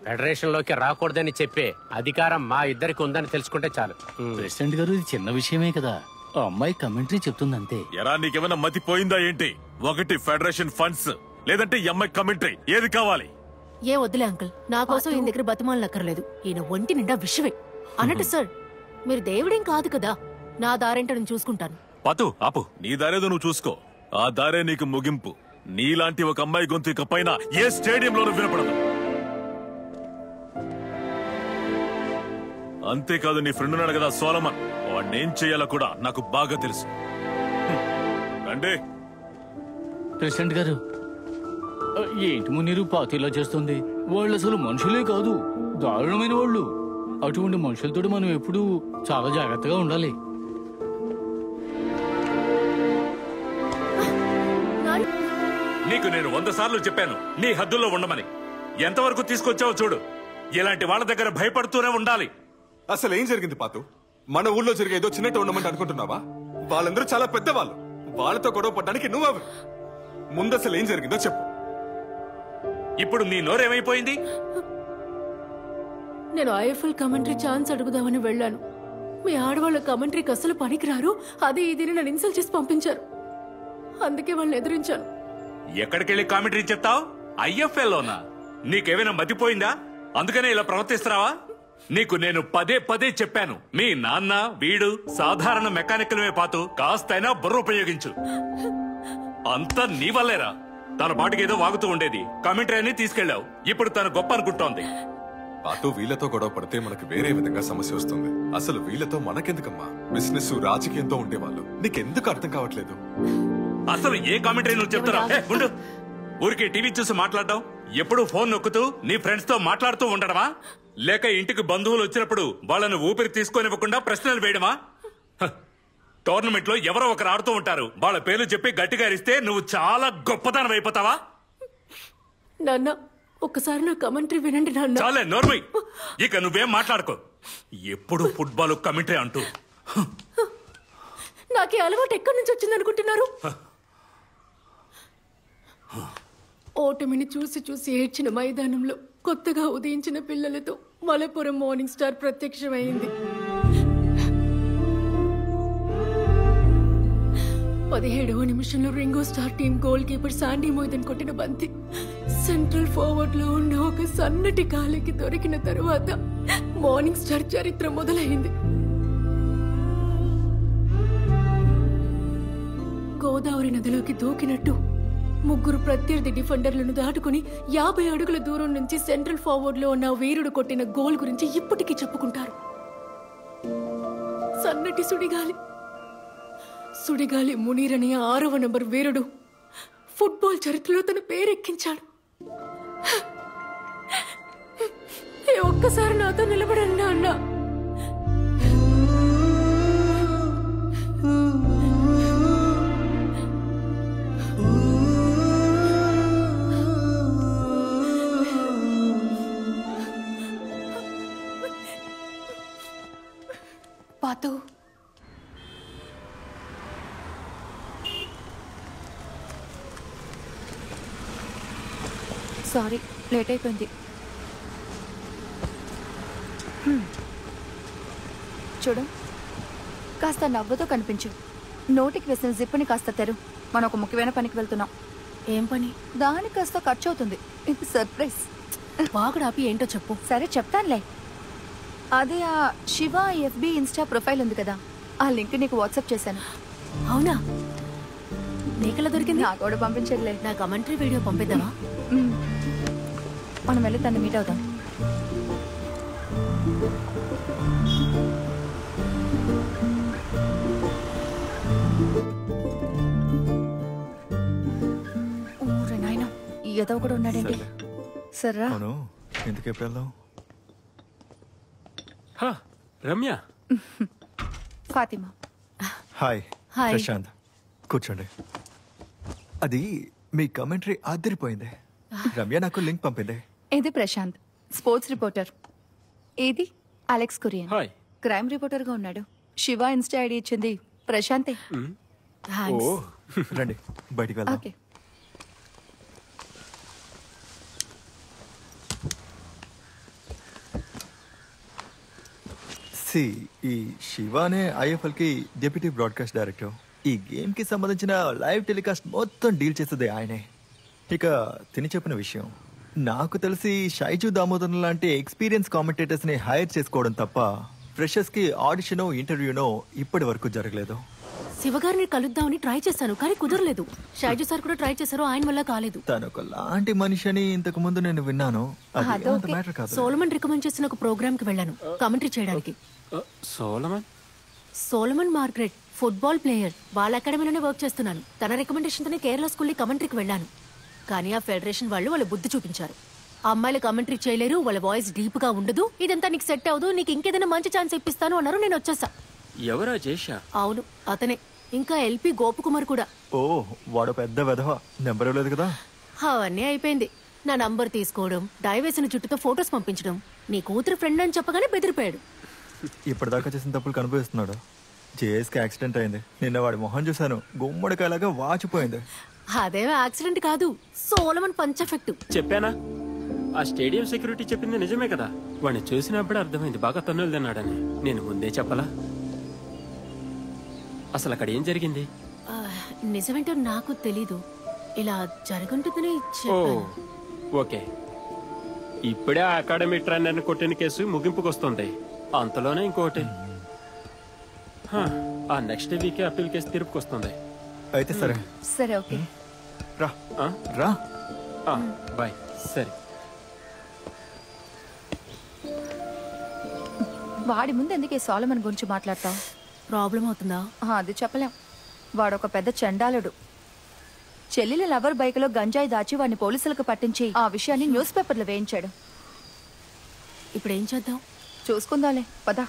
ఫెడరేషన్ లోకి రాకూడదని చెప్పే అధికారం మా ఇద్దరికి ఉందని తెలుసుకుంటే చాలు. ప్రెసిడెంట్ గారు, ఇది చిన్న విషయమే కదా. ఆ అమ్మాయి కమెంటరీ చెప్తుందంతే. ఎరా, నీకేమైనా మతిపోయిందా ఏంటి? ఒకటి ఫెడరేషన్ ఫండ్స్, లేదంటే ఈ అమ్మాయి కమెంటరీ, ఏది కావాలి? ఏ వద్దులే అంకుల్, నా కోసం ఈయన దగ్గర బతిమాలనక్కర్లేదు. ఈయన ఒంటి నిండా విషయమే. అన్నట్టు సార్, మీరు దేవుడేం కాదు కదా, నా దారేంటో నేను చూసుకుంటాను. పాతు, ఆపు. నీ దారేదో నువ్వు చూసుకో, ఆ దారే నీకు ముగింపు. నీలాంటి ఒక అమ్మాయి గొంతు ఇక పైన ఏ స్టేడియంలోనూ వినపడదు. అంతేకాదు నీ ఫ్రెండ్ ఉన్నాడు కదా సోలమన్, వాడినేం చేయాలో కూడా నాకు బాగా తెలుసు. రండి. ప్రెసిడెంట్ గారు, ఏంటి మునీరు పార్టీలా చేస్తుంది? వాళ్ళు అసలు మనుషులే కాదు, దారుణమైన వాళ్ళు. అటువంటి మనుషులతో మనం ఎప్పుడూ చాలా జాగ్రత్తగా ఉండాలి. నీకు నేను 100 సార్లు చెప్పాను నీ హద్దుల్లో ఉండమని. ఎంతవరకు తీసుకొచ్చావో చూడు. ఇలాంటి వాళ్ళ దగ్గర భయపడుతూనే ఉండాలి. అసలు ఏం జరిగింది పాతు? మన ఊళ్ళో జరిగే ఏదో చిన్న టోర్నమెంట్ అనుకుంటున్నావా? వాళ్ళందరూ చాలా పెద్దవాళ్ళు. వాళ్ళతో గొడవ పడ్డానికి నువ్వెవరు? ముందు అసలు ఏం జరిగిందో చెప్పు. ఇప్పుడు నీ నోరేమైపోయింది? నేను ఐఎఫ్ఎల్ కమెంటరీ ఛాన్స్ అడుగుదామని వెళ్ళాను. మీ ఆడవాళ్ళ కమెంటరీకి అసలు పనికిరారు, అది ఇది నన్ను ఇన్సల్ట్ చేసి పంపించారు. అందుకే వాళ్ళని ఎదిరించాను. ఎక్కడికెళ్ళి కామెంటరీ చెప్తావు? ఐఎఫ్ఎల్లోనా? నీకేమైనా మతిపోయిందా? అందుకనే ఇలా ప్రవర్తిస్తున్నావా? నీకు నేను పదే పదే చెప్పాను, మీ నాన్న వీడు సాధారణ మెకానికల్వే పాతు, కాస్తైనా బుర్ర ఉపయోగించు. అంతా నీ వల్లేరా. తన పాటికి ఏదో వాగుతూ ఉండేది, కామెంటరీ అని తీసుకెళ్లావు. ఇప్పుడు తను గొప్ప అనుకుంటోంది. పాతు వీళ్ళతో గొడవ పడితే మనకు వేరే విధంగా సమస్య వస్తుంది. అసలు వీళ్ళతో మనకెందుకమ్మా? బిజినెస్ రాజకీయంతో ఉండేవాళ్ళు. నీకెందుకు అర్థం కావట్లేదు? అసలు ఏ కామెంటరీ నువ్వు చెప్తారా? ఉండు. ఊరికి టీవీ చూసి మాట్లాడడం, ఎప్పుడు ఫోన్ నొక్కుతూ నీ ఫ్రెండ్స్ తో మాట్లాడుతూ ఉండడమా? లేక ఇంటికి బంధువులు వచ్చినప్పుడు వాళ్ళను ఊపిరి తీసుకోనివ్వకుండా ప్రశ్నలు వేయడమా? టోర్నమెంట్ లో ఎవరో ఒకరు ఆడుతూ ఉంటారు, వాళ్ళ పేర్లు చెప్పి గట్టిగా అరిస్తే నువ్వు చాలా గొప్పతనం అయిపోతావా? నాన్న, ఒక్కసారి నా కమెంటరీ వినండి నాన్న. చాలే నోర్మై, ఇక నువ్వేం మాట్లాడుకో. ఎప్పుడు ఫుట్బాల్ కమెంటరీ అంటూ. నాకు ఈ అలవాటు ఎక్కడి నుంచి వచ్చింది అనుకుంటున్నారు? ఓటమిని చూసి చూసి ఏడ్చిన మైదానంలో కొత్తగా ఉదయించిన పిల్లలతో మలపురం మార్నింగ్ స్టార్ ప్రత్యక్షమైంది. 17వ నిమిషంలో Ringo Star team goalkeeper Sandy Moidan కొట్టిన బంతి సెంట్రల్ ఫార్వర్డ్ లో ఉన్న ఒక సన్నటి కాలికి దొరికిన తరువాత మార్నింగ్ స్టార్ చరిత్ర మొదలైంది. గోదావరి నదిలోకి దూకినట్టు ముగ్గురు ప్రత్యర్థి డిఫెండర్లను దాటుకుని 50 అడుగుల దూరం నుంచి సెంట్రల్ ఫార్వర్డ్ లో ఉన్న వీరుడు కొట్టిన గోల్ గురించి ఇప్పటికీ చెప్పుకుంటారు. సన్నటి సుడిగాలి మునీర్ అనే 6వ నంబర్ వీరుడు ఫుట్బాల్ చరిత్రలో తన పేరెక్కించాడు. ఒక్కసారి నాతో నిలబడండి అన్నా. పాతు, సారీ లేట్ అయిపోయింది. చూడు, కాస్త నవ్వుతో కనిపించు. నోటికి వేసిన జిప్పుని కాస్త తెరు. మనం ఒక ముఖ్యమైన పనికి వెళ్తున్నాం. ఏం పని? దానికి కాస్త ఖర్చు అవుతుంది. ఇది సర్ప్రైజ్. వాగుడు ఆపి ఏంటో చెప్పు. సరే చెప్తానులే. అదే ఆ శివ ఎఫ్బి ఇన్స్టా ప్రొఫైల్ ఉంది కదా, ఆ లింక్ నీకు వాట్సాప్ చేశాను. అవునా? నీకెలా దొరికింది? నాకు కూడా పంపించట్లే. నా కమెంటరీ వీడియో పంపిద్దామా? మనం వెళ్ళి తను మీట్ అవుదాం. ఊరే నాయన, ఏదో కూడా ఉన్నాడండి. సర్రా ఎందుకు ఎప్పుడు వెళ్దాం? రమ్య. ఫాతిమా. హాయ్. హాయ్. ప్రశాంత్, కూర్చోండి. అది మీ కమెంటరీ అదిరిపోయింది. రమ్య నాకు లింక్ పంపింది. ఇది ప్రశాంత్, స్పోర్ట్స్ రిపోర్టర్. ఇది అలెక్స్ కురియన్, క్రైమ్ రిపోర్టర్ గా ఉన్నాడు. శివ ఇన్స్టా ఐడి ఇచ్చింది ప్రశాంతే. రండి బయటికి వెళ్దాం. ఓకే. ఈ శివానే ఐఎఫ్ఎల్ కి డెప్యూటీ బ్రాడ్కాస్ట్ డైరెక్టర్. ఈ గేమ్ కి సంబంధించిన లైవ్ టెలికాస్ట్ మొత్తం డీల్ చేసేది ఆయనే. ఇక తిని చెప్పిన విషయం, నాకు తెలిసి షైజు దామోదర్ లాంటి ఎక్స్పీరియన్స్ కామెంటేటర్స్ ని హైర్ చేసుకోవడం తప్ప ఫ్రెషర్స్ కి ఆడిషనో ఇంటర్వ్యూనో ఇప్పటి వరకు జరగలేదు. శివగారిని కలుద్దామని ట్రై చేశాను కానీ కుదరలేదు. షాజీ సార్ కూడా ట్రై చేశారు, ఆయన వల్ల కాలేదు. తను ఒక లాంటి మనిషి అని ఇంతకు ముందు నేను విన్నాను. అది అంత మ్యాటర్ కాదు. సోలమన్ రికమెండ్ చేసిన ఒక ప్రోగ్రామ్ కి వెళ్ళాను కామెంటరీ చేయడానికి. Solomon Margaret football player. వాళ్ళ అకాడమీలోనే వర్క్ చేస్తున్నాను. తన రికమెండేషన్ తోనే కేరళ స్కూల్ కమెంటరీకి వెళ్ళాను. కానీ ఆ ఫెడరేషన్ వాళ్ళు బుద్ధి చూపించారు. ఆ అమ్మాయిలు కమెంటరీ చేయలేరు, వాళ్ళ వాయిస్ డీప్ గా ఉండదు, ఇదంతా నీకు సెట్ అవ్వదు, నీకు ఇంకేదైనా మంచి ఛాన్స్ ఇప్పిస్తాను అన్నారు. నేను వచ్చేసా. ఎవరా జేషా? అవును అతనే. ఇంకా ఎల్పి గోపకుమార్ కూడా. ఓ వాడు పెద్ద వెధవ. నెంబర్ ఇవ్వలేదు కదా? అవన్నీ అయిపోయింది. నా నంబర్ తీసుకోవడం, డై వేసిన జుట్టుతో ఫొటోస్ పంపించడం, నీ కూతురు ఫ్రెండ్ అని చెప్పగానే బెదిరిపోయాడు. ఇప్పటిదాకా చేసిన తప్పులు కనిపిస్తున్నాడు. జేఎస్కి యాక్సిడెంట్ అయింది. నిన్న వాడి మొహం చూశాను, గుమ్మడికాయలాగా వాచిపోయింది. అదేమో యాక్సిడెంట్ కాదు, సోలమన్ పంచ్ ఎఫెక్ట్. చెప్పానా? ఆ స్టేడియం సెక్యూరిటీ చెప్పింది నిజమే కదా. వాడిని చూసినప్పుడే అర్థమైంది బాగా తన్నులు తిన్నాడని. నేను ముందే చెప్పలా? అసలు అక్కడ ఏం జరిగింది? నిజమేంటో నాకు తెలీదు. ఇలా జరుగుంటుందని ఓకే. ఇప్పుడే ఆ అకాడమీ ట్రైనర్ కొట్టిన కేసు ముగింపుకు వస్తుంది. అంతలోనే ఇంకోటి. ఆ నెక్స్ట్ వీక్ అప్పీల్ కేసు తీర్పుకి వస్తుంది. అయితే సరే. సరే ఓకే. రా రా. బాయ్. సరే. వాడి ముందు ఎందుకే సోలమన్ గురించి మాట్లాడతావు? ప్రాబ్లం అవుతుందా? అది చెప్పలేం. వాడు ఒక పెద్ద చండాలుడు. చెల్లెల లవర్ బైక్ లో గంజాయి దాచి వాడిని పోలీసులకు పట్టించి ఆ విషయాన్ని న్యూస్ పేపర్లో వేయించాడు. ఇప్పుడు ఏం చేద్దాం? చూసుకుందాలే, పదా.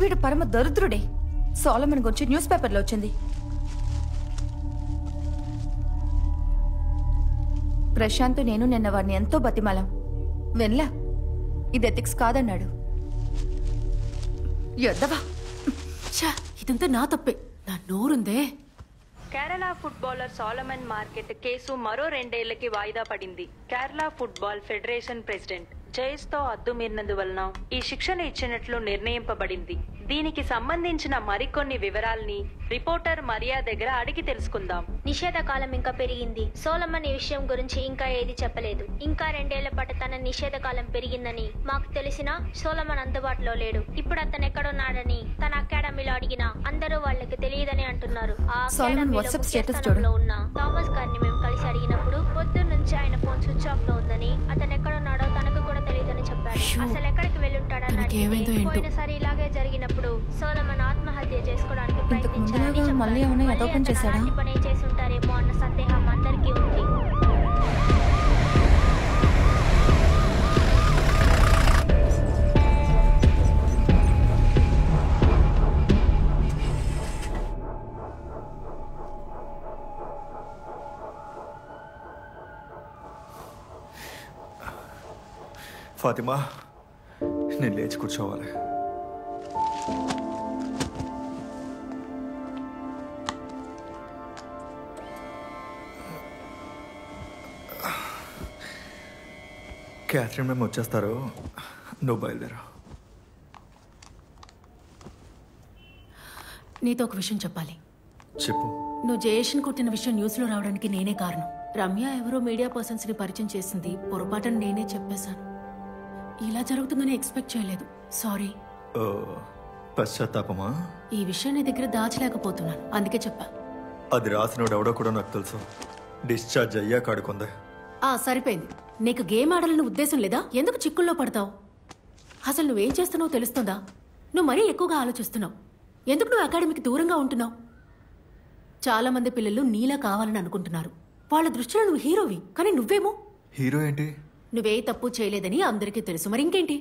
వీడు పరమ దరిద్రుడే. సోలమన్ గురించి న్యూస్ పేపర్లో వచ్చింది. ప్రశాంత్ నేను నిన్న వాడిని ఎంతో బతిమాలం. వెన్లా ఇది ఎథిక్స్ కాదన్నాడు. ఎద్దవా, ఇదంతా నా తప్పే. నా నోరుందే. Kerala footballer Solomon market case మరో 2 ఏళ్లకి వాయిదా పడింది. కేరళ ఫుట్బాల్ ఫెడరేషన్ ప్రెసిడెంట్ జైస్ తో అద్దు మీరినందువలన ఈ శిక్షను ఇచ్చినట్లు నిర్ణయింపబడింది. దీనికి సంబంధించిన మరికొన్ని వివరాల్ని రిపోర్టర్ మరియా దగ్గర అడిగి తెలుసుకుందాం. నిషేధ కాలం ఇంకా పెరిగింది. సోలమన్ ఈ విషయం గురించి ఇంకా ఏది చెప్పలేదు. ఇంకా 2 ఏళ్ల పాటు తన నిషేధ కాలం పెరిగిందని మాకు తెలిసినా సోలమన్ అందుబాటులో లేడు. ఇప్పుడు అతను ఎక్కడున్నాడని తన అకాడమీలో అడిగినా అందరూ వాళ్ళకి తెలియదని అంటున్నారు. ఆ అకాడమీలో ఉన్న థామస్ గారిని మేము కలిసి అడిగినప్పుడు పొద్దున్న నుంచి ఆయన ఫోన్ స్విచ్ ఆఫ్ లో ఉందని, అతను ఎక్కడున్నాడో తనకు కూడా తెలియదని చెప్పాడు. అసలు ఎక్కడికి వెళ్ళుంటాడని అడిగితే పోయినసారి ఇలాగే జరిగినప్పుడు సోలమన్ ఆత్మహత్య చేసుకోవడానికి ప్రయత్నించారని చెప్పాడు. పని చేసి ఉంటారేమో అన్న సందేహం అందరికీ ఉంది. ఫాతిమా, నేను లేచి కూర్చోవాలి. క్యాథరిన్ మేము వచ్చేస్తారు, నువ్వు బయలుదేరా. నీతో ఒక విషయం చెప్పాలి. చెప్పు. నువ్వు జయేష్ని కొట్టిన విషయం న్యూస్ లో రావడానికి నేనే కారణం. రమ్య ఎవరో మీడియా పర్సన్స్ ని పరిచయం చేసింది, పొరపాటున నేనే చెప్పేశాను. ఇలా జరుగుతుందని ఎక్స్పెక్ట్ చేయలేదు. సారీ. పశ్చాత్తాపమా? ఈ విషయం నీ దగ్గర దాచలేకపోతున్నాను, అందుకే చెప్పా. అది రాసినోడు ఎవడో కూడా నాకు తెలుసు. డిశ్చార్జ్ అయ్యాక ఆడుకుంది. సరిపోయింది. నీకు గేమ్ ఆడాలని ఉద్దేశం లేదా? ఎందుకు చిక్కుల్లో పడతావు? అసలు నువ్వేం చేస్తున్నావో తెలుస్తుందా? నువ్వు మరీ ఎక్కువగా ఆలోచిస్తున్నావు. ఎందుకు నువ్వు అకాడమీకి దూరంగా ఉంటున్నావు? చాలా మంది పిల్లలు నీలా కావాలని అనుకుంటున్నారు. వాళ్ళ దృష్టిలో నువ్వు హీరోవి, కానీ నువ్వేమో హీరో ఏంటి? నువ్వే తప్పు చేయలేదని అందరికీ తెలుసు. మరి ఇంకేంటి?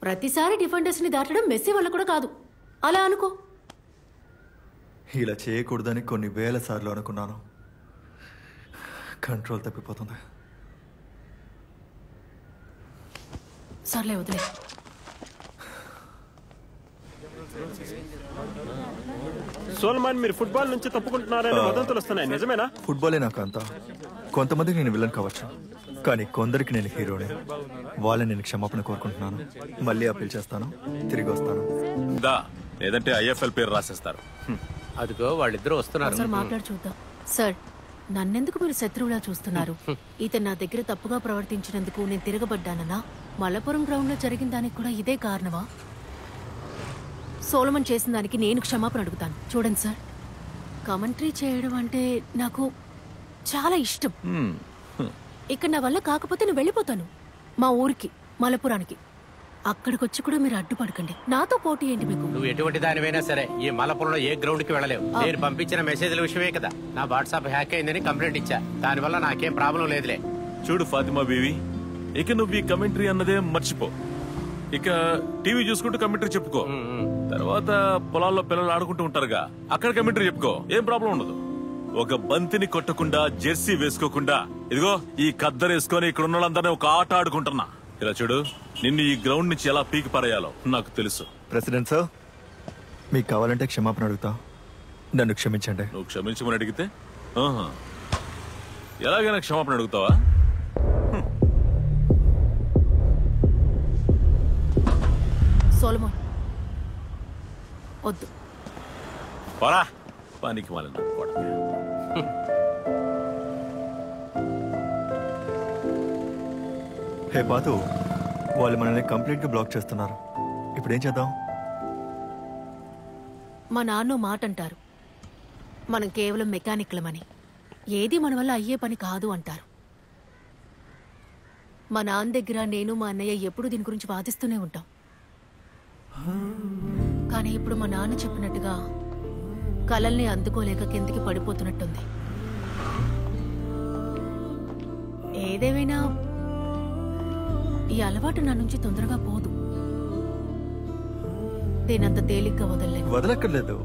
ప్రతిసారి డిఫెండర్స్ ని దాటడం మెస్సీ వల్ల కూడా కాదు. అలా అనుకో. ఇలా చేయకూడదని కొన్ని వేల సార్లు అనుకున్నాను. కంట్రోల్ తప్పిపోతుంది. సర్లే వదిలే. సోల్మాన్, మీరు ఫుట్బాల్ నుంచి తప్పుకుంటున్నారని వదంతులు వస్తున్నాయి, నిజమేనా? ఫుట్బాలే నాకు అంతా. కొంతమందికి నేను విలన్ కావచ్చు. కానీ కొందరికి నేను హీరోనే. వాళ్ళని నేను క్షమాపణ కోరుకుంటున్నాను. మళ్ళీ అప్పీల్ చేస్తాను, తిరిగి వస్తాను. లేదంటే ఐఎఫ్ఎల్ పేరు రాసేస్తారు. అదిగో వాళ్ళిద్దరూ వస్తున్నారు. సార్ మాట్లాడి చూద్దాం. సార్, నన్నెందుకు మీరు శత్రువులా చూస్తున్నారు? ఇతను నా దగ్గర తప్పుగా ప్రవర్తించినందుకు నేను తిరగబడ్డానన్నా? మలపురం గ్రౌండ్ లో జరిగిన దానికి కూడా ఇదే కారణమా? సోలమన్ చేసిన దానికి నేను క్షమాపణ అడుగుతాను. చూడండి సార్, కమెంటరీ చేయడం అంటే నాకు చాలా ఇష్టం. ఇక్కడ నా వల్ల కాకపోతే నేను వెళ్ళిపోతాను మా ఊరికి, మలపురానికి. అక్కడికొచ్చి కూడా మీరు అడ్డుపడకండి. నాతో పోటీ ఏంటి మీకు? నువ్వు ఎటువంటి దానివైనా సరే ఈ మలపురంలో ఏ గ్రౌండ్ కి వెళ్ళలేవు. నేను పంపించిన మెసేజ్ల విషయమే కదా నా వాట్సాప్ హ్యాక్ అయిందని కంప్లైంట్ ఇచ్చా. దానివల్ల నాకేం ప్రాబ్లం లేదులే. చూడు ఫాతిమా బీవి, ఇక నువ్వు ఈ కమెంటరీ అన్నదే మర్చిపో. ఇక టీవీ చూసుకుంటూ కమెంటరీ చెప్పుకో. తర్వాత పొలాల్లో పిల్లలు ఆడుకుంటూ ఉంటారుగా, అక్కడ కమెంటరీ చెప్పుకో. ఏం ప్రాబ్లం ఉండదు. ఒక బంతిని కొట్టకుండా, జెర్సీ వేసుకోకుండా, ఇదిగో ఈ కద్దరు వేసుకొని ఇక్కడ ఉన్న వాళ్ళందరినీ ఒక ఆట ఆడుకుంటున్నా. ఇలా చూడు, నిన్ను ఈ గ్రౌండ్ నుంచి ఎలా పీకి పారేయాలో నాకు తెలుసు. ప్రెసిడెంట్ సార్, మీకు కావాలంటే క్షమాపణ అడుగుతా. నన్ను క్షమించండి. నువ్వు క్షమించమని అడిగితే ఎలాగైనా క్షమాపణ అడుగుతావా? సోలమన్ వద్దు. పరా పనికి మాలిన హే పాతు, వాళ్ళు మనల్ని కంప్లీట్ గా బ్లాక్ చేస్తున్నారు. ఇప్పుడు ఏం చేద్దాం? మా నాన్న మాట అంటారు, మనం కేవలం మెకానిక్లమని. ఏది మన వల్ల అయ్యే పని కాదు అంటారు. మా నాన్న దగ్గర నేను మా అన్నయ్య ఎప్పుడు దీని గురించి వాదిస్తూనే ఉంటాం. కానీ ఇప్పుడు మా నాన్న చెప్పినట్టుగా కలల్ని అందుకోలేక కిందికి పడిపోతున్నట్టుంది. ఏదేమైనా ఈ అలవాటు నా నుంచి తొందరగా పోదు. నేనంత తేలిగ్గా వదలలేదు. వదలక్కర్లేదు,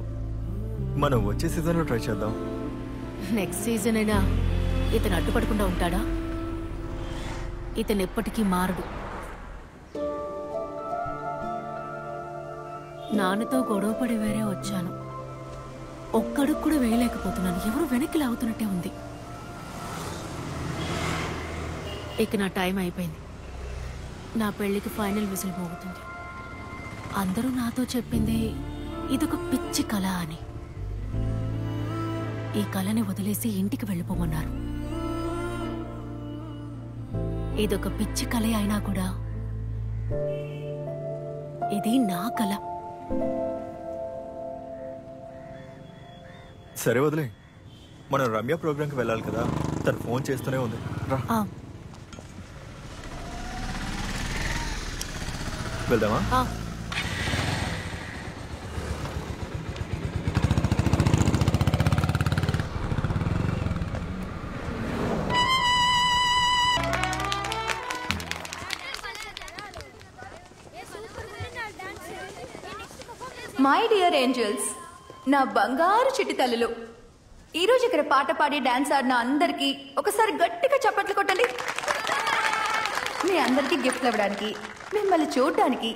మనం వచ్చే సీజన్ లో ట్రై చేద్దాం. నెక్స్ట్ సీజన్ అయినా ఇతను అడ్డుపడకుండా ఉంటాడా? ఇతను ఎప్పటికీ మారడు. నాన్నతో గొడవపడి వేరే వచ్చాను. ఒక్కడుగు కూడా వేయలేకపోతున్నాను. ఎవరు వెనక్కి లాగుతున్నట్టే ఉంది. ఇక నా టైం అయిపోయింది. నా పెళ్లికి ఫైనల్ విజిల్ మోగుతుంది. అందరూ నాతో చెప్పింది ఇదొక పిచ్చి కళ అని. ఈ కళని వదిలేసి ఇంటికి వెళ్ళిపోమన్నారు. ఇదొక పిచ్చి కళ అయినా కూడా ఇది నా కళ. సరే వదిలే, మనం రమ్య ప్రోగ్రామ్ కి వెళ్ళాలి కదా. తను ఫోన్ చేస్తూనే ఉంది. రా వెళ్దామా? మై డియర్ ఏంజల్స్, నా బంగారు చిట్టి తల్లులు, ఈరోజు ఇక్కడ పాట పాడి డాన్స్ ఆడిన అందరికీ ఒకసారి గట్టిగా చప్పట్లు కొట్టండి. మీ అందరికీ గిఫ్ట్లు ఇవ్వడానికి, మిమ్మల్ని చూడడానికి,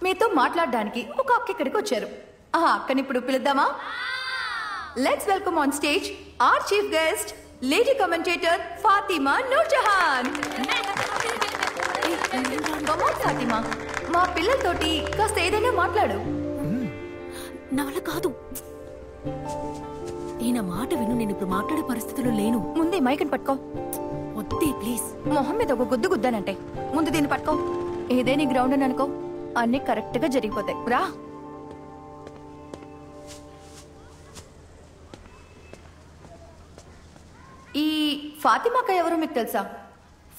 మీతో మాట్లాడడానికి ఒక అక్క ఇక్కడికి వచ్చారు. ఆ అక్కని ఇప్పుడు పిలుద్దామా? Let's welcome on stage our chief guest lady commentator Fatima Noorjahan. Fatima, మా పిల్లలతోటి కాస్త ఏదైనా మాట్లాడు. నా వల్ల కాదు. ఈయన మాట విను. నేను ఇప్పుడు మాట్లాడే పరిస్థితిలో లేను. ముందే మైకని పట్టుకో. వద్దే ప్లీజ్. మొహం మీద ఒక గుద్దు గుద్దానంటే ముందు దీన్ని పట్టుకో. ఏదైనా గ్రౌండ్ అని అనుకో, అన్ని కరెక్ట్ గా జరిగిపోతాయి. రా. ఈ ఫాతిమాక ఎవరో మీకు తెలుసా?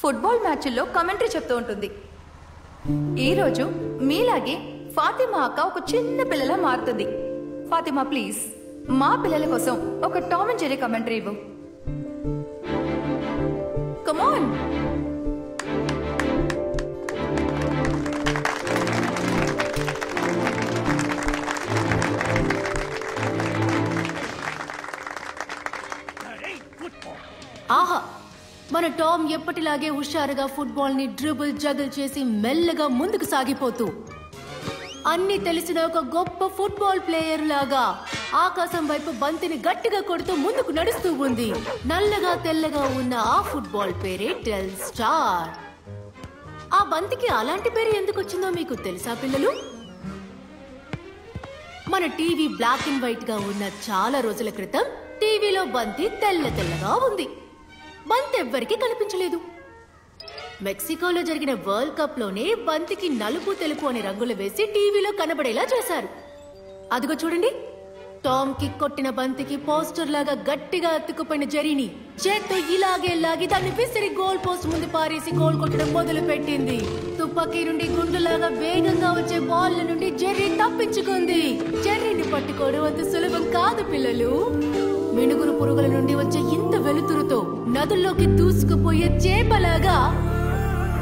ఫుట్బాల్ మ్యాచ్ల్లో కమెంటరీ చెప్తూ ఉంటుంది. ఈరోజు మీలాగే ఫాతిమా అక్క ఒక చిన్న పిల్లలా మారుతుంది. ఫాతిమా ప్లీజ్ మా పిల్లల కోసం ఒక టామ్ అండ్ జెర్రీ కమెంటరీ ఇవ్వు. కమాన్. ఆహా, మన టామ్ ఎప్పటిలాగే హుషారుగా ఫుట్బాల్ ని డ్రిబుల్ జగల్ చేసి మెల్లగా ముందుకు సాగిపోతూ అన్ని తెలిసిన ఒక గొప్ప ఫుట్బాల్ ప్లేయర్ లాగా ఆకాశం వైపు బంతిని గట్టిగా కొడుతూ ముందుకు నడుస్తూ ఉంది. నల్లగా తెల్లగా ఉన్న ఆ ఫుట్బాల్ పేరే టెల్ స్టార్. ఆ బంతికి అలాంటి పేరు ఎందుకు వచ్చిందో మీకు తెలుసా పిల్లలు? మన టీవీ బ్లాక్ అండ్ వైట్ గా ఉన్న చాలా రోజుల క్రితం టీవీలో బంతి తెల్ల తెల్లగా ఉంది. బంతి ఎవ్వరికీ కనిపించలేదు. మెక్సికోలో జరిగిన వరల్డ్ కప్ లోనే బంతికి నలుపు తెలుపు అనే రంగులు వేసి టీవీలో కనబడేలా చేశారు. అదిగో చూడండి, టామ్ కి కొట్టిన బంతికి పోస్టర్ లాగా గట్టిగా అతుక్కుపోయిన జెర్రీని చేత్తో ఇలాగే లాగి దాన్ని విసిరి గోల్ పోస్ట్ ముందు పారేసి గోల్ కొట్టడం మొదలు పెట్టింది. తుపాకీ నుండి గుండులాగా వేగంగా వచ్చే బాల్ నుండి జెర్రీ తప్పించుకుంది. జెర్రీని పట్టుకోవడం అంత సులభం కాదు పిల్లలు. మినుగురు పురుగుల నుండి వచ్చే ఇంత వెలుతురుతో నదుల్లోకి దూసుకుపోయే చేపలాగా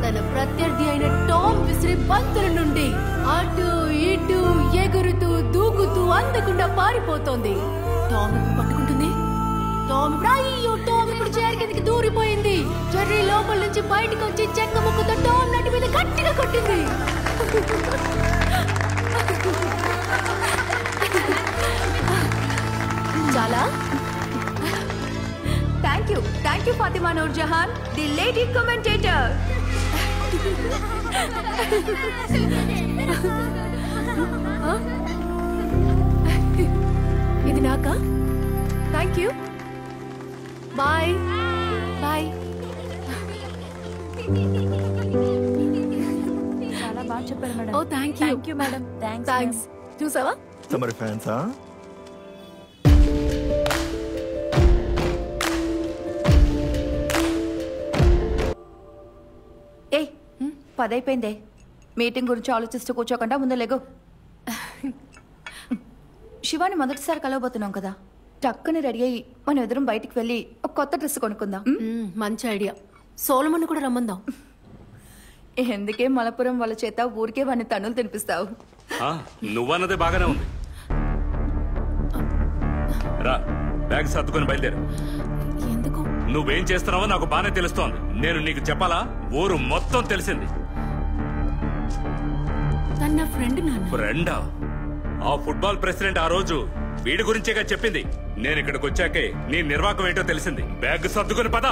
తన ప్రత్యర్థి అయిన టామ్ విసిరి బంతుల నుండి అటు ఇటు ఎగురుతూ దూకుతూ అందకుండా పారిపోతోంది. టామ్ ఇప్పుడు పట్టుకుంటుంది. టామ్ ఇప్పుడు చైర్ కిందకి దూరిపోయింది. జెర్రీ లోపల నుంచి బయటకు వచ్చి చెక్క ముక్కుతో టామ్ నటి మీద గట్టిగా కొట్టింది. చాలా thank you Fatima Noor Jahan, the lady commentator. ఇది నాకా? Thank you. Bye bye. చాలా బాగా చెప్పారు madam. Oh thank you madam. Thanks. చూసావా? తమరి ఫ్యాన్సా? ఏ 10 అయిపోయిందే. మీటింగ్ గురించి ఆలోచిస్తూ కూర్చోకుండా ముందు లేగు. శివాని మొదటిసారి కలవబోతున్నాం కదా, టక్కుని రెడీ అయ్యి మనం ఎదురు బయటికి వెళ్ళి ఒక కొత్త డ్రెస్ కొనుక్కుందాం. మంచి ఐడియా. సోలమన్ కూడా రమ్మందాం. ఎందుకే మలపురం వాళ్ళ చేత ఊరికే వాడిని తన్నులు తినిపిస్తావు? నువ్వన్నదే బాగానే ఉంది. రా, బ్యాగ్ సర్దుకొని బయలుదేరు. ఎందుకు? నువ్వేం చేస్తున్నావో నాకు బానే తెలుస్తోంది. నేను నీకు చెప్పాలా? ఊరు మొత్తం తెలిసింది. తన ఫ్రెండ్ నాన్న. ఫ్రెండా? ఆ ఫుట్బాల్ ప్రెసిడెంట్ ఆ రోజు వీడి గురించేగా చెప్పింది. నేను ఇక్కడికి వచ్చాకే నీ నిర్వాహకం ఏంటో తెలిసింది. బ్యాగ్ సర్దుకొని పద.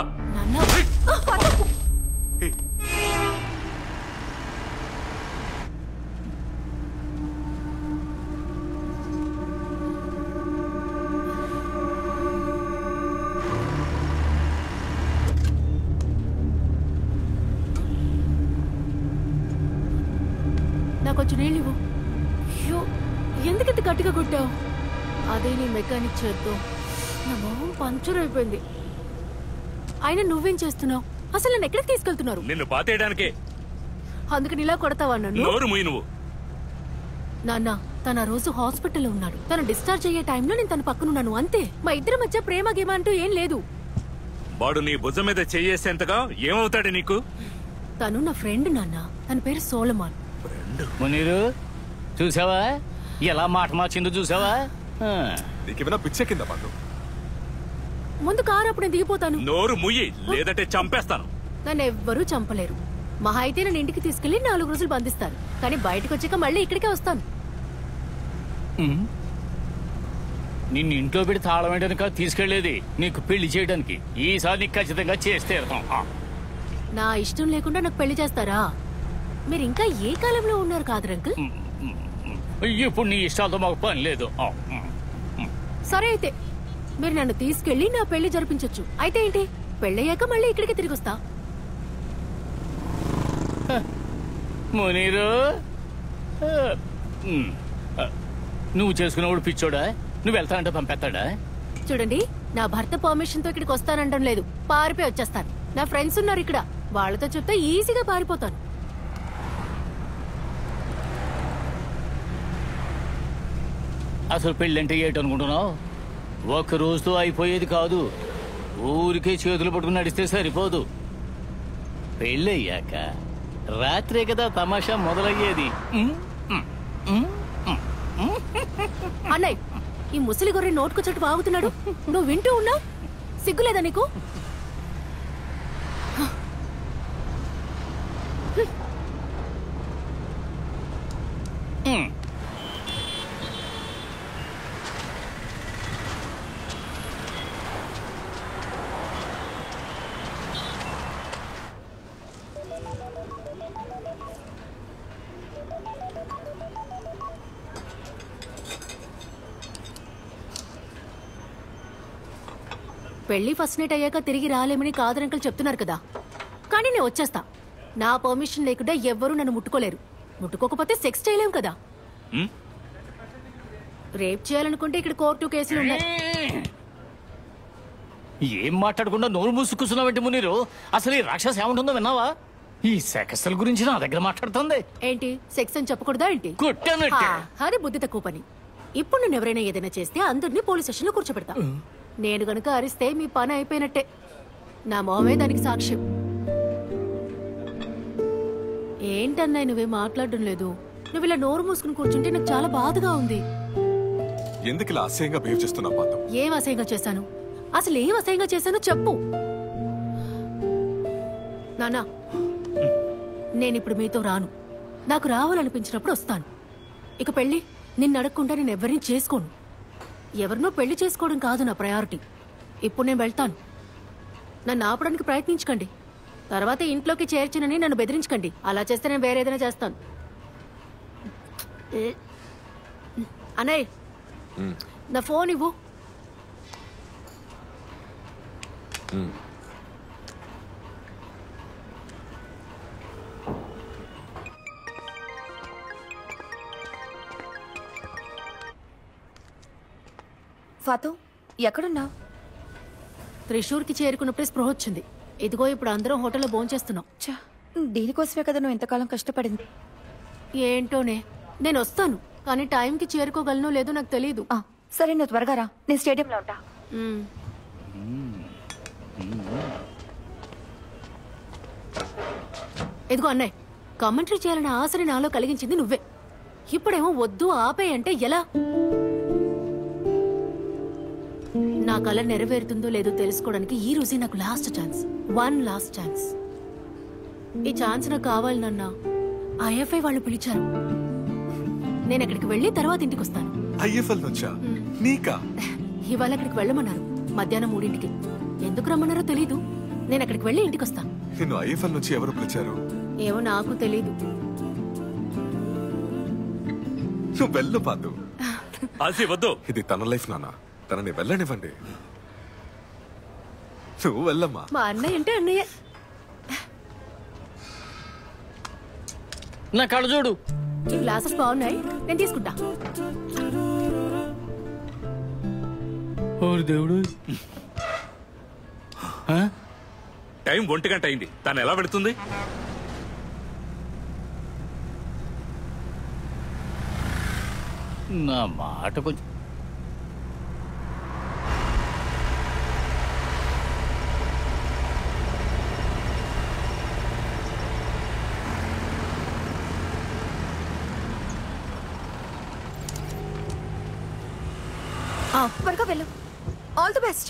నాకొచ్చి నీళ్ళు ఇవ్వు. ఎందుకంత గట్టిగా కొట్టావు? అదే నీ మెకానిక్ చేత్తో నా మొహం పంచర్ అయిపోయింది. అయినా నువ్వేం చేస్తున్నావు? అసలు నన్ను ఎక్కడికి తీసుకెళ్తున్నారు? నిన్ను బాతేయడానికే. అందుకని ఇలా కొడతావా నన్ను? నోరు మూయి నువ్వు. నాన్న, తన రోజు హాస్పిటల్లో ఉన్నాడు. తను డిశ్చార్జ్ అయ్యే టైంలో నేను తన పక్కనున్నాను, అంతే. మా ఇద్దరి మధ్య ప్రేమ గేమ అంటూ ఏం లేదు. వాడు నీ భుజం మీద చేయేసేంతగా ఏమవుతాడు నీకు? తను నా ఫ్రెండ్ నాన్న. తన పేరు సోలమాన్. మునీరు, చూసావా ఎలా మాట మార్చిందో? చూసావా? నీకేమైనా పిచ్చెక్కిందా పాటు? ముందు కారు అప్పుడు నేను దిగిపోతాను. నోరు ముయ్యి, లేదంటే చంపేస్తాను. నన్ను ఎవ్వరూ చంపలేరు. మహా అయితే నన్ను ఇంటికి తీసుకెళ్లి 4 రోజులు బంధిస్తాను. కానీ బయటకు వచ్చాక మళ్ళీ ఇక్కడికే వస్తాను. నిన్ను ఇంట్లో పెట్టి తాళం వేయడానికి తీసుకెళ్లేది నీకు పెళ్లి చేయడానికి. ఈసారి నీకు ఖచ్చితంగా చేస్తే నా ఇష్టం లేకుండా నాకు పెళ్లి చేస్తారా? మీరు ఇంకా ఏ కాలంలో ఉన్నారు కాదు అంకుల్? ఇప్పుడు నీ ఇష్టాలతో మాకు పని లేదు. సరే అయితే మీరు నన్ను తీసుకెళ్లి నా పెళ్లి జరిపించొచ్చు. అయితే ఏంటి, పెళ్ళయ్యాక మళ్ళీ ఇక్కడికి తిరిగి వస్తా. మునీరు, నువ్వు చేసుకున్నవాడు పిచ్చోడా? నువ్వు వెళ్తానంటే పంపేస్తాడా? చూడండి, నా భర్త పర్మిషన్ తో ఇక్కడికి వస్తానంటం లేదు. పారిపోయి వచ్చేస్తాను. నా ఫ్రెండ్స్ ఉన్నారు ఇక్కడ, వాళ్ళతో చెప్తే ఈజీగా పారిపోతాను. అసలు పెళ్ళంటే ఏంటనుకుంటున్నావు? ఒక్క రోజుతో అయిపోయేది కాదు. ఊరికే చేతులు పట్టుకుని నడిస్తే సరిపోదు. పెళ్ళయ్యాక రాత్రే కదా తమాషా మొదలయ్యేది. అన్నయ్య, ఈ ముసలి గొర్రె నోటుకొచ్చట్టు బాగుతున్నాడు. నువ్వు వింటూ ఉన్నావు? సిగ్గులేదా నీకు? పెళ్లి ఫస్ట్ నైట్ అయ్యాక తిరిగి రాలేమని కాదరంకలు చెప్తున్నారు కదా, కానీ నేను వచ్చేస్తా. నా పర్మిషన్ లేకుండా ఎవ్వరూ నన్ను ముట్టుకోలేరు. ముట్టుకోకపోతే సెక్స్ చేయలేం కదా. రేప్ చేయాలనుకుంటే ఇక్కడ కోర్టు కేసులు ఉన్నాయి. ఏం మాట్లాడకుండా నోరు మూసుకున్నావేంటి మునీరు? అసలు ఈ రాక్షస ఏముంటుందో విన్నావా? ఈ సెక్స్ల గురించి నా దగ్గర మాట్లాడుతుంది ఏంటి? సెక్స్ అని చెప్పకూడదా ఏంటి? అది బుద్ధి తక్కువ పని. ఇప్పుడు నేను ఎవరైనా ఏదైనా చేస్తే అందరినీ పోలీస్ స్టేషన్ లో కూర్చోబెడతా. నేను గనుక అరిస్తే మీ పని అయిపోయినట్టే. నా మొహమే దానికి సాక్ష్యం. ఏంటన్నా నువ్వేం మాట్లాడడం లేదు? నువ్వు ఇలా నోరు మూసుకుని కూర్చుంటే నాకు చాలా బాధగా ఉంది. ఎందుకు ఇలా అసహ్యంగా బిహేవ్ చేస్తున్నావు పాత? ఏం అసహ్యంగా చేశాను? అసలు ఏం అసహ్యంగా చేశానో చెప్పు. నానా, నేనిప్పుడు మీతో రాను. నాకు రావాలనిపించినప్పుడు వస్తాను. ఇక పెళ్లి నిన్ను అడగకుండా నేను ఎవరిని చేసుకోను. ఎవరినో పెళ్లి చేసుకోవడం కాదు నా ప్రయారిటీ. ఇప్పుడు నేను వెళ్తాను. నన్ను ఆపడానికి ప్రయత్నించకండి. తర్వాత ఇంట్లోకి చేర్చినని నన్ను బెదిరించకండి. అలా చేస్తే నేను వేరే ఏదైనా చేస్తాను. అన్నయ్య, నా ఫోన్ ఇవ్వు. ఫాతు, ఎక్కడున్నావు? త్రిశూర్కి చేరుకున్నప్పుడే స్పృహ వచ్చింది. ఇదిగో ఇప్పుడు అందరం హోటల్లో భోంచేస్తున్నాం. దీనికోసమే కదా నువ్వు ఎంతకాలం కష్టపడింది. ఏంటోనే, నేను వస్తాను, కానీ టైంకి చేరుకోగలనో లేదో నాకు తెలియదు. సరే, నువ్వు త్వరగా రా. నేను స్టేడియంలో ఉంటా. ఇదిగో అన్నయ్య, కామెంటరీ చేయాలన్న ఆశని నాలో కలిగించింది నువ్వే. ఇప్పుడేమో వద్దు ఆపే అంటే ఎలా? నా కళ నెరవేరుతుందో లేదో తెలుసుకోవడానికి ఈ రోజే నాకు last chance. One last chance. ఈ ఛాన్స్ నాకు కావాలి నాన్న. ఐఎఫ్ఐ వాళ్ళు పిలిచారు. నేను అక్కడికి వెళ్ళి తర్వాత ఇంటికి వస్తాను. ఐఎఫ్ఎల్ నుంచా? నీకా? ఇవాళ అక్కడికి వెళ్ళమన్నారు, మధ్యాహ్నం 3ంటికి. ఎందుకు రమ్మన్నారో తెలీదు. నేను అక్కడికి వెళ్ళి ఇంటికి వస్తాను. నిన్ను ఐఎఫ్ఎల్ నుంచి ఎవరు పిలిచారు? ఏమో నాకు తెలీదు. నువ్వు వెళ్ళు పాదు. వద్దు, ఇది తన లైఫ్ నాన్న, తనని వెళ్ళనివ్వండి. నువ్వు వెళ్ళమ్మా. మా అన్నయ్య అంటే అన్నయ్య. నా కళ్ళ చూడు. ఈ గ్లాసెస్ బాగున్నాయి, నేను తీసుకుంటా. దేవుడు, టైం 1 గంట అయింది. తను ఎలా పెడుతుంది? నా మాట కొంచెం త్వరగా వెళ్ళు. All the best.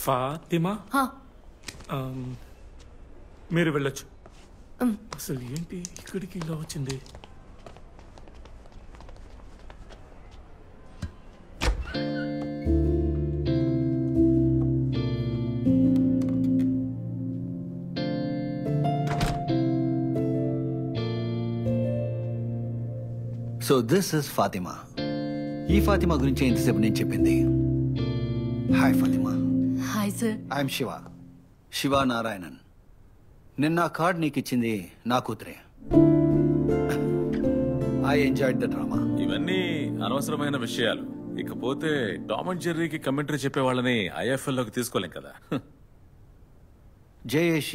ఫాతిమా, మీరు వెళ్ళొచ్చు. అసలు ఏంటి ఇక్కడికి ఇలా వచ్చింది? So this is Fatima. ఈ ఫాతిమా గురించి ఎంతసేపు నేను చెప్పింది. Hi Fatima. Hi sir. I'm Shiva, Shiva Narayanan. నిన్న కార్డ్ నీకు ఇచ్చింది నా కూతురే. I enjoyed the drama. ఇవన్నీ అనవసరమైన విషయాలు. ఇకపోతే టామ్ అండ్ జెర్రీకి కమెంటరీ చెప్పే వాళ్ళని ఐఎఫ్ఎల్ లోకి తీసుకోలేం కదా. జయేష్,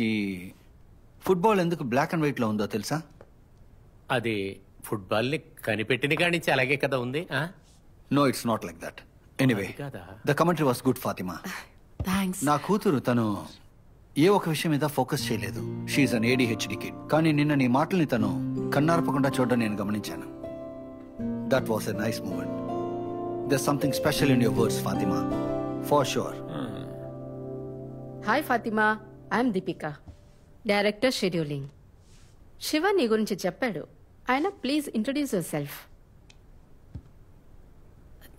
ఫుట్బాల్ ఎందుకు బ్లాక్ అండ్ వైట్ లో ఉందో తెలుసా? అది ఫుట్బాల్ ని కనిపెట్టిన కాడి నుంచి అలాగే కదా ఉంది. No, it's not like that. Anyway, the commentary was good Fatima. నా కూతురు తను ఏ ఒక విషయం మీద ఫోకస్ చేయలేదు. She's an ADHD kid. కానీ నిన్న నీ మాటల్ని తను కన్నార్పకుండా చూడడం నేను గమనించాను. That was a nice moment. There something special in your words Fatima, for sure. Hi Fatima, I'm Deepika, director scheduling. Shiva నీ గురించి చెప్పాడు. ఆయన ప్లీజ్ ఇంట్రడ్యూస్ యువర్ సెల్ఫ్.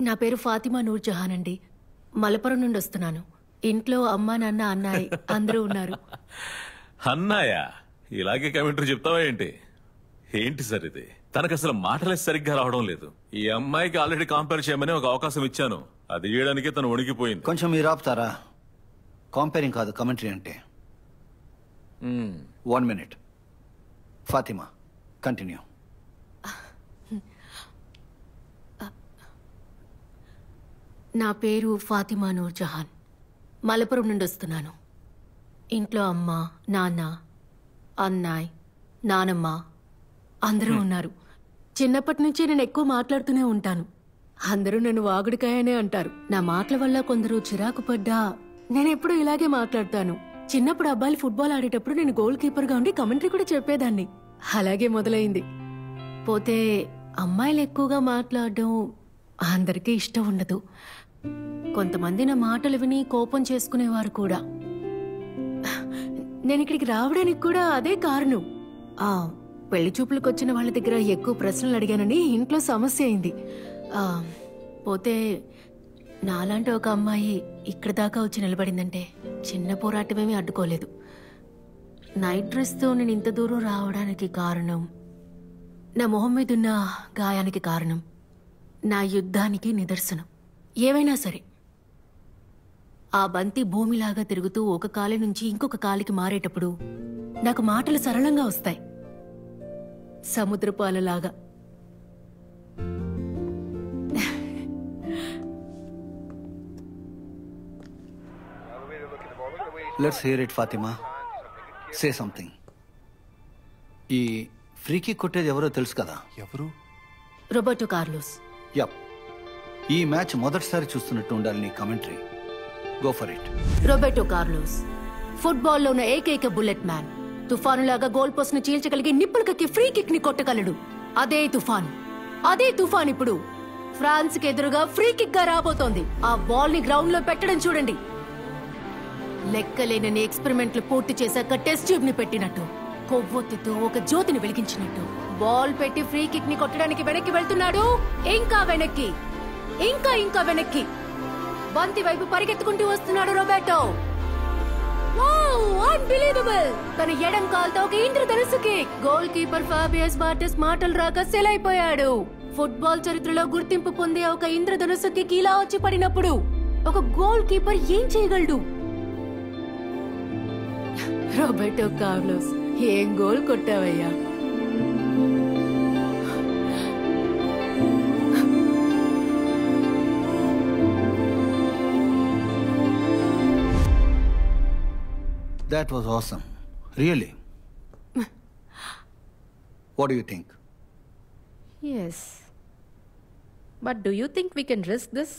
నా పేరు ఫాతిమా నూర్ జహాన్ అండి. మలపురం నుండి వస్తున్నాను. ఇంట్లో అమ్మా నాన్న అన్నాయి అందరూ ఉన్నారు. అన్నాయా? ఇలాగే కమెంటరీ చెప్తావా ఏంటి? ఏంటి సార్ ఇది? తనకు అసలు మాటలే సరిగ్గా రావడం లేదు. ఈ అమ్మాయికి ఆల్రెడీ కంపేర్ చేయమని ఒక అవకాశం ఇచ్చాను, అది చేయడానికే తను వణికిపోయింది. కొంచెం మీరు ఆపుతారా? కాంపేరింగ్ కాదు, కమెంటరీ అంటే. 1 minute. ఫాతిమా, కంటిన్యూ. నా పేరు ఫాతిమా నూర్ జహాన్. మలపురం నుండి వస్తున్నాను. ఇంట్లో అమ్మ నాన్న అన్నాయ్ నానమ్మ అందరూ ఉన్నారు. చిన్నప్పటి నుంచి నేను ఎక్కువ మాట్లాడుతూనే ఉంటాను. అందరూ నన్ను వాగుడికాయనే అంటారు. నా మాటల వల్ల కొందరు చిరాకు పడ్డా నేను ఎప్పుడూ ఇలాగే మాట్లాడతాను. చిన్నప్పుడు అబ్బాయిలు ఫుట్బాల్ ఆడేటప్పుడు నేను గోల్ కీపర్ గా ఉండి కమెంటరీ కూడా చెప్పేదాన్ని. అలాగే మొదలైంది. పోతే అమ్మాయిలు ఎక్కువగా మాట్లాడడం అందరికీ ఇష్టం ఉండదు. కొంతమంది నా మాటలు విని కోపం చేసుకునేవారు కూడా. నేను ఇక్కడికి రావడానికి కూడా అదే కారణం. పెళ్లి చూపులకు వచ్చిన వాళ్ళ దగ్గర ఎక్కువ ప్రశ్నలు అడిగానని ఇంట్లో సమస్య అయింది. పోతే నాలాంటి ఒక అమ్మాయి ఇక్కడ దాకా వచ్చి నిలబడిందంటే చిన్న పోరాటమేమీ అడ్డుకోలేదు. నైట్ డ్రెస్తో నేను ఇంత దూరం రావడానికి కారణం, నా మొహం మీద ఉన్న గాయానికి కారణం, నా యుద్ధానికి నిదర్శనం. ఏవైనా సరే ఆ బంతి భూమిలాగా తిరుగుతూ ఒక కాలి నుంచి ఇంకొక కాలికి మారేటప్పుడు నాకు మాటలు సరళంగా వస్తాయి, సముద్రపు అలలాగా. Let's hear it Fatima. Say something. ఈ ఫ్రీకి కొట్టేది ఎవరో తెలుసు కదా? ఎవరు? Roberto Carlos. యప్. ఈ మ్యాచ్ మొదటిసారి చూస్తున్నట్టు ఉండాలి నీ commentary. Go for it. Roberto Carlos ఫుట్బాల్లో ఉన్న ఏకైక బుల్లెట్ మ్యాన్. తుఫానులాగా గోల్ పోస్ట్ ను చీల్చగలిగి నిప్పులు కక్కి ఫ్రీ కిక్ ని కొట్టగలడు. అదే తుఫాన్ ఇప్పుడు ఫ్రాన్స్ కి ఎదురుగా ఫ్రీ కిక్ గా రాబోతోంది. ఆ బాల్ ని గ్రౌండ్ లో పెట్టడం చూడండి. లెక్కలేనని ఎక్స్పెరిమెంట్లు పూర్తి చేశాక టెస్ట్ ట్యూబ్ ని పెట్టినట్టు, కొవ్వొత్తితో ఒక జ్యోతిని వెలిగించినట్టు బాల్ పెట్టి ఫ్రీ కిక్ ని కొట్టడానికి వెనక్కి వెళ్తున్నాడు. ఇంకా వెనక్కి, ఇంకా వెనక్కి, బంతి వైపు పరిగెత్తుకుంటూ వస్తున్నాడు రోబర్టో. అన్బిలీవబుల్! తన ఎడం కాల్తో ఒక ఇంద్రధనుస్సుకి గోల్ కీపర్ ఫాబియస్ బార్టెస్ మాటలు రాక సెల్ అయిపోయాడు. ఫుట్బాల్ చరిత్రలో గుర్తింపు పొందే ఒక ఇంద్రధనుస్సుకి ఇలా వచ్చి పడినప్పుడు ఒక గోల్ కీపర్ ఏం చేయగలడు? రోబర్టో కార్లోస్, ఏం goal కొట్టావయ్యా! That was awesome. Really. What do you think? Yes. But do you think we can risk this?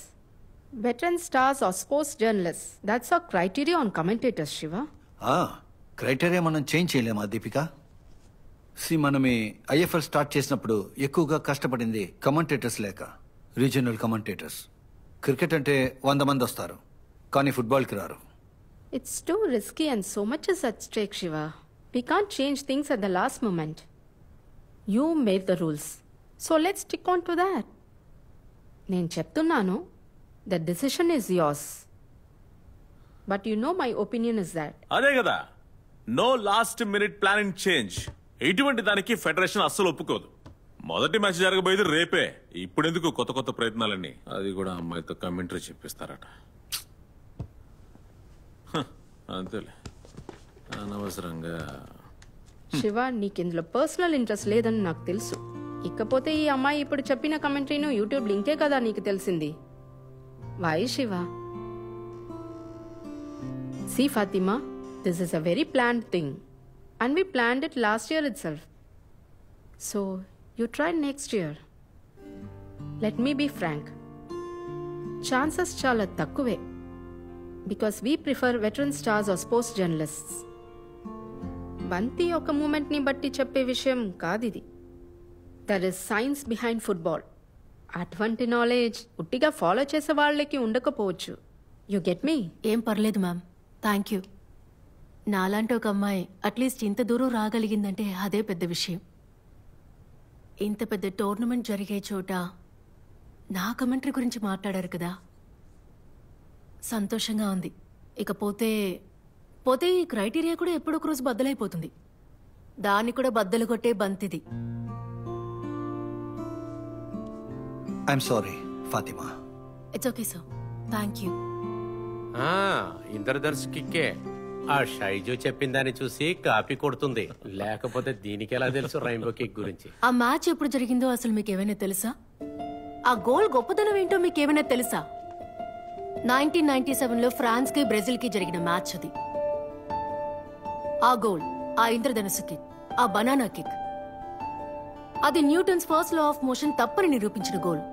Veteran stars or sports journalists, that's our criteria on commentators, Shiva. Criteria మనం change చేయలేమా దీపిక? మనం IFL start చేసినప్పుడు ఎక్కువగా కష్టపడింది commentators లేక, regional commentators. Cricket అంటే 100 మంది వస్తారు, కానీ ఫుట్బాల్కి రారు. It's too risky and so much is at stake, Shiva. We can't change things at the last moment. You made the rules, so let's stick on to that. నేను చెప్తున్నాను, the decision is yours. But you know my opinion is that. అదే కదా, no last minute planning change. ఇటువంటి దానికి federation అస్సలు ఒప్పుకోదు. మొదటి match జరగబోయేది రేపే. ఇప్పుడు ఎందుకు కొత్త కొత్త ప్రయత్నాలన్నీ? అది కూడా అమ్మాయితో కమెంటరీ చెప్పిస్తారట. అంతేలే, అనవసరంగా. శివ, నీకు ఇందులో పర్సనల్ ఇంట్రెస్ట్ లేదని నాకు తెలుసు. ఇకపోతే ఈ అమ్మాయి ఇప్పుడు చెప్పిన కమెంటరీను యూట్యూబ్ లింకే కదా నీకు తెలిసింది. Why Shiva? See Fatima, this is a very planned thing and we planned it last year itself. So you try next year. Let me be frank. Chances chala takkuve because we prefer veteran stars or sports journalists. Banti oka movement ni batti cheppe vishayam kadidi. There is science behind football. Atvanti knowledge uttiga follow chese vallaki undakapochu. You get me? ఏం పర్లేదు ma'am, thank you. నాలాంటి ఒక అమ్మాయి at least ఇంత దూరం రాగలిగిందంటే అదే పెద్ద విషయం. ఇంత పెద్ద టోర్నమెంట్ జరిగే చోట నా కమెంటరీ గురించి మాట్లాడారు కదా, సంతోషంగా ఉంది. ఇకపోతే ఈ క్రైటీరియా కూడా ఎప్పుడో ఒక రోజు బద్దలైపోతుంది. దాన్ని కూడా బద్దలు కొట్టే బంతిది. I'm sorry Fatima. It's okay sir, thank you. ఇంద్రధర్స్ కిక్కే. ఆ షైజు చెప్పిన దాన్ని చూసి కాపీ కొడుతుంది, లేకపోతే దీనికి ఎలా తెలుసు రైన్బో కిక్ గురించి? ఆ మ్యాచ్ ఎప్పుడు జరిగిందో అసలు మీకేమైనా తెలుసా? ఆ గోల్ గొప్పదనం ఏంటో మీకేమైనా తెలుసా? 1997లో ఫ్రాన్స్ కి బ్రెజిల్ కి జరిగిన మ్యాచ్ అది. ఆ గోల్, ఆ ఇంద్రధనుసు కిక్, ఆ బనానా కిక్, అది Newton's first law of motion తప్పని నిరూపించిన గోల్.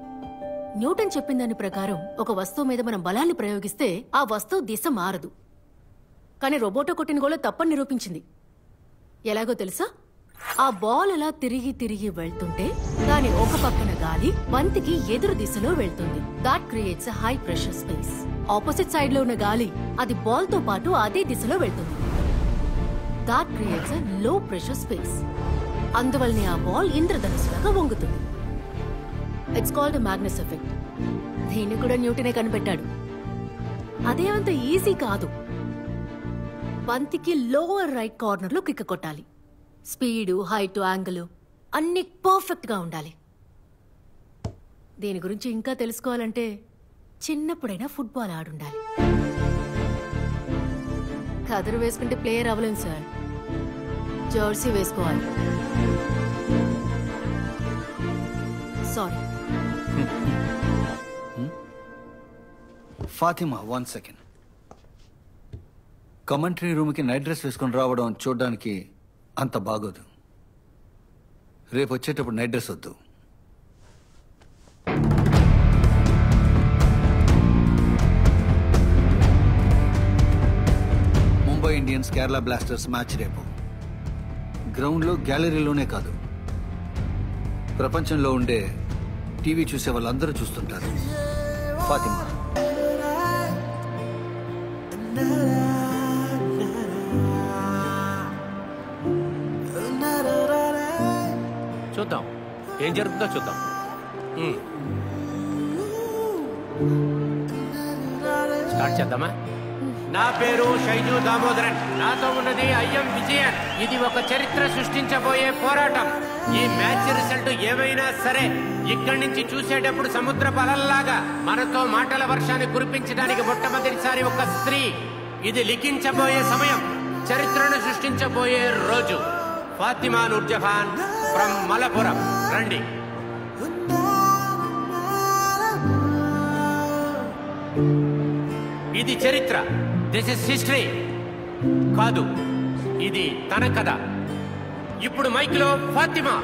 న్యూటన్ చెప్పిన దాని ప్రకారం ఒక వస్తువు మీద మనం బలాన్ని ప్రయోగిస్తే ఆ వస్తువు దిశ మారదు. కానీ రోబోటో కొట్టిన గోల్ తప్పని నిరూపించింది. ఎలాగో తెలుసా? ఆ బాల్ అలా తిరిగి తిరిగి వెళ్తుంటే దాని ఒక పక్కన గాలి బంతికి ఎదురు దిశలో వెళ్తుంది. That creates high pressure space. Opposite side లో ఉన్న గాలి అది బాల్ తో పాటు అదే దిశలో వెళ్తుంది. That creates low pressure space. అందువల్లనే ఆ బాల్ ఇంద్రధనుసులాగా వంగుతుంది. It's called Magnus effect. దీన్ని కూడా న్యూటనే కనిపెట్టాడు. అదేమంత ఈజీ కాదు. బంతికి లోవర్ రైట్ కార్నర్ లో కిక్ కొట్టాలి. స్పీడు, హైట్, యాంగిల్ అన్ని పర్ఫెక్ట్ గా ఉండాలి. దీని గురించి ఇంకా తెలుసుకోవాలంటే చిన్నప్పుడైనా ఫుట్బాల్ ఆడుండాలి. కదరు వేసుకుంటే ప్లేయర్ అవ్వలేం సార్, జెర్సీ వేసుకోవాలి. సారీ. ఫాతిమా, 1 సెకండ్. కమెంటరీ రూమ్కి నైట్ డ్రెస్ వేసుకొని రావడం చూడడానికి అంత బాగోదు. రేపు వచ్చేటప్పుడు నైట్ డ్రెస్ వద్దు. Mumbai Indians Kerala blasters match రేపు. గ్రౌండ్లో, గ్యాలరీలోనే కాదు, ప్రపంచంలో ఉండే టీవీ చూసే వాళ్ళందరూ చూస్తుంటారు. ఫాతిమా, చూద్దాం ఏం జరుగుతుందో చూద్దాం. స్టార్ట్ చేద్దామా? నా పేరు షైజు దామోదరన్, నాతో ఉన్నది ఐఎం విజయన్. ఇది ఒక చరిత్ర సృష్టించబోయే పోరాటం. ఈ మ్యాచ్ రిజల్ట్ ఏమైనా సరే ఇక్కడి నుంచి చూసేటప్పుడు సముద్ర బలల్లాగా మనతో మాటల వర్షాన్ని కురిపించడానికి మొట్టమొదటిసారి ఒక స్త్రీ. ఇది లిఖించబోయే సమయం, చరిత్రను సృష్టించబోయే రోజు. ఫాతిమా నూర్జహాన్ ఫ్రమ్ మలపురం. రండి. ఇది చరిత్ర. This is history. కాదు, ఇది తన కథ. ఇప్పుడు మైక్ లో ఫాతిమా.